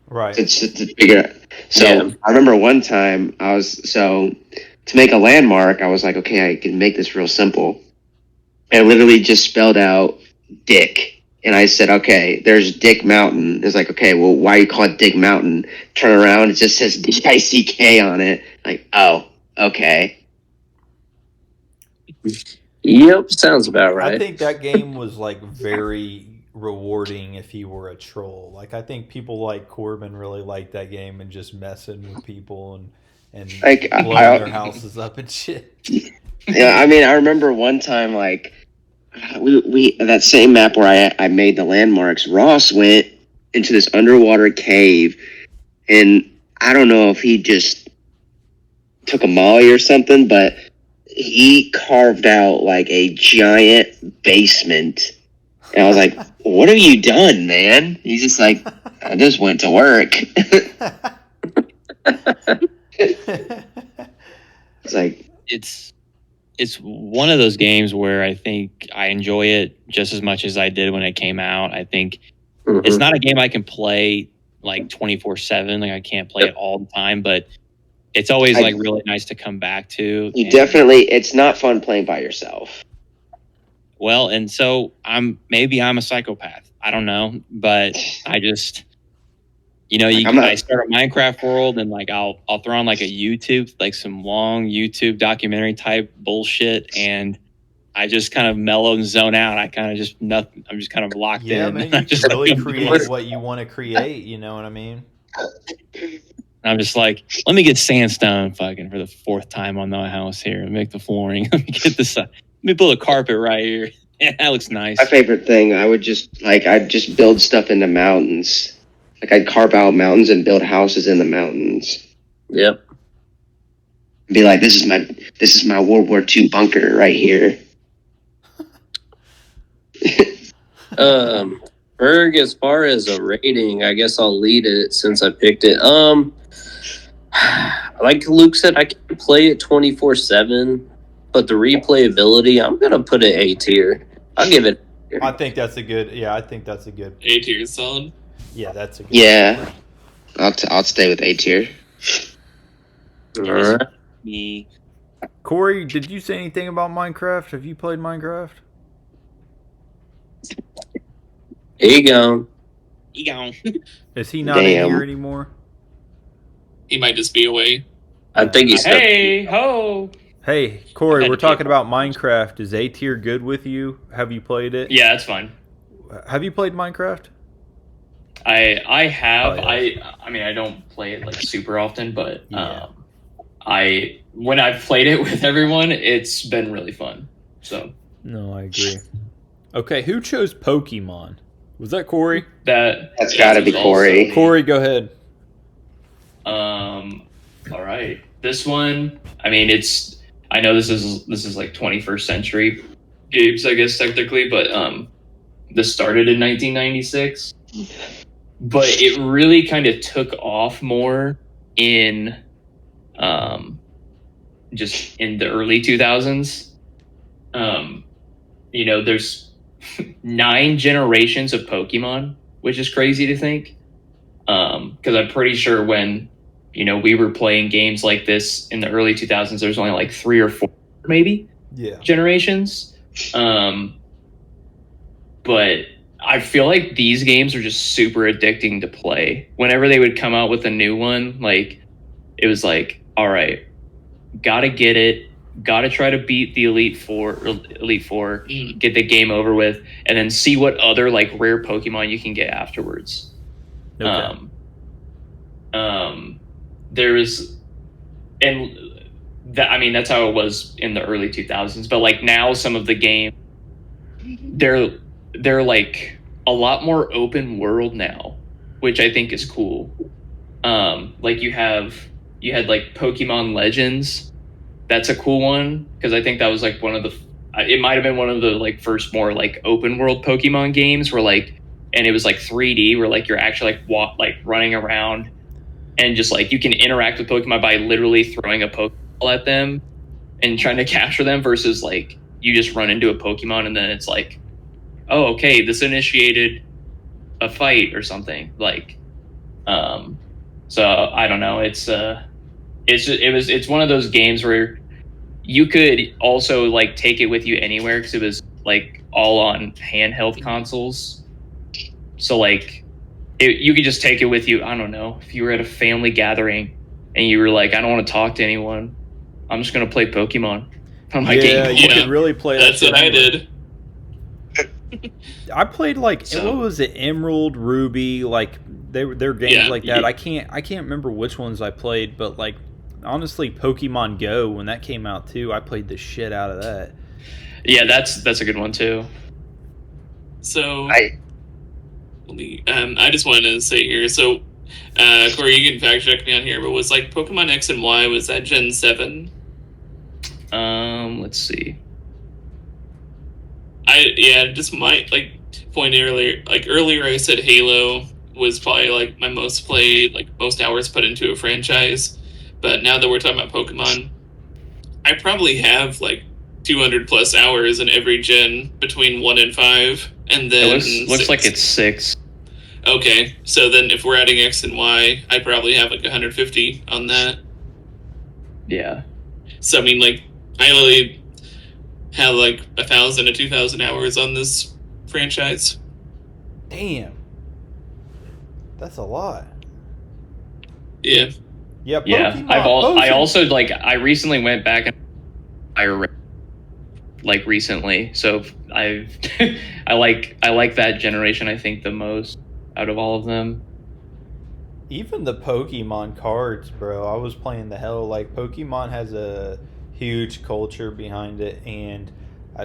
Right.
To figure out. So I remember one time to make a landmark, I was like, okay, I can make this real simple. And I literally just spelled out Dick. And I said, okay, there's Dick Mountain. It's like, okay, well, why you call it Dick Mountain? Turn around, it just says DICK on it. Like, oh, okay.
Yep, sounds about right.
I think that game was like very rewarding if you were a troll. Like I think people like Corbin really liked that game and just messing with people and
Like,
blowing their houses up and shit.
Yeah, I mean, I remember one time, like, we that same map where I made the landmarks, Ross went into this underwater cave, and I don't know if he just took a molly or something, but he carved out like a giant basement. And I was like, what have you done, man? He's just like, I just went to work. It's like,
it's one of those games where I think I enjoy it just as much as I did when it came out. I think it's not a game I can play like 24/7. Like I can't play it all the time, but it's always like really nice to come back to.
It's not fun playing by yourself.
Well, and so I'm a psychopath. I don't know, but I just, I start a Minecraft world and like I'll throw on like a YouTube, like some long YouTube documentary type bullshit, and I just kind of mellow and zone out. I kind of just nothing. I'm just kind of locked in.
Yeah, man, you
just
can really create what you want to create. You know what I mean?
I'm just like, let me get sandstone fucking for the fourth time on the house here and make the flooring. Let me get this. Let me build a carpet right here. Yeah, that looks nice.
My favorite thing, I'd just build stuff in the mountains. Like I'd carve out mountains and build houses in the mountains.
Yep.
Be like, this is my World War II bunker right here.
Berg, as far as a rating, I guess I'll lead it since I picked it. Like Luke said, I can play it 24/7, but the replayability, I'm gonna put it A tier. I'll give it.
I think that's a good. Yeah, I think that's a good.
A tier is solid.
Yeah, that's a good.
Yeah, I'll stay with A tier.
All right.
Me.
Corey, did you say anything about Minecraft? Have you played Minecraft?
Here you go.
Is he not in here anymore?
He might just be away.
I think he's.
Hey ho!
Hey, Corey, we're talking about Minecraft. Is A tier good with you? Have you played it?
Yeah, that's fine.
Have you played Minecraft?
I have.
Oh, yeah.
I mean I don't play it like super often, but
Yeah.
when I've played it with everyone, it's been really fun. So
No, I agree. Okay, who chose Pokemon? Was that Corey?
That's got to be
also-
Corey.
Corey, go ahead.
All right. This one, I mean, I know this is like 21st century games, I guess technically, but this started in 1996. But it really kind of took off more in just in the early 2000s. there's 9 generations of Pokemon, which is crazy to think. Because I'm pretty sure when, we were playing games like this in the early 2000s, there's only like 3 or 4 maybe generations. But I feel like these games are just super addicting to play. Whenever they would come out with a new one, like, it was like, all right, gotta get it, gotta try to beat the Elite Four, get the game over with, and then see what other like rare Pokemon you can get afterwards.
Okay.
There's, and that, I mean, that's how it was in the early 2000s. But like now, some of the game, they're like a lot more open world now, which I think is cool. Like you had like Pokemon Legends. That's a cool one because I think that was like it might have been one of the like first more like open world Pokemon games where like, and it was like 3D where like you're actually like running around and just like you can interact with Pokemon by literally throwing a Pokeball at them and trying to capture them versus like you just run into a Pokemon and then it's like, oh, okay, this initiated a fight or something. Like, so I don't know. It's one of those games where you could also like take it with you anywhere because it was like all on handheld consoles. So like you could just take it with you. I don't know, if you were at a family gathering and you were like, I don't want to talk to anyone, I'm just gonna play Pokemon on my game.
Yeah, you could really play that.
That's what I did.
I played like what was it, Emerald, Ruby, like they're games like that.
Yeah.
I can't remember which ones I played, but like honestly, Pokemon Go when that came out too, I played the shit out of that.
Yeah, that's a good one too.
So I just wanted to say here. So Corey, you can fact check me on here, but was like Pokemon X and Y, was that Gen 7?
Let's see.
Just my like point earlier. Like earlier, I said Halo was probably like my most played, like most hours put into a franchise. But now that we're talking about Pokemon, I probably have like 200 plus hours in every gen between 1 and 5, and then
it looks like it's 6.
Okay, so then if we're adding X and Y, I probably have like 150 on that.
Yeah.
So I mean, like I literally have like 1,000 to 2,000 hours on this franchise.
Damn, that's a lot.
Yeah.
Yeah.
Pokemon, I also like I recently went back and I like recently, so I like that generation I think the most out of all of them.
Even the Pokemon cards, bro. I was playing the hell. Like, Pokemon has a huge culture behind it, and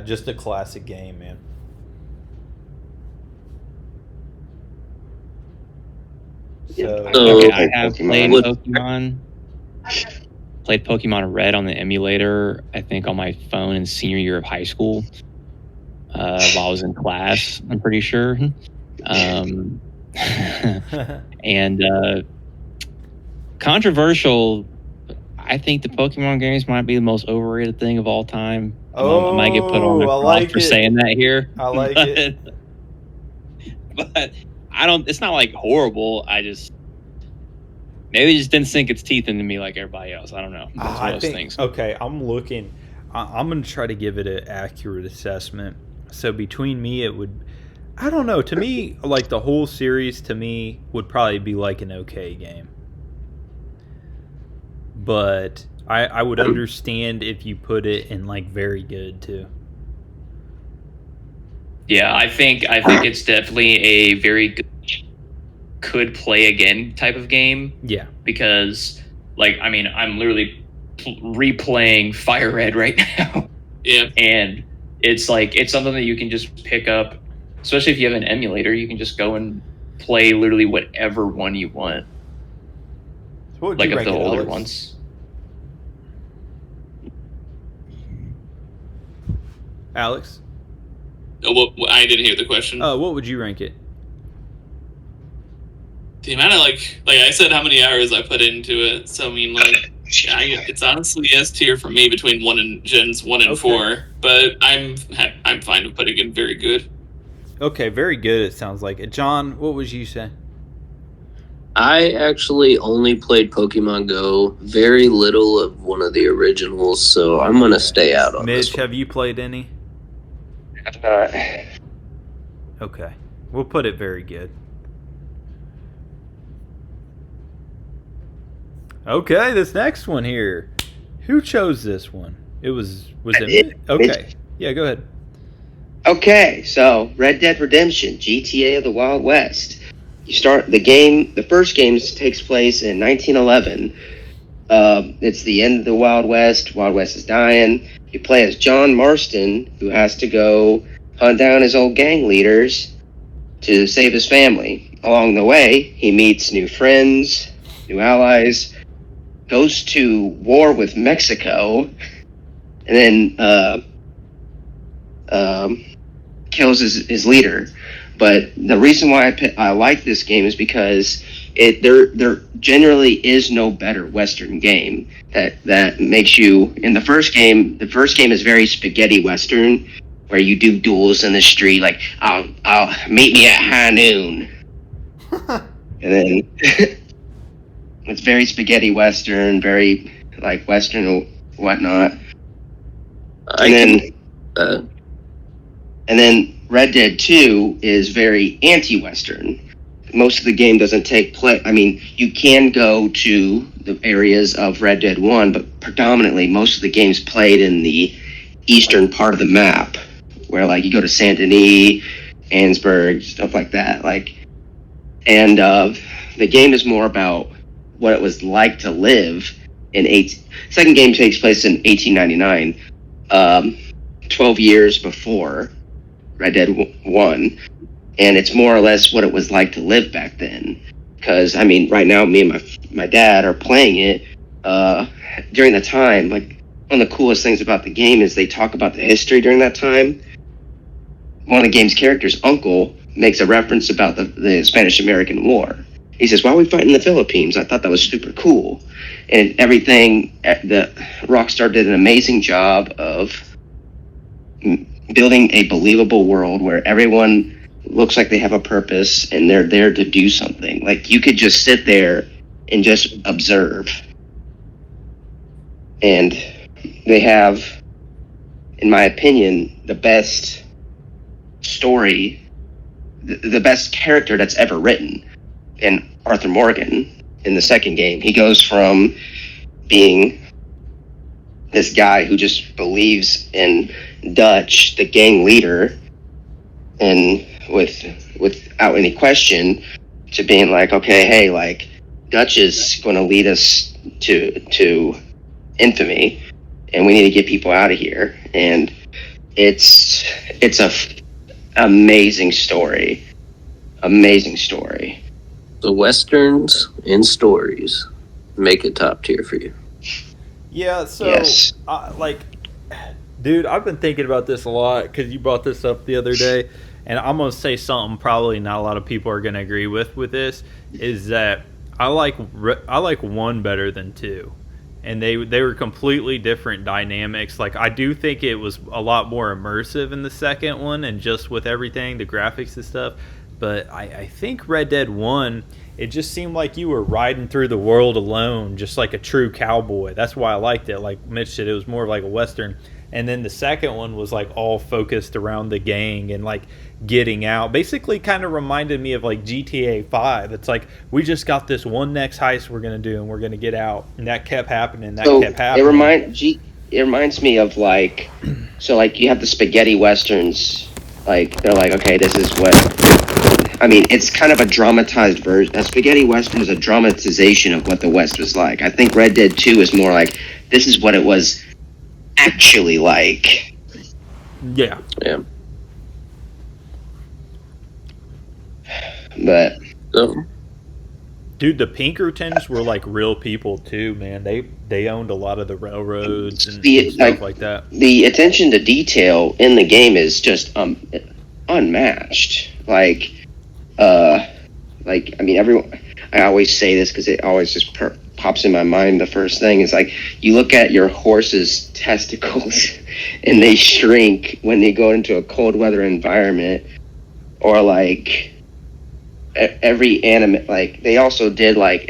just a classic game, man. So,
okay, I have played Pokemon. Played Pokemon Red on the emulator, I think on my phone in senior year of high school. While I was in class, I'm pretty sure. And controversial, I think the Pokemon games might be the most overrated thing of all time. I might get put on the cross for saying that here.
I like it.
But I don't, it's not like horrible. Maybe it just didn't sink its teeth into me like everybody else. I don't know. It's one of those things.
Okay, I'm looking. I'm going to try to give it an accurate assessment. So between me, it would, I don't know. To me, like the whole series, to me, would probably be like an okay game. But I would understand if you put it in like very good too.
Yeah, I think it's definitely a very good, could play again type of game.
Yeah.
Because, like, I mean, I'm literally replaying Fire Red right now.
Yeah.
And it's like, it's something that you can just pick up, especially if you have an emulator, you can just go and play literally whatever one you want.
So what would
like
you
of
rank
the
it,
older
Alex?
ones.
Alex?
Oh, well, I didn't hear the question.
What would you rank it?
The amount of like I said, how many hours I put into it. So I mean, like, it's honestly S tier for me between gens 1 and
Okay.
4. But I'm I'm fine with putting in very good.
Okay, very good. It sounds like it. John, what was you saying?
I actually only played Pokemon Go, very little of one of the originals, so I'm gonna stay out on
Mitch,
this one.
have you played any?
I've not.
Okay, we'll put it very good. Okay, this next one here. Who chose this one? Was
I
it?
did.
Okay, yeah, go ahead.
Okay, so Red Dead Redemption, GTA of the Wild West. You start the game. The first game takes place in 1911. It's the end of the Wild West. Wild West is dying. You play as John Marston, who has to go hunt down his old gang leaders to save his family. Along the way, he meets new friends, new allies, goes to war with Mexico, and then kills his leader. But the reason why I like this game is because there generally is no better Western game that makes you. In the first game is very spaghetti Western, where you do duels in the street, like I'll meet me at high noon, and then it's very spaghetti Western, very like Western and whatnot. And then Red Dead 2 is very anti-Western. Most of the game doesn't take place. I mean, you can go to the areas of Red Dead 1, but predominantly most of the game's played in the eastern part of the map, where like you go to Saint Denis, Annesburg, stuff like that. And the game is more about what it was like to live in second game takes place in 1899, 12 years before Red Dead 1, and it's more or less what it was like to live back then. Because, I mean, right now, me and my dad are playing it during the time. Like, one of the coolest things about the game is they talk about the history during that time. One of the game's characters, Uncle, makes a reference about the Spanish-American War. He says, why are we fighting the Philippines? I thought that was super cool. And everything, the Rockstar did an amazing job of building a believable world where everyone looks like they have a purpose and they're there to do something. Like, you could just sit there and just observe. And they have, in my opinion, the best story, the best character that's ever written in Arthur Morgan in the second game. He goes from being this guy who just believes in Dutch, the gang leader, and without any question, to being like, okay, hey, like, Dutch is going to lead us to infamy, and we need to get people out of here. And it's amazing story.
The Westerns and stories make it top tier for you.
Yeah, so,
Yes.
Dude, I've been thinking about this a lot because you brought this up the other day, and I'm going to say something probably not a lot of people are going to agree with this, is that I like 1 better than 2. And they were completely different dynamics. Like, I do think it was a lot more immersive in the second one, and just with everything, the graphics and stuff. But I think Red Dead 1, it just seemed like you were riding through the world alone, just like a true cowboy. That's why I liked it. Like Mitch said, it was more like a Western. And then the second one was like all focused around the gang and like getting out. Basically kind of reminded me of like GTA 5. It's like, we just got this one next heist we're going to do and we're going to get out. And that kept happening.
It reminds me of like, so like you have the spaghetti Westerns, like they're like, okay, this is what, I mean, it's kind of a dramatized version. A spaghetti Western is a dramatization of what the West was like. I think Red Dead 2 is more like, this is what it was actually like.
Yeah.
But
dude, the Pinkertons were like real people too, man. They owned a lot of the railroads and stuff like that.
The attention to detail in the game is just unmatched. I mean, everyone. I always say this because it always just pops in my mind, the first thing is like you look at your horse's testicles and they shrink when they go into a cold weather environment, or like every anime, like they also did like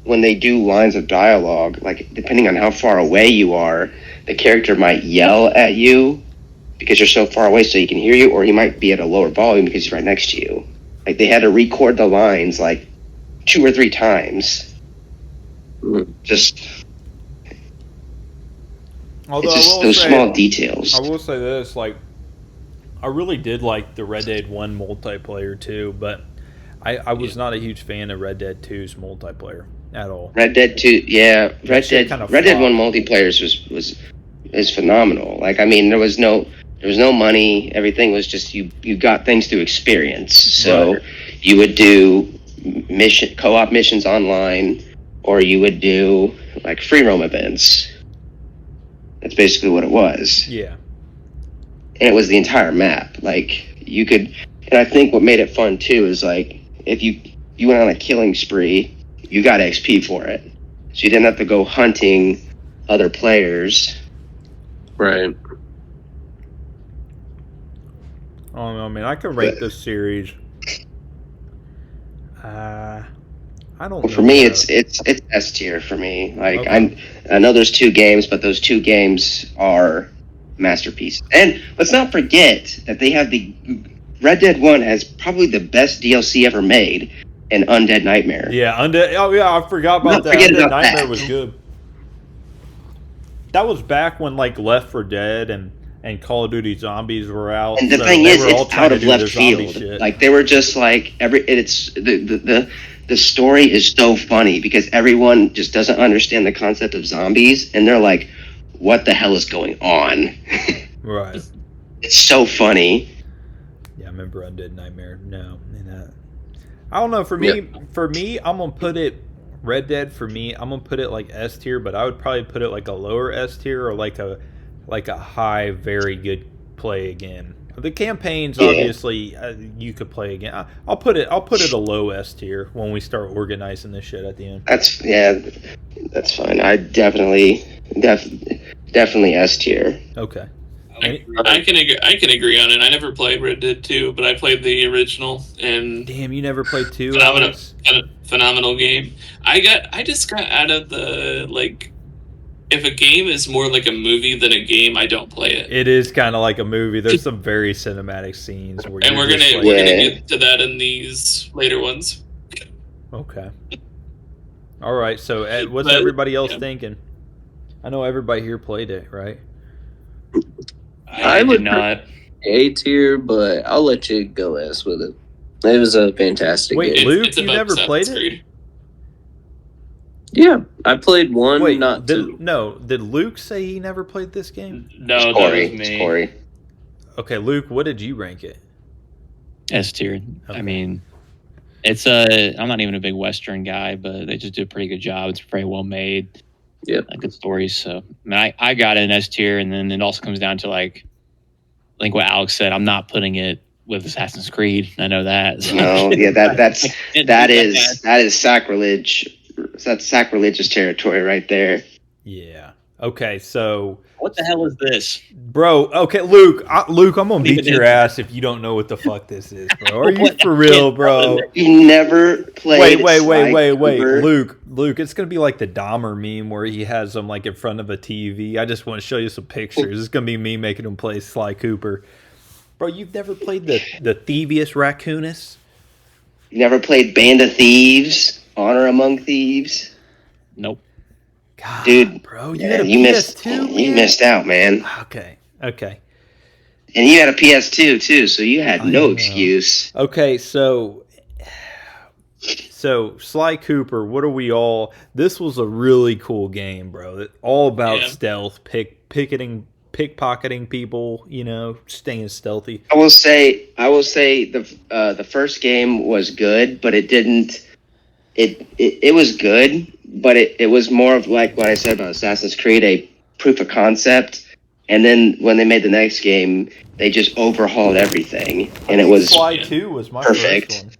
when they do lines of dialogue, like depending on how far away you are, the character might yell at you because you're so far away so he can hear you, or he might be at a lower volume because he's right next to you. Like they had to record the lines like 2 or 3 times. Just
Although
it's just those small details.
I will say this, like, I really did like the Red Dead 1 multiplayer too, but I was not a huge fan of Red Dead 2's multiplayer at all.
Red Dead 2, yeah, Red Dead 1 multiplayer is phenomenal. Like, I mean, there was no money. Everything was just you got things through experience. So
Right.
you would do co-op missions online, or you would do like free roam events. That's basically what it was.
Yeah.
And it was the entire map. Like you could, and I think what made it fun too is like if you went on a killing spree, you got XP for it, so you didn't have to go hunting other players.
Right.
I don't know, man. I could rate this series. I don't know.
For me, it's S tier for me. Like
Okay.
I know there's 2 games, but those 2 games are masterpieces. And let's not forget that they have the Red Dead 1 has probably the best DLC ever made in Undead Nightmare.
Yeah, Undead. Oh yeah, I forgot about that.
Forget
Undead
about
Nightmare
that.
was good. That was back when like Left 4 Dead and Call of Duty Zombies were out.
And the
so
thing
they
is,
were all
it's
trying
out
to
of
do their
left
zombie
field.
shit.
Like they were just like the story is so funny because everyone just doesn't understand the concept of zombies, and they're like, "What the hell is going on?"
Right.
It's so funny.
Yeah, I remember Undead Nightmare. No, I don't know. For me, I'm gonna put it Red Dead. For me, I'm gonna put it like S tier, but I would probably put it like a lower S tier or like a high, very good play again. The campaigns, obviously, you could play again. I'll put it a low S tier when we start organizing this shit at the end.
That's fine. I definitely S tier.
Okay.
I can agree on it. I never played Red Dead 2, but I played the original, and
Damn, you never played 2,
phenomenal,
Alex?
phenomenal game. I just got out of the like. If a game is more like a movie than a game, I don't play it.
It is kind of like a movie. There's some very cinematic scenes where
And
you're
we're
just
gonna
like,
get to that in these later ones.
Okay. All right. So, Ed, what's
But,
everybody else
yeah.
thinking? I know everybody here played it, right?
I
did
would
not.
A tier, but I'll let you go S with it. It was a fantastic
Wait,
game.
Luke,
It's
you
above
never
Assassin's
played it?
Creed.
Yeah, I played 1,
Wait,
not 2.
did Luke say he never played this game?
No, that
Corey.
was
It's
me.
Corey.
Okay, Luke, what did you rank it?
S tier.
Okay.
I mean, it's I'm not even a big Western guy, but they just do a pretty good job. It's very well made.
Yep.
Good stories. So, I mean, I got it in S tier, and then it also comes down to like, I think what Alex said. I'm not putting it with Assassin's Creed. I know that. So.
No, yeah, that
That
is sacrilege. That's sacrilegious territory right there.
Yeah. Okay, so,
What the hell is this?
bro. Okay, Luke, I'm gonna
Leave
beat
it
your
in.
ass if you don't know what the fuck this is, bro. Are you for real, bro?
You never played.
Wait,
Sly Cooper?
Luke, it's gonna be like the Dahmer meme where he has them like in front of a TV. I just want to show you some pictures. It's gonna be me making him play Sly Cooper. Bro, you've never played the Thievius Raccoonus?
You never played Band of Thieves, Honor Among Thieves?
Nope.
God,
Dude,
bro, you
Yeah,
had a
you missed.
PS2?
You
man?
missed out, man.
Okay.
And you had a PS2 too, so you had
I
no
know.
excuse.
Okay, so Sly Cooper, what are we all? This was a really cool game, bro. All about
Yeah.
stealth, pickpocketing people, staying stealthy.
I will say the first game was good, but it didn't. It was good, but it was more of like what I said about Assassin's Creed, a proof of concept. And then when they made the next game, they just overhauled everything, and it was
Sly 2 was my
perfect.
first one.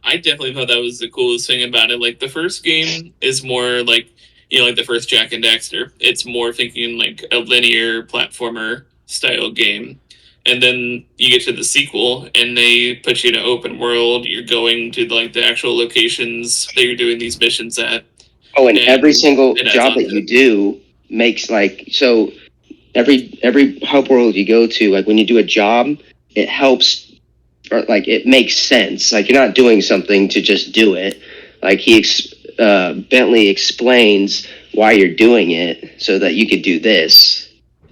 I definitely thought that was the coolest thing about it. Like the first game is more like like the first Jack and Daxter. It's more thinking like a linear platformer style game. And then you get to the sequel and they put you in an open world. You're going to like the actual locations that you're doing these missions at.
Oh, and every single
it adds
job
on
that
to
you
it.
do makes every hub world you go to, like when you do a job, it helps, or like it makes sense. Like you're not doing something to just do it. Like Bentley explains why you're doing it so that you could do this.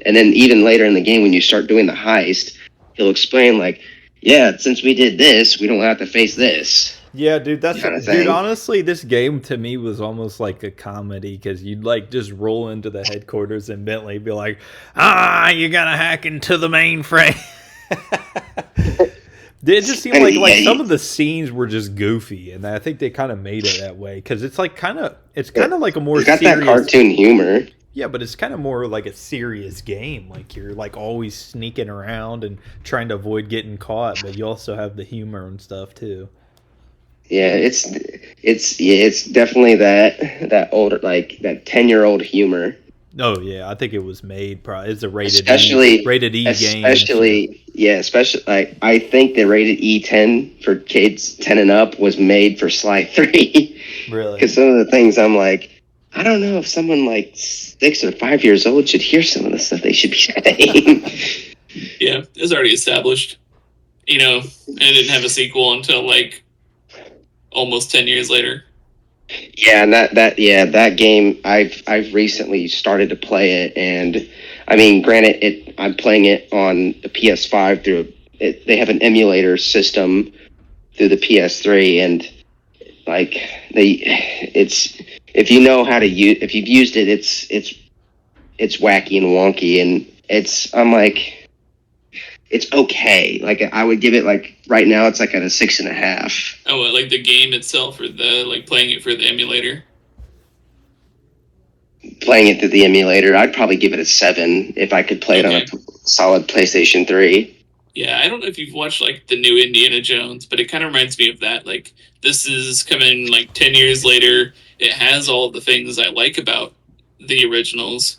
And then even later in the game, when you start doing the heist, he'll explain like, yeah, since we did this, we don't have to face this.
Yeah, dude,
Kinda thing.
dude. Honestly, this game to me was almost like a comedy because you'd like just roll into the headquarters and Bentley be like, you gotta hack into the mainframe." It just seemed like some of the scenes were just goofy, and I think they kind of made it that way because it's like kind of like a more
It's got
serious,
that cartoon humor.
yeah, but it's kind of more like a serious game. Like you're like always sneaking around and trying to avoid getting caught, but you also have the humor and stuff too.
Yeah, it's definitely that older, like that 10-year-old humor.
Oh yeah, I think it was made. Probably it's a rated
Especially
E game.
Especially like I think the rated E10 for kids 10 and up was made for Sly 3.
Really?
Because some of the things I'm like, I don't know if someone like 6 or 5 years old should hear some of the stuff they should be saying.
Yeah, it was already established. And it didn't have a sequel until like almost 10 years later.
Yeah, and that game I've recently started to play it, and I mean, granted, I'm playing it on the PS5 they have an emulator system through the PS3, and like if you know how to use, if you've used it, it's wacky and wonky, and I'm like, it's okay. Like I would give it like right now it's like at a 6.5.
Oh, like the game itself, or the like playing it for the emulator?
Playing it through the emulator, I'd probably give it a 7 if I could play it on a solid PlayStation 3.
Yeah, I don't know if you've watched like the new Indiana Jones, but it kind of reminds me of that. Like this is coming like 10 years later. It has all the things I like about the originals,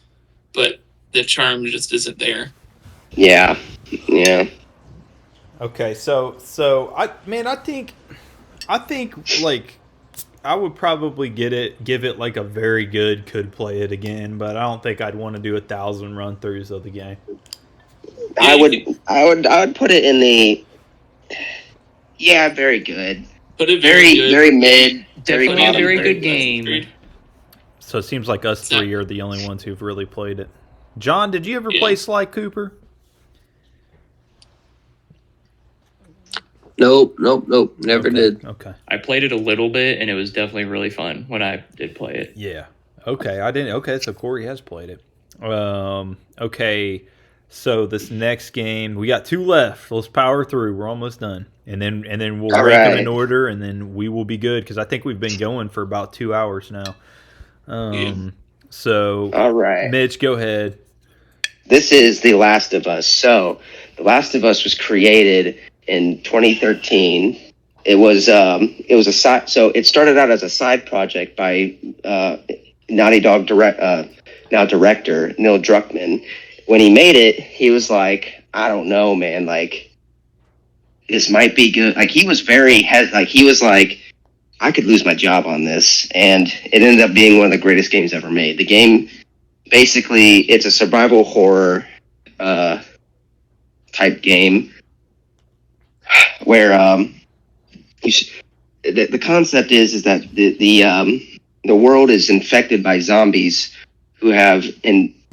but the charm just isn't there.
Yeah.
Okay, so I think like I would probably give it like a very good, could play it again, but I don't think I'd want to do 1,000 run throughs of the game.
I would put it in the very good.
Put it
Very mid.
Definitely a very good
good
game.
So it seems like us three are the only ones who've really played it. John, did you ever play Sly Cooper?
Nope. Never did.
Okay.
I played it a little bit, and it was definitely really fun when I did play it.
Yeah. Okay. I didn't. Okay. So Corey has played it. Okay. So this next game, we got 2 left. Let's power through. We're almost done, and then we'll
All
rank them
right.
in order, and then we will be good because I think we've been going for about 2 hours now. So
All right.
Mitch, go ahead.
This is The Last of Us. So, The Last of Us was created in 2013. It was a side. So it started out as a side project by Naughty Dog now director Neil Druckmann. When he made it, he was like, I don't know, man. Like, this might be good. Like, he was he was like, I could lose my job on this, and it ended up being one of the greatest games ever made. The game, basically, it's a survival horror type game where the concept is that the world is infected by zombies who have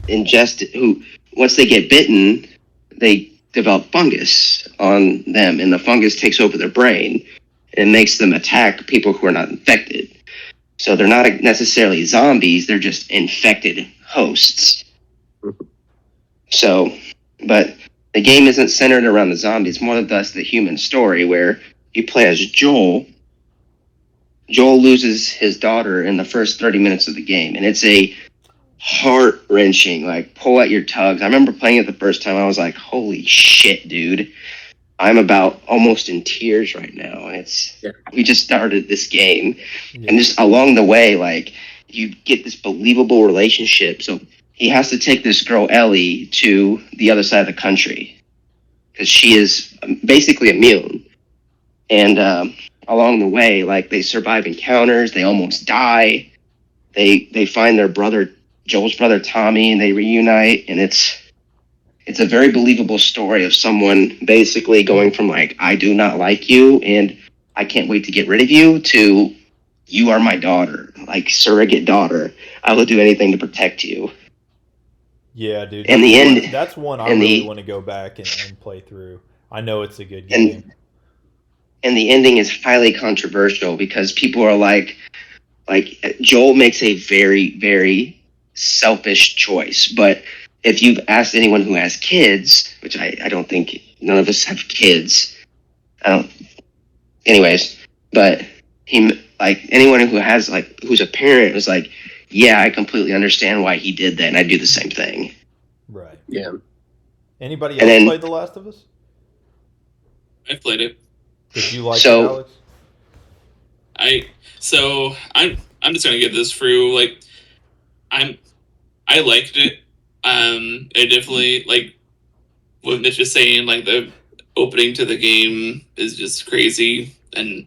ingested, who once they get bitten, they develop fungus on them, and the fungus takes over their brain and makes them attack people who are not infected. So they're not necessarily zombies, they're just infected hosts. So, but the game isn't centered around the zombies. It's more or less the human story where you play as Joel. Joel loses his daughter in the first 30 minutes of the game, and it's a heart-wrenching, like, pull at your tugs. I remember playing it the first time. I was like, holy shit, dude. I'm about almost in tears right now. We just started this game,
Yeah.
and just along the way, like you get this believable relationship. So he has to take this girl Ellie to the other side of the country because she is basically immune. And along the way, like they survive encounters, they almost die. They find their brother, Joel's brother Tommy, and they reunite. And it's a very believable story of someone basically going from like, I do not like you and I can't wait to get rid of you, to you are my daughter, like surrogate daughter. I will do anything to protect you.
Yeah, dude.
In the end,
that's one I
in
really
the-
want to go back and play through. I know it's a good
And-
game.
And the ending is highly controversial because people are like Joel makes a very, very selfish choice. But if you've asked anyone who has kids, which I don't think none of us have kids, anyways, but anyone who has who's a parent was like, yeah, I completely understand why he did that, and I do the same thing.
Right.
Yeah.
Anybody
And
else
then-
played The Last of Us?
I've played it.
Did you like
So-
it, Alex?
I'm just gonna get this through. Like, I liked it. I definitely like what Mitch is saying. Like the opening to the game is just crazy and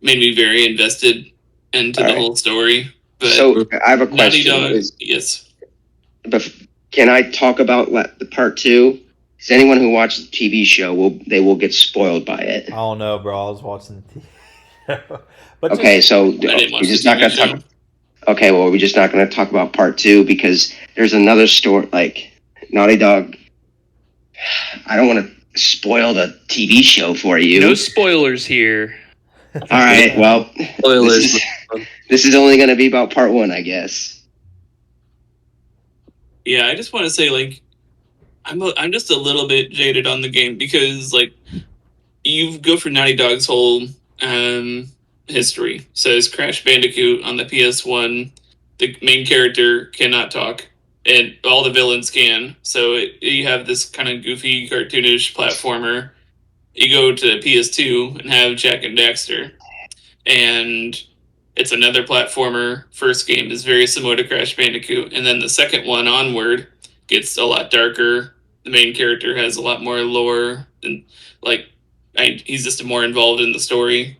made me very invested into the
Alright.
whole story. But
So I have a
Naughty
question.
Dog, yes.
But can I talk about the part 2? Because anyone who watches the TV show will get spoiled by it.
I don't know, bro. I was watching the TV. But
Okay, so
I didn't watch
we're
the
just not
TV
going to
show.
talk. Okay, well, we're just not going to talk about part 2 because there's another story. Like Naughty Dog. I don't want to spoil the TV show for you.
No spoilers here.
All right. Well,
Spoilers.
this is only going to be about part 1, I guess.
Yeah, I just want to say, like, I'm just a little bit jaded on the game because, like, you go for Naughty Dog's whole history. Says Crash Bandicoot on the PS1, the main character cannot talk, and all the villains can. So you have this kind of goofy, cartoonish platformer. You go to PS2 and have Jak and Daxter, and it's another platformer. First game is very similar to Crash Bandicoot, and then the second one onward gets a lot darker. The main character has a lot more lore, and he's just more involved in the story.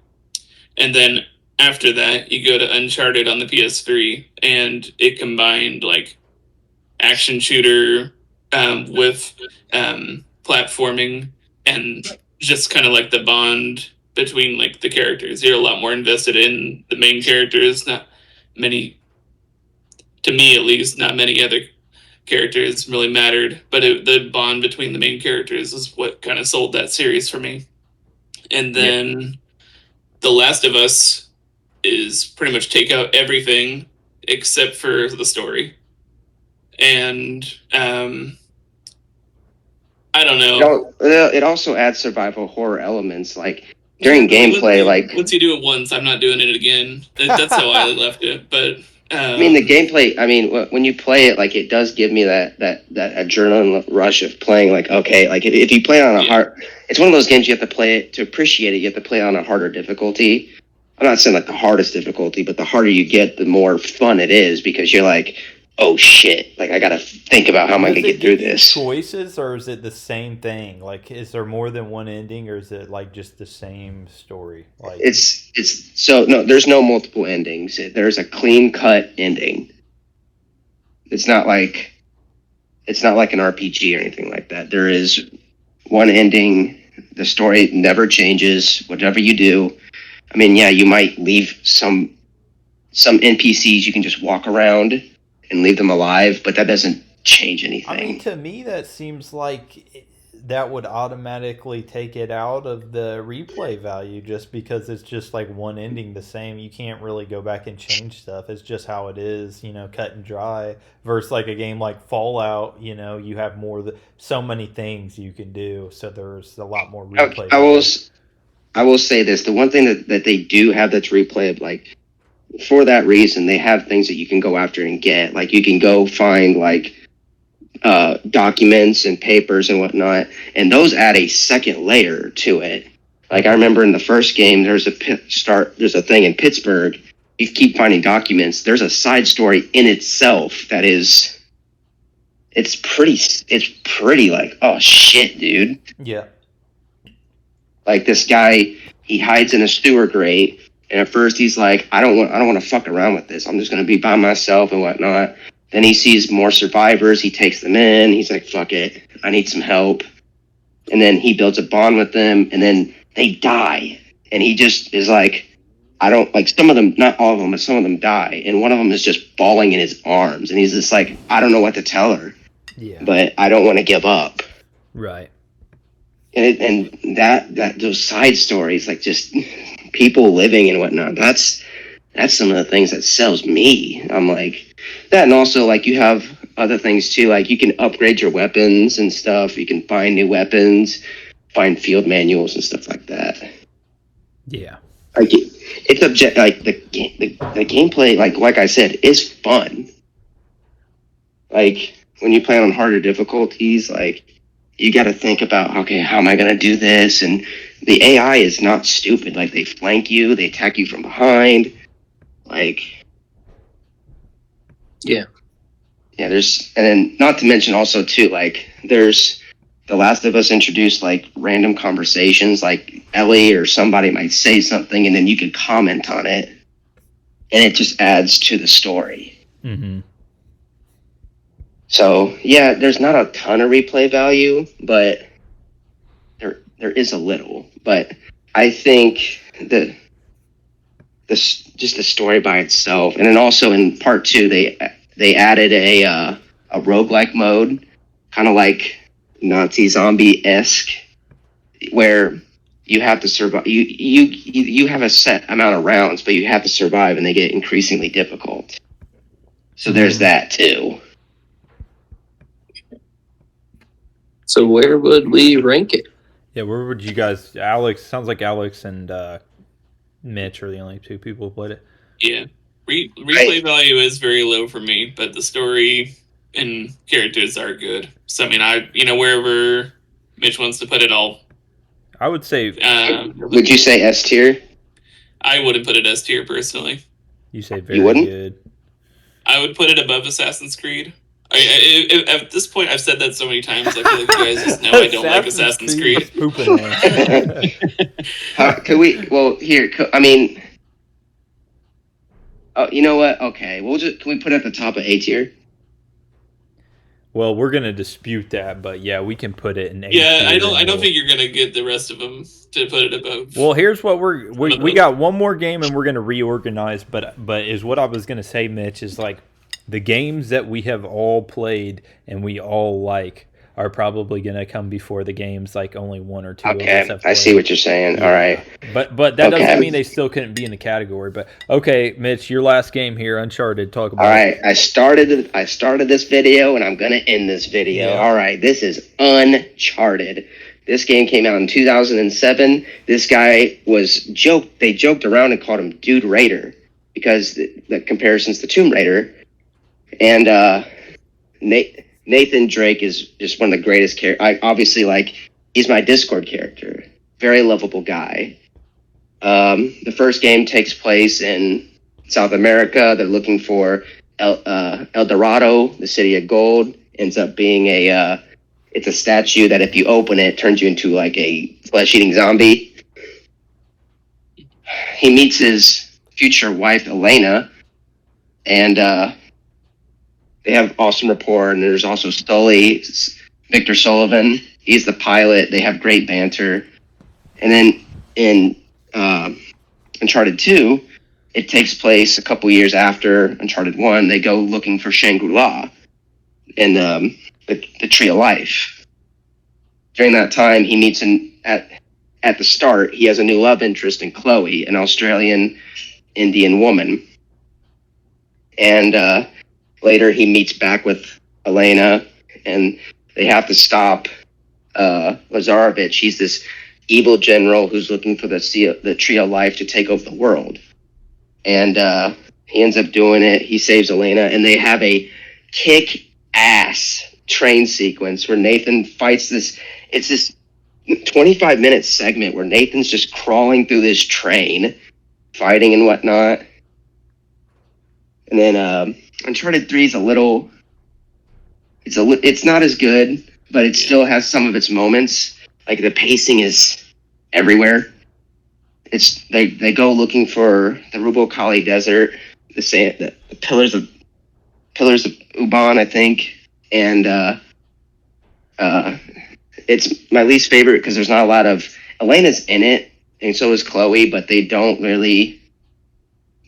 And then after that, you go to Uncharted on the PS3, and it combined like action shooter with platforming, and just kind of like the bond between like the characters. You're a lot more invested in the main characters. Not many, to me at least, not many other characters really mattered, but the bond between the main characters is what kind of sold that series for me. And then The Last of Us is pretty much take out everything except for the story. And I don't know.
It also adds survival horror elements, like during gameplay.
Once you do it once, I'm not doing it again. That's how I left it. But
I mean, the gameplay. I mean, when you play it, like it does give me that adrenaline rush of playing. Like, okay, like if you play it on a hard, it's one of those games you have to play it to appreciate it. You have to play it on a harder difficulty. I'm not saying like the hardest difficulty, but the harder you get, the more fun it is because you're like, oh shit, like I gotta think about how am I gonna get through this.
Choices, or is it the same thing? Like, is there more than one ending, or is it like just the same story? Like,
It's so no, there's no multiple endings. There's a clean cut ending. It's not like an RPG or anything like that. There is one ending. The story never changes. Whatever you do, I mean, yeah, you might leave some NPCs. You can just walk around and leave them alive, but that doesn't change anything.
I mean, to me, that seems like that would automatically take it out of the replay value, just because it's just like one ending the same. You can't really go back and change stuff. It's just how it is, cut and dry. Versus like a game like Fallout, you have so many things you can do. So there's a lot more replay value.
I will say this: the one thing that they do have that's replayable, like for that reason, they have things that you can go after and get. Like you can go find like documents and papers and whatnot, and those add a second layer to it. Like I remember in the first game, there's a thing in Pittsburgh. You keep finding documents. There's a side story in itself that is, it's pretty like, oh shit, dude.
Yeah.
Like this guy, he hides in a sewer grate, and at first he's like, I don't want to fuck around with this. I'm just gonna be by myself and whatnot. Then he sees more survivors. He takes them in. He's like, fuck it, I need some help. And then he builds a bond with them, and then they die. And he just is like, I don't, like some of them, not all of them, but some of them die. And one of them is just bawling in his arms. And he's just like, I don't know what to tell her, but I don't want to give up.
Right.
And that those side stories, like just people living and whatnot, that's some of the things that sells me. I'm like that. And also like you have other things too, like you can upgrade your weapons and stuff. You can find new weapons, find field manuals and stuff like that.
Yeah.
Like it's like the gameplay, like I said, is fun. Like when you play on harder difficulties, like you got to think about, okay, how am I going to do this? And the AI is not stupid. Like they flank you, they attack you from behind. Like,
Yeah.
and then not to mention also too, like there's The Last of Us introduced like random conversations, like Ellie or somebody might say something and then you can comment on it and it just adds to the story.
Mm-hmm.
So yeah, there's not a ton of replay value, but there is a little. But I think just the story by itself, and then also in part 2 they added a roguelike mode, kind of like Nazi zombie-esque, where you have to survive. You have a set amount of rounds, but you have to survive, and they get increasingly difficult. So there's that too.
So where would we rank it?
Yeah, where would you guys? Alex, sounds like Alex and Mitch are the only two people who played it.
Yeah. Replay value is very low for me, but the story and characters are good. So, I mean, wherever Mitch wants to put it,
I would say.
Would you say S tier?
I wouldn't put it S tier personally.
You say very
wouldn't?
good.
I would put it above Assassin's Creed. At this point, I've said that so many times. I feel like you guys just know I don't like Assassin's Creed.
Pooping there.
Could we? Well, here. I mean, oh, you know what? Okay, can we put it at the top of A tier?
Well, we're gonna dispute that, but yeah, we can put it in A.
Yeah, I don't think you're gonna get the rest of them to put it above.
Well, here's what we got one more game and we're gonna reorganize. But is what I was gonna say, Mitch, is like the games that we have all played and we all like are probably gonna come before the games like only one or two.
Okay,
of us have played.
I see what you're saying.
Yeah.
All right,
but that doesn't mean they still couldn't be in the category. But okay, Mitch, your last game here, Uncharted. Talk about.
All right, I started this video and I'm gonna end this video.
Yeah.
All right, this is Uncharted. This game came out in 2007. This guy they joked around and called him Dude Raider because the comparisons to Tomb Raider. And Nathan Drake is just one of the greatest characters. Obviously, like, he's my Discord character. Very lovable guy. The first game takes place in South America. They're looking for El Dorado, the city of gold. Ends up being it's a statue that if you open it, turns you into like a flesh-eating zombie. He meets his future wife, Elena, and they have awesome rapport. And there's also Sully, Victor Sullivan. He's the pilot. They have great banter. And then in Uncharted 2, it takes place a couple years after Uncharted 1. They go looking for Shangri-La and the Tree of Life. During that time, he meets at the start, he has a new love interest in Chloe, an Australian Indian woman. And later he meets back with Elena, and they have to stop Lazarevich. He's this evil general who's looking for the Tree of Life to take over the world. And he ends up doing it. He saves Elena, and they have a kick-ass train sequence where Nathan fights this. It's this 25-minute segment where Nathan's just crawling through this train, fighting and whatnot. And then Uncharted 3 is it's not as good, but it still has some of its moments. Like the pacing is everywhere. They go looking for the Rubel Khali Desert, the pillars of Uban, I think, and it's my least favorite because there's not a lot of Elena's in it, and so is Chloe, but they don't really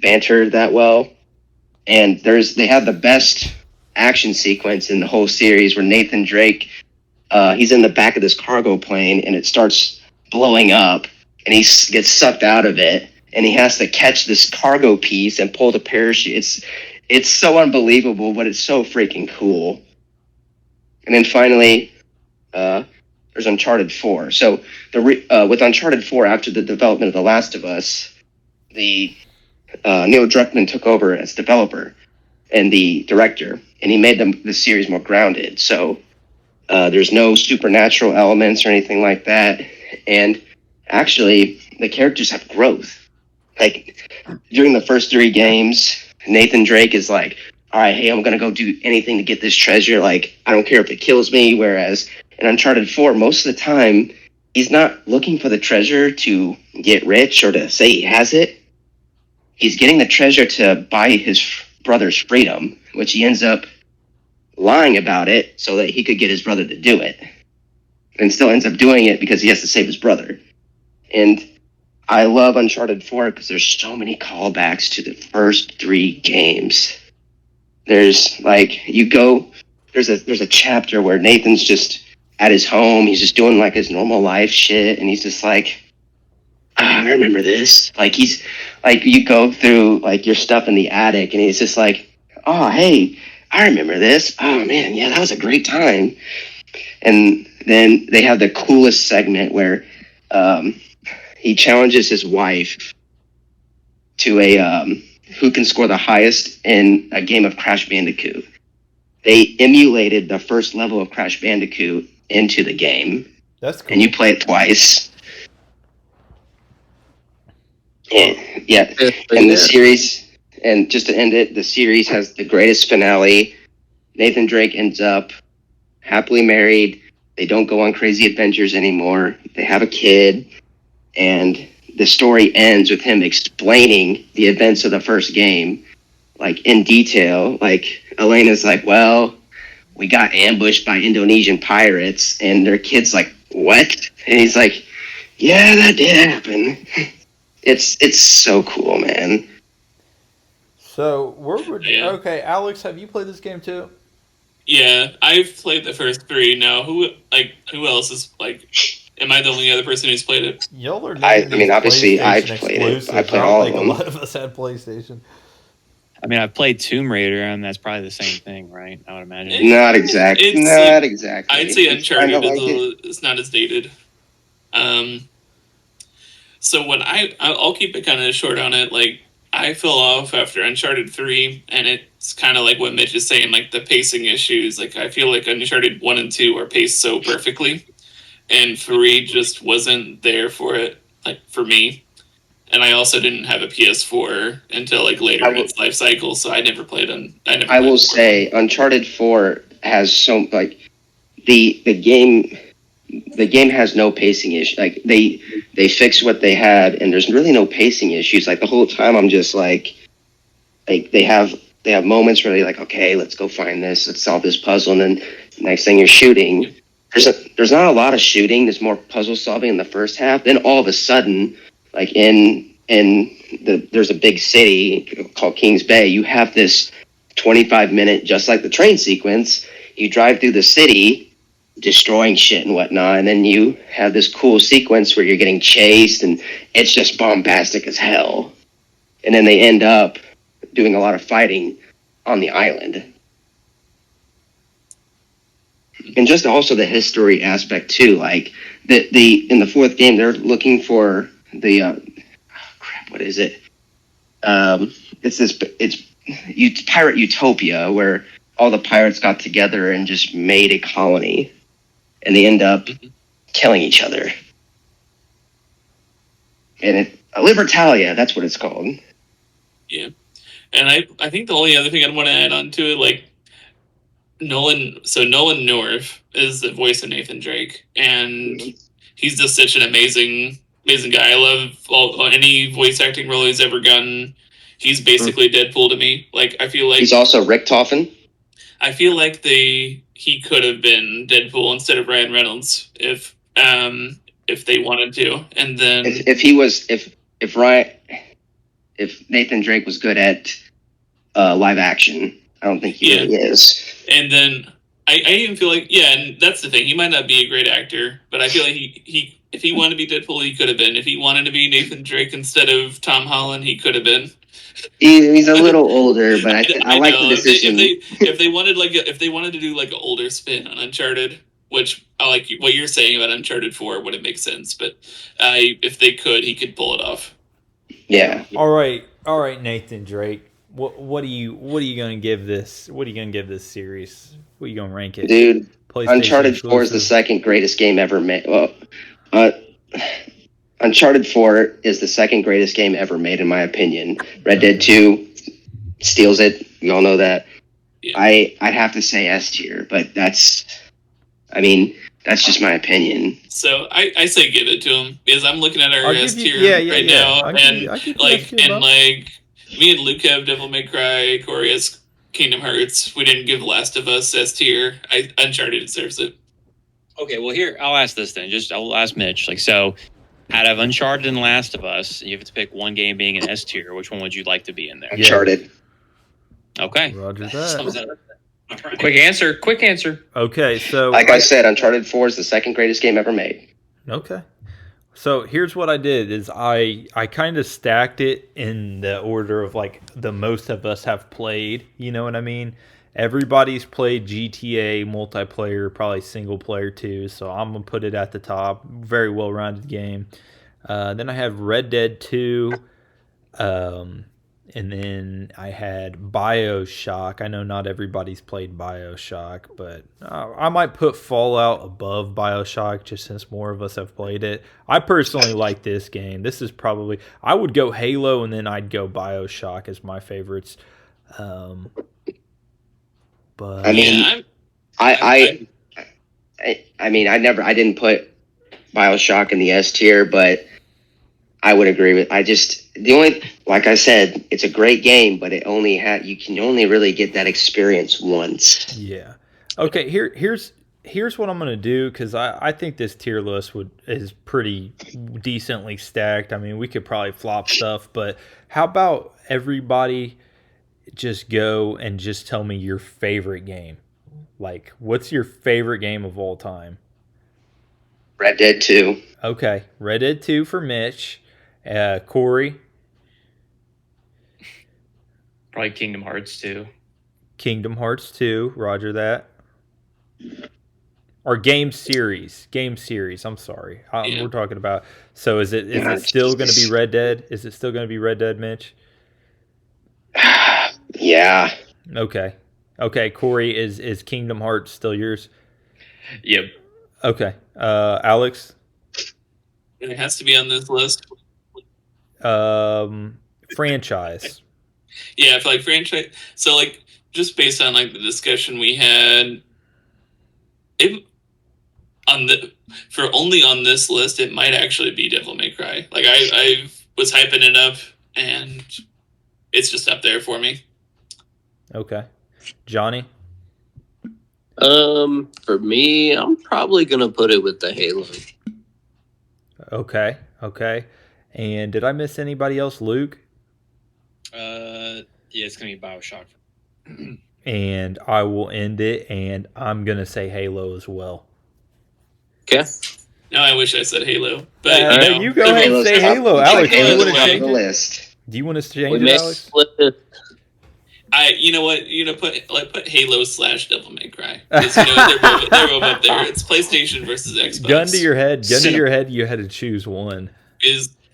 banter that well. And they have the best action sequence in the whole series where Nathan Drake, he's in the back of this cargo plane and it starts blowing up and he gets sucked out of it and he has to catch this cargo piece and pull the parachute. It's so unbelievable, but it's so freaking cool. And then finally, there's Uncharted 4. So with Uncharted 4, after the development of The Last of Us, Neil Druckmann took over as developer and the director, and he made the series more grounded. So there's no supernatural elements or anything like that. And actually, the characters have growth. Like, during the first 3 games, Nathan Drake is like, all right, hey, I'm going to go do anything to get this treasure. Like, I don't care if it kills me. Whereas in Uncharted 4, most of the time, he's not looking for the treasure to get rich or to say he has it. He's getting the treasure to buy his brother's freedom, which he ends up lying about it so that he could get his brother to do it. And still ends up doing it because he has to save his brother. And I love Uncharted 4 because there's so many callbacks to the first 3 games. There's like, there's a chapter where Nathan's just at his home. He's just doing like his normal life shit. And he's just like, I remember this. Like, he's like, you go through like your stuff in the attic and he's just like, oh, hey, I remember this. Oh man, yeah, that was a great time. And then they have the coolest segment where he challenges his wife to who can score the highest in a game of Crash Bandicoot. They emulated the first level of Crash Bandicoot into the game.
That's cool.
And you play it twice. Yeah. And the series, and just to end it, the series has the greatest finale. Nathan Drake ends up happily married. They don't go on crazy adventures anymore. They have a kid. And the story ends with him explaining the events of the first game, like in detail. Like, Elena's like, well, we got ambushed by Indonesian pirates, and their kid's like, what? And he's like, yeah, that did happen. It's so cool, man.
So
Yeah.
okay, Alex, have you played this game too?
Yeah, I've played the first 3 now. Who else is like? Am I the only other person who's played it?
Y'all are
I
naming
mean,
these
obviously, I've
PlayStation
played it.
exclusives.
I played
don't
all of
think
them.
a lot of us had PlayStation.
I mean, I've played Tomb Raider, and that's probably the same thing, right? I would imagine.
Not exactly.
It's
Not
like-
exactly.
I'd say
It's kinda
Uncharted
like it.
is not as dated. So when I'll keep it kind of short on it. Like, I fell off after Uncharted 3, and it's kind of like what Mitch is saying, like the pacing issues. Like, I feel like Uncharted 1 and 2 are paced so perfectly, and 3 just wasn't there for it, like, for me. And I also didn't have a PS4 until like later in its life cycle, so I never played on.
I will say, Uncharted 4 has so like the game has no pacing issue. Like they fixed what they had, and there's really no pacing issues. Like the whole time, I'm just like they have moments where they're like, okay, let's go find this, let's solve this puzzle, and then next thing you're shooting. There's not a lot of shooting. There's more puzzle solving in the first half. Then all of a sudden, like there's a big city called Kings Bay. You have this 25-minute, just like the train sequence. You drive through the city, destroying shit and whatnot, and then you have this cool sequence where you're getting chased, and it's just bombastic as hell. And then they end up doing a lot of fighting on the island. And just also the history aspect too. Like the in the 4th game, they're looking for the what is it? It's Pirate Utopia, where all the pirates got together and just made a colony, and they end up killing each other. And Libertalia, that's what it's called.
Yeah. And I think the only other thing I'd want to add on to it, like Nolan North is the voice of Nathan Drake, and he's just such an amazing guy. I love any voice acting role he's ever gotten. He's basically Deadpool to me. Like, I feel like
He's also Rick Toffin.
I feel like he could have been Deadpool instead of Ryan Reynolds if they wanted to. And then if Nathan Drake was good at live action, I don't think he really is. And then I even feel like, and that's the thing. He might not be a great actor, but I feel like he if he wanted to be Deadpool, he could have been. If he wanted to be Nathan Drake instead of Tom Holland, he could have been.
He's a little older, but I like the decision.
If they wanted to do like an older spin on Uncharted, which I like what you're saying about Uncharted 4, would it make sense? But if they could, he could pull it off.
Yeah.
All right, Nathan Drake. What are you gonna give this? What are you gonna give this series? What are you gonna rank it?
Dude, Uncharted 4 is the second greatest game ever made. Well, Uncharted 4 is the second greatest game ever made, in my opinion. Red Dead 2 steals it. We all know that. Yeah. I'd have to say S tier, but that's just my opinion.
So I say give it to him, because I'm looking at our S tier now, and me and Luke have Devil May Cry, Corey has Kingdom Hearts. We didn't give Last of Us S tier. Uncharted deserves it.
Okay, well here I'll ask this then. I'll ask Mitch. Like, so out of Uncharted and Last of Us, you have to pick one game being an S tier. Which one would you like to be in there?
Uncharted.
Okay.
Roger that.
Quick answer.
Okay, so
like I said, Uncharted 4 is the second greatest game ever made.
Okay. So here's what I did is I kind of stacked it in the order of like the most of us have played, you know what I mean? Everybody's played GTA multiplayer, probably single player too, so I'm going to put it at the top. Very well-rounded game. Then I have Red Dead 2, and then I had BioShock. I know not everybody's played BioShock, but I might put Fallout above BioShock just since more of us have played it. I personally like this game. This is probably... I would go Halo, and then I'd go BioShock as my favorites. But
I mean, I didn't put BioShock in the S tier, but I would agree with. Like I said, it's a great game, but you can only really get that experience once.
Yeah. Okay. Here's what I'm gonna do, because I think this tier list is pretty decently stacked. I mean, we could probably flop stuff, but how about everybody just go and just tell me your favorite game? Like, what's your favorite game of all time?
Red Dead 2.
Okay, Red Dead 2 for Mitch. Corey?
Probably Kingdom Hearts 2.
Kingdom Hearts 2, roger that. Or game series, I'm sorry. We're talking about... So is it still going to be Red Dead? Is it still going to be Red Dead, Mitch?
Yeah.
Okay, Corey, is Kingdom Hearts still yours?
Yep.
Okay. Alex?
It has to be on this list.
Franchise.
Yeah, I feel like franchise. So, like, just based on like the discussion we had, only on this list, it might actually be Devil May Cry. Like, I was hyping it up, and it's just up there for me.
Okay, Johnny.
For me, I'm probably gonna put it with the Halo.
Okay. And did I miss anybody else, Luke?
Yeah, it's gonna be BioShock.
And I will end it, and I'm gonna say Halo as well.
Okay.
No, I wish I said Halo, but
you go ahead and say Halo, Alex. Do you want to change
the
it?
List.
Do you want to change it, Alex?
You know what? Put Halo / Devil May Cry. They're both up there. It's PlayStation versus Xbox.
Gun to your head. You had to choose one.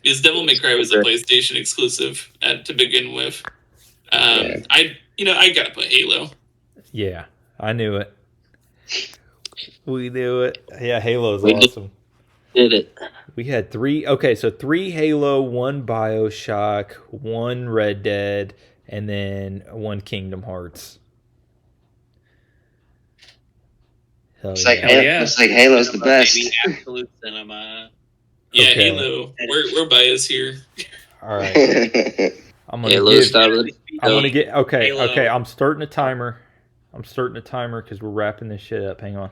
Is Devil May Cry was a PlayStation exclusive to begin with. I gotta put Halo.
Yeah, I knew it. We knew it. Yeah, Halo is awesome.
Did it.
We had 3. Okay, so 3 Halo, 1 BioShock, 1 Red Dead, and then 1 Kingdom Hearts. Hell
It's like,
yeah.
Hell yeah.
It's like Halo's the best.
Maybe Absolute Cinema.
Yeah,
Okay.
Halo. We're biased here.
All right. I'm gonna
Halo
give.
style.
I'm gonna get. Okay.
Halo.
Okay. I'm starting a timer. Because we're wrapping this shit up. Hang on.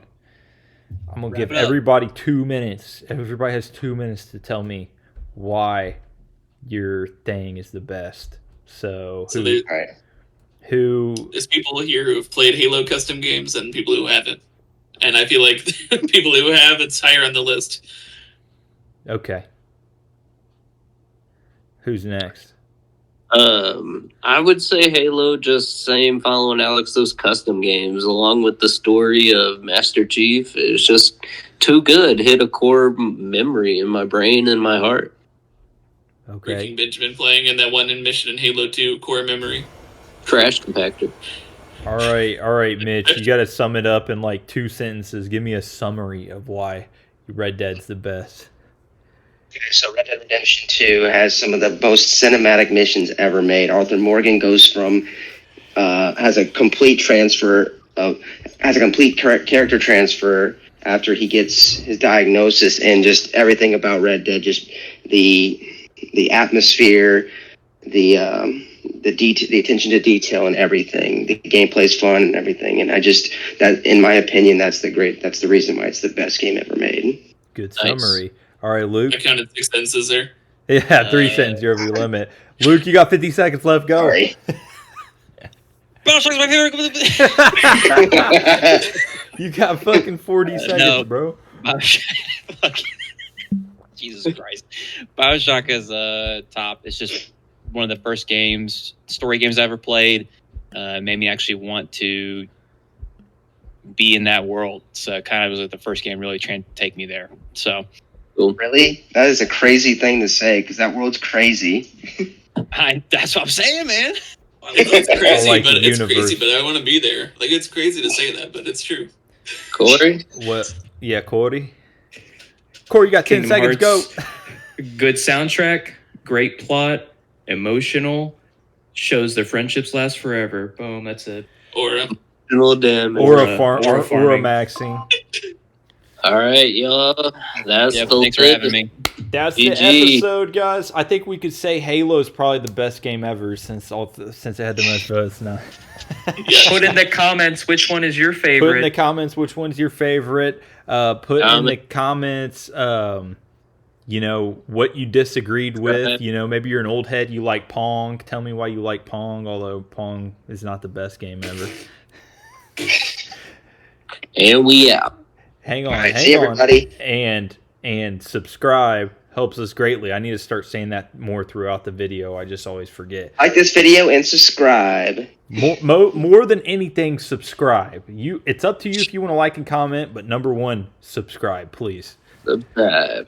I'm gonna give
Wrap it up.
everybody 2 minutes. Everybody has 2 minutes to tell me why your thing is the best. So
So
who?
All right.
there's people here who have played Halo custom games and people who haven't. And I feel like people who have, it's higher on the list.
Okay. Who's next?
I would say Halo, just same following Alex, those custom games, along with the story of Master Chief, is just too good. Hit a core memory in my brain and my heart.
Okay.
Breaking Benjamin playing and that one in Mission in Halo 2 core memory.
Trash compactor.
All right, Mitch. You got to sum it up in like 2 sentences. Give me a summary of why Red Dead's the best.
Okay, so Red Dead Redemption 2 has some of the most cinematic missions ever made. Arthur Morgan goes from has a complete character transfer after he gets his diagnosis, and just everything about Red Dead, just the atmosphere, the attention to detail and everything. The gameplay's fun and everything, and that in my opinion, that's the reason why it's the best game ever made.
Good
Nice.
summary. All right, Luke.
I counted 6 sentences there.
Yeah, 3 sentences. You're over your limit. Luke, you got 50 seconds left. Go.
Sorry.
BioShock's my favorite.
You got fucking 40 seconds,
no.
bro.
Bioshock. Jesus Christ. Bioshock is top. It's just one of the first story games I ever played. Made me actually want to be in that world. So it kind of was like the first game really trying to take me there. So
Really? That is a crazy thing to say, because that world's crazy.
that's what I'm saying, man.
It's crazy,
like
but
the
it's
universe.
crazy, but I want to be there. Like, it's crazy to say that, but it's true.
Corey?
What? Yeah, Corey. Corey, you got 10
Kingdom
seconds.
Hearts.
Go.
Good soundtrack, great plot, emotional, shows their friendships last forever. Boom, that's it.
Or
Little damage.
Or
Or
a farm.
or
Or a
farming.
Maxine.
All right, y'all. That's
Yep,
the
thanks for having me.
That's the
GG.
episode, guys. I think we could say Halo is probably the best game ever since it had the most votes. Now,
yeah,
Put in the comments which one is your
put in the
favorite.
comments which one's your favorite. Put in the comments, you know, what you disagreed with. You know, maybe you're an old head. You like Pong. Tell me why you like Pong. Although Pong is not the best game ever.
And we out.
Hang on,
All right,
hang
see
on.
everybody.
And subscribe helps us greatly. I need to start saying that more throughout the video. I just always forget.
Like this video and subscribe.
More than anything, subscribe. It's up to you if you want to like and comment, but number one, subscribe, please.
Subscribe.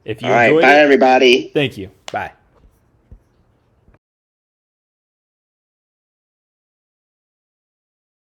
If you
All right,
enjoyed
bye
it,
everybody.
thank you. Bye.